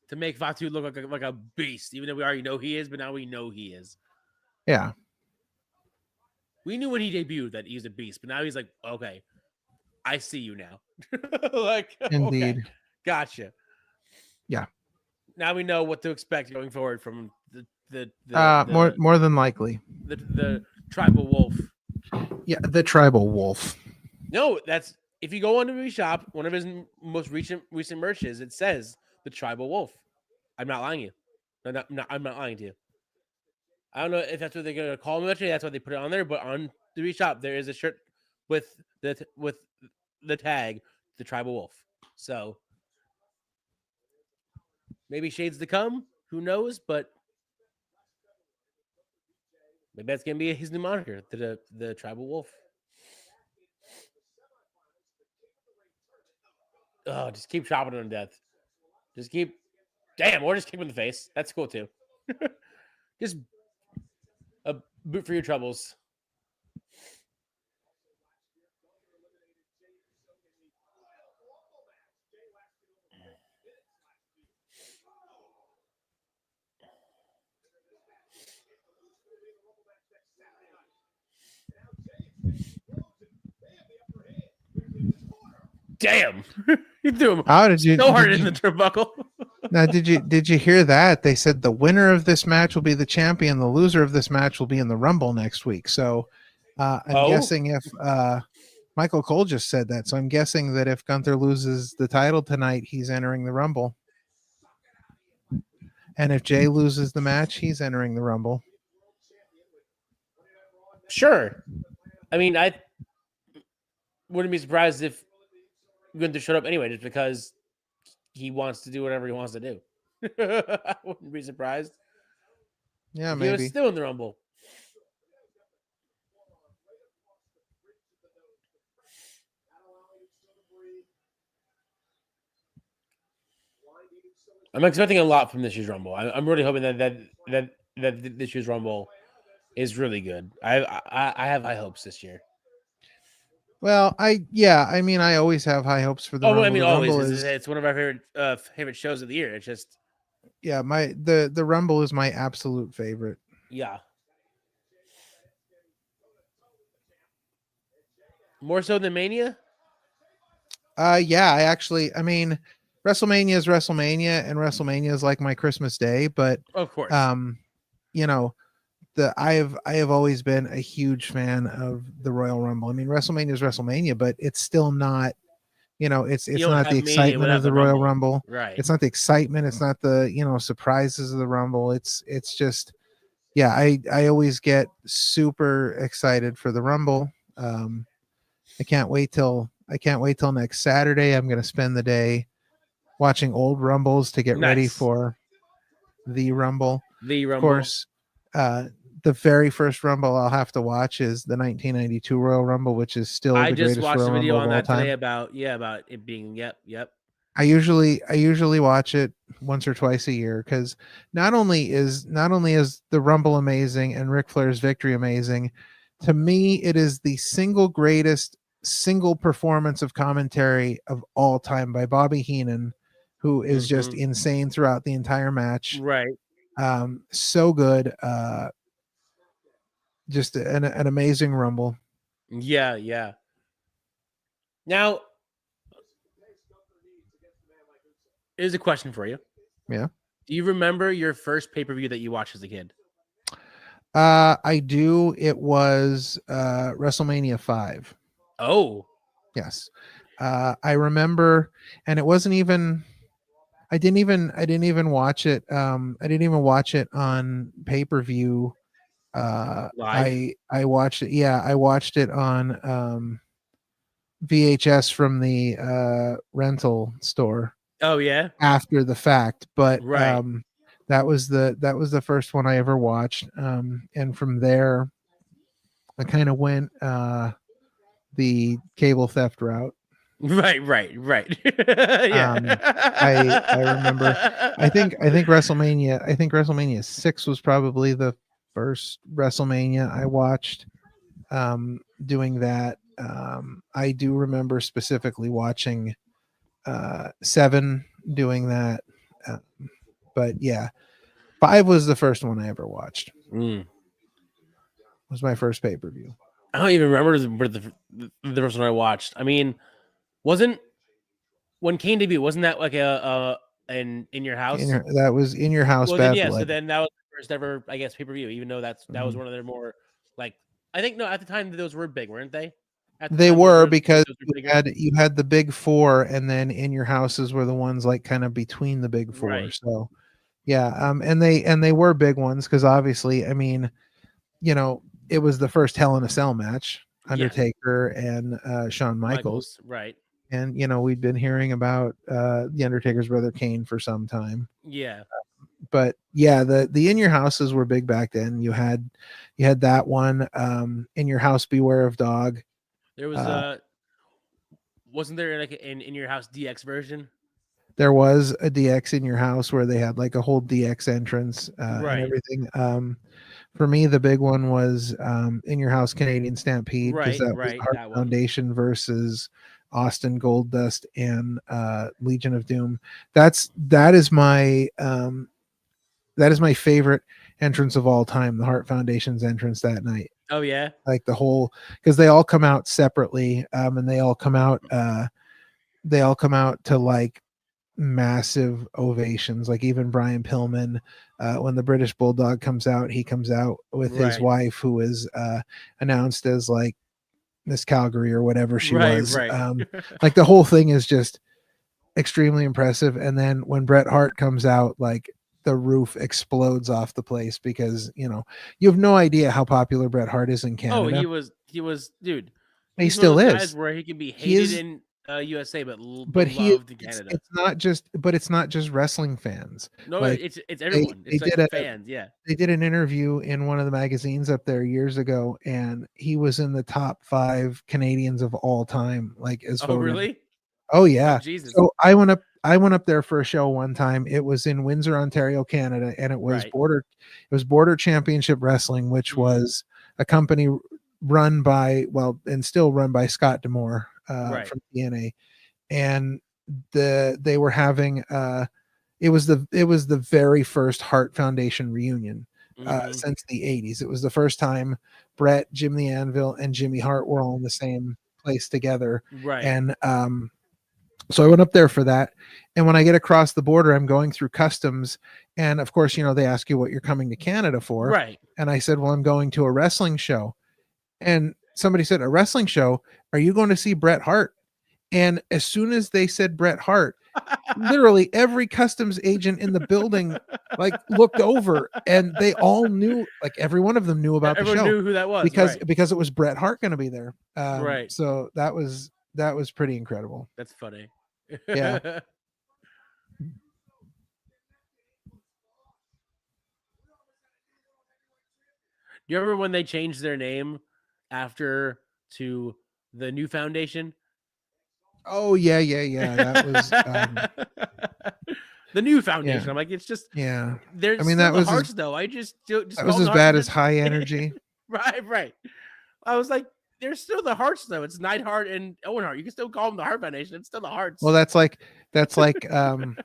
To make Fatu look like a beast, even though we already know he is, but now we know he is. Yeah. We knew when he debuted that he's a beast, but now he's like, okay, I see you now. Like, indeed. Okay, gotcha. Yeah. Now we know what to expect going forward from the more than likely the tribal wolf. Yeah, the tribal wolf. No, that's if you go on to his shop, one of his most recent merches, it says the tribal wolf. I'm not lying to you. I'm not lying to you. I don't know if that's what they're gonna call him. Actually, that's why they put it on there. But on the shop, there is a shirt with the tag, the tribal wolf. So maybe shades to come. Who knows? But maybe that's gonna be his new moniker, the tribal wolf. Oh, just keep chopping him to death. Just keep. Damn, or just kick him in the face. That's cool too. Just a boot for your troubles. Damn, you threw him so hard in the turnbuckle. Now, did you hear that? They said the winner of this match will be the champion. The loser of this match will be in the Rumble next week. So I'm guessing if Michael Cole just said that. So I'm guessing that if Gunther loses the title tonight, he's entering the Rumble. And if Jey loses the match, he's entering the Rumble. Sure. I mean, I wouldn't be surprised if Gunther showed up anyway, just because he wants to do whatever he wants to do. I wouldn't be surprised. Yeah, if maybe. He was still in the Rumble. I'm expecting a lot from this year's Rumble. I'm really hoping that this year's Rumble is really good. I have high hopes this year. Well, I mean, I always have high hopes for the Rumble. I mean, the always. Rumble It's one of our favorite shows of the year. It's just the Rumble is my absolute favorite. Yeah. More so than Mania? Yeah, I mean, WrestleMania is WrestleMania, and WrestleMania is like my Christmas day. But of course, you know, I have always been a huge fan of the Royal Rumble. I mean, WrestleMania is WrestleMania, but it's still not. It's not the excitement of the Royal Rumble. Right. It's not the excitement. It's not the surprises of the Rumble. It's just, yeah. I always get super excited for the Rumble. I can't wait till next Saturday. I'm gonna spend the day watching old Rumbles to get ready for the Rumble. Of course, the very first Rumble I'll have to watch is the 1992 Royal Rumble, which is still the greatest Royal Rumble of all time. I just watched a video on that today about it being yep. I usually watch it once or twice a year because not only is the Rumble amazing and Ric Flair's victory amazing, to me it is the greatest performance of commentary of all time by Bobby Heenan, who is just insane throughout the entire match. Right. So good. Just an amazing Rumble. Yeah. Now, here's a question for you. Yeah. Do you remember your first pay-per-view that you watched as a kid? I do. It was WrestleMania 5. Oh. Yes. I remember, and it wasn't even I didn't even watch it. I didn't even watch it on pay-per-view. I watched it. Yeah, I watched it on VHS from the rental store. Oh yeah. After the fact, but that was the first one I ever watched. And from there I kind of went the cable theft route. Right. Yeah. I remember. I think WrestleMania 6 was probably the first WrestleMania I watched. Doing that, I do remember specifically watching 7, doing that. But yeah, 5 was the first one I ever watched. Was my first pay-per-view. I don't even remember the first one I watched. I mean, wasn't when Kane debuted, wasn't that like an In Your House? That was In Your House. Well, so then that was the first ever, I guess, pay-per-view, even though that was one of their more, like, I think, no, at the time those were big, weren't they? They were, because you had the big 4, and then In Your Houses were the ones like kind of between the big 4. Right. So yeah, and they were big ones because obviously, I mean, it was the first Hell in a Cell match, Undertaker and Shawn Michaels. Right. And we'd been hearing about the Undertaker's brother Kane for some time. Yeah. But yeah, the In Your Houses were big back then. You had that one, In Your House, Beware of Dog. There was wasn't there like an In Your House DX version? There was a DX In Your House where they had like a whole DX entrance and everything. For me, the big one was In Your House Canadian Stampede, because that was Heart Foundation versus Austin Goldust and Legion of Doom. That is my favorite entrance of all time, the Heart Foundation's entrance that night. Oh yeah, like the whole, because they all come out separately, and they all come out to like massive ovations. Like even Brian Pillman, when the British Bulldog comes out, he comes out with his wife, who is announced as like Miss Calgary or whatever she was. Like the whole thing is just extremely impressive. And then when Bret Hart comes out, like the roof explodes off the place, because you have no idea how popular Bret Hart is in Canada. Oh, he was, dude. He still is. Where he can be hated in USA, but he loved in Canada. It's not just wrestling fans. No, like, it's everyone. It's like fans. Yeah. They did an interview in one of the magazines up there years ago, and he was in the top 5 Canadians of all time. Like as oh really? Oh yeah. Oh, Jesus. So I went up there for a show one time. It was in Windsor, Ontario, Canada, and it was Border Championship Wrestling, which was a company run by, and still run by Scott D'Amore from TNA. And they were having it was the very first Hart Foundation reunion since the 80s. It was the first time Bret, Jim the Anvil, and Jimmy Hart were all in the same place together. Right. And So I went up there for that. And when I get across the border, I'm going through customs. And of course, they ask you what you're coming to Canada for. Right. And I said, well, I'm going to a wrestling show. And somebody said, a wrestling show? Are you going to see Bret Hart? And as soon as they said Bret Hart, literally every customs agent in the building looked over, and they all knew, every one of them knew about the show. Everyone knew who that was because it was Bret Hart going to be there. Right. So that was pretty incredible. That's funny. Yeah. You remember when they changed their name after to the New Foundation? Oh yeah. That was the New Foundation. Yeah. I'm like, it's just There's I mean, that was the Hearts though. I just that was as bad as High Energy. Right. I was like, there's still the Hearts though. It's Neidhart and Owen Hart. You can still call them the Hart Foundation. It's still the Hearts. Well, that's like the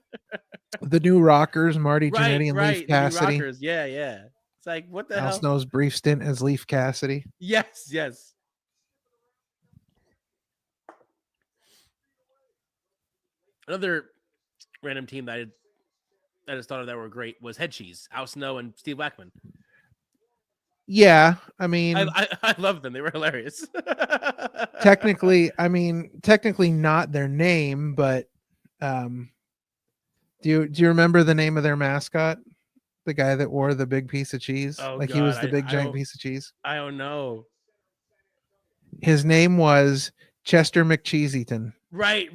New Rockers, Marty Jannetty and Leif Cassidy. Rockers. Yeah. It's like, what the hell? Al Snow's brief stint as Leif Cassidy. Yes. Another random team that I just thought of that were great was Head Cheese, Al Snow and Steve Blackman. Yeah, I mean, I love them. They were hilarious. technically not their name, but do you remember the name of their mascot? The guy that wore the big piece of cheese, he was the big giant piece of cheese. I don't know. His name was Chester McCheesyton. Right.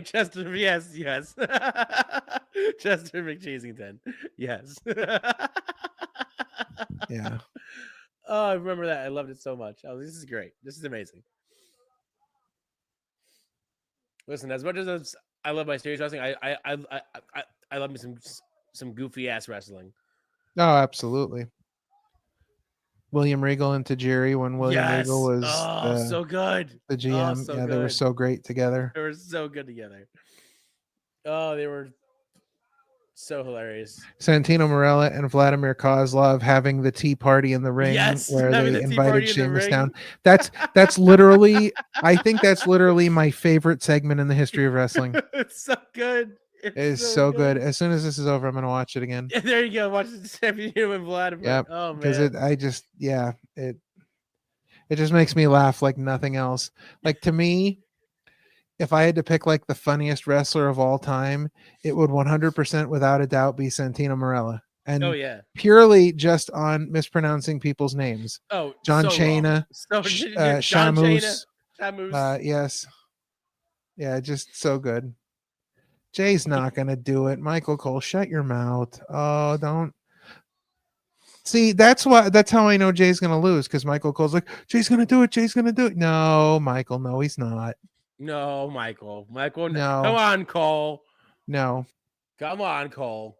Chester, yes. Chester McCheesington. Yes. Yeah. Oh, I remember that. I loved it so much. Oh, this is great. This is amazing. Listen, as much as I love my serious wrestling, I love me some goofy ass wrestling. Oh, absolutely. William Regal and Tajiri when William Regal was so good. The GM. Good. They were so great together. They were so good together. Oh, they were so hilarious. Santino Marella and Vladimir Kozlov having the tea party in the ring where they invited Sheamus down. That's literally, I think that's literally my favorite segment in the history of wrestling. It's so good. It is so good. As soon as this is over, I'm going to watch it again. Yeah, there you go. Watch the Champion and Vladimir. Yep. Oh man. Because it just makes me laugh like nothing else. Like, to me, if I had to pick like the funniest wrestler of all time, it would 100% without a doubt be Santino Marella. And purely just on mispronouncing people's names. Oh, John so Cena, Shamus. Yes. Yeah, just so good. Jay's not going to do it. Michael Cole, shut your mouth. Oh, don't. See, that's how I know Jay's going to lose, because Michael Cole's like, Jay's going to do it. Jay's going to do it. No, Michael, no, he's not. No, Michael, no. Come on, Cole. No. Come on, Cole.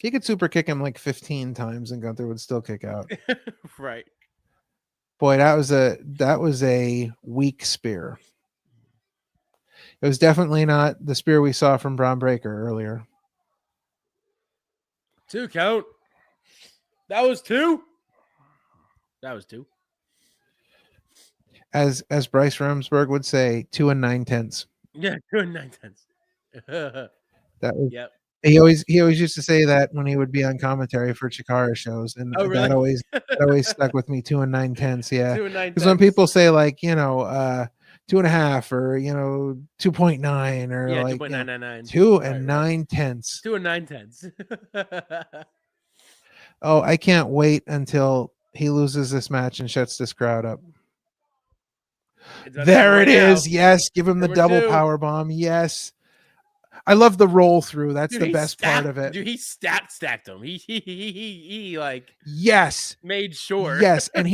He could super kick him like 15 times and Gunther would still kick out. Right. Boy, that was a weak spear. It was definitely not the spear we saw from Braun Breaker earlier. 2 count. That was 2. As Bryce Remsburg would say, 2 9/10. Yeah, 2 9/10. That was. Yep. He always used to say that when he would be on commentary for Chikara shows, and really? that always stuck with me. 2 9/10. Yeah, 2 9/10. Because when people say 2.5 or 2.9 or 2.999. 2 9/10. 2 9/10. Oh, I can't wait until he loses this match and shuts this crowd up. There it is. Yes, give him the double power bomb. Yes. I love the roll through. That's the best part of it. Dude, he stacked him. He yes, made sure. Yes, and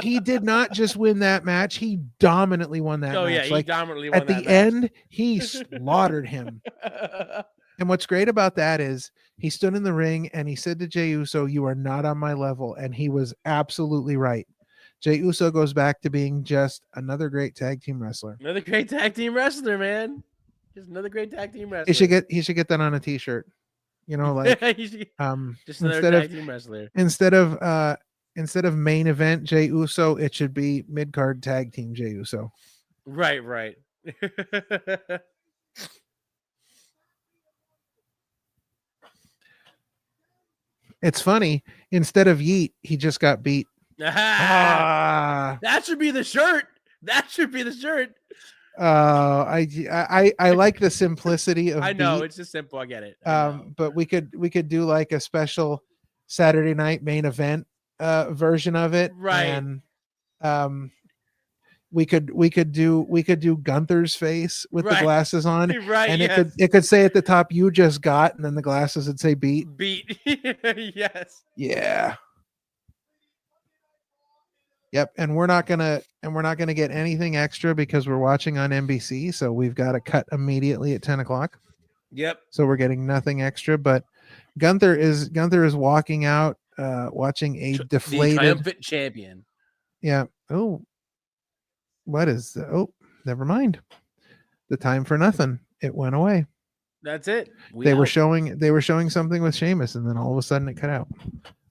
he did not just win that match. He dominantly won that match. Oh yeah, he dominantly won at the end. He slaughtered him. And what's great about that is he stood in the ring and he said to Jey Uso, "You are not on my level," and he was absolutely right. Jey Uso goes back to being just another great tag team wrestler. Another great tag team wrestler, man. Just another great tag team wrestler. He should get that on a t-shirt. Just another tag team wrestler. Instead of main event Jey Uso, it should be mid-card tag team Jey Uso. Right. It's funny. Instead of yeet, he just got beat. That should be the shirt. I like the simplicity of I know beat. it's just simple. I get it. But we could do like a special Saturday night main event version of it. Right. And we could do Gunther's face with the glasses on. Right. And it could say at the top, "You just got," and then the glasses would say beat. Yes. Yeah. Yep, and we're not gonna get anything extra because we're watching on NBC, so we've got to cut immediately at 10 o'clock. Yep. So we're getting nothing extra, but Gunther is walking out, watching a deflated the triumphant champion. Yeah. Oh, what is? Oh, never mind. The time for nothing. It went away. That's it. They were showing something with Sheamus, and then all of a sudden it cut out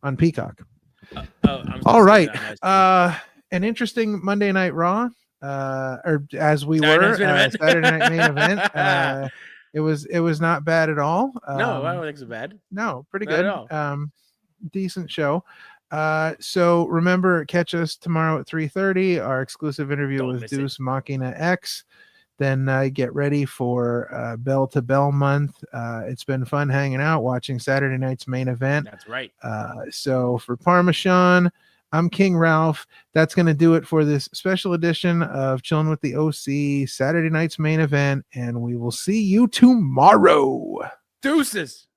on Peacock. All right. An interesting Monday Night Raw, or as we were Saturday Night Main Event. It was not bad at all. No, I don't think so bad. No, pretty Not good. at all. Decent show. So remember, catch us tomorrow at 3:30. Our exclusive interview with Deuce Machina X. Then get ready for Bell to Bell month. It's been fun hanging out, watching Saturday night's main event. That's right. So for Parma Sean, I'm King Ralph. That's going to do it for this special edition of Chillin' with the OC, Saturday night's main event. And we will see you tomorrow. Deuces.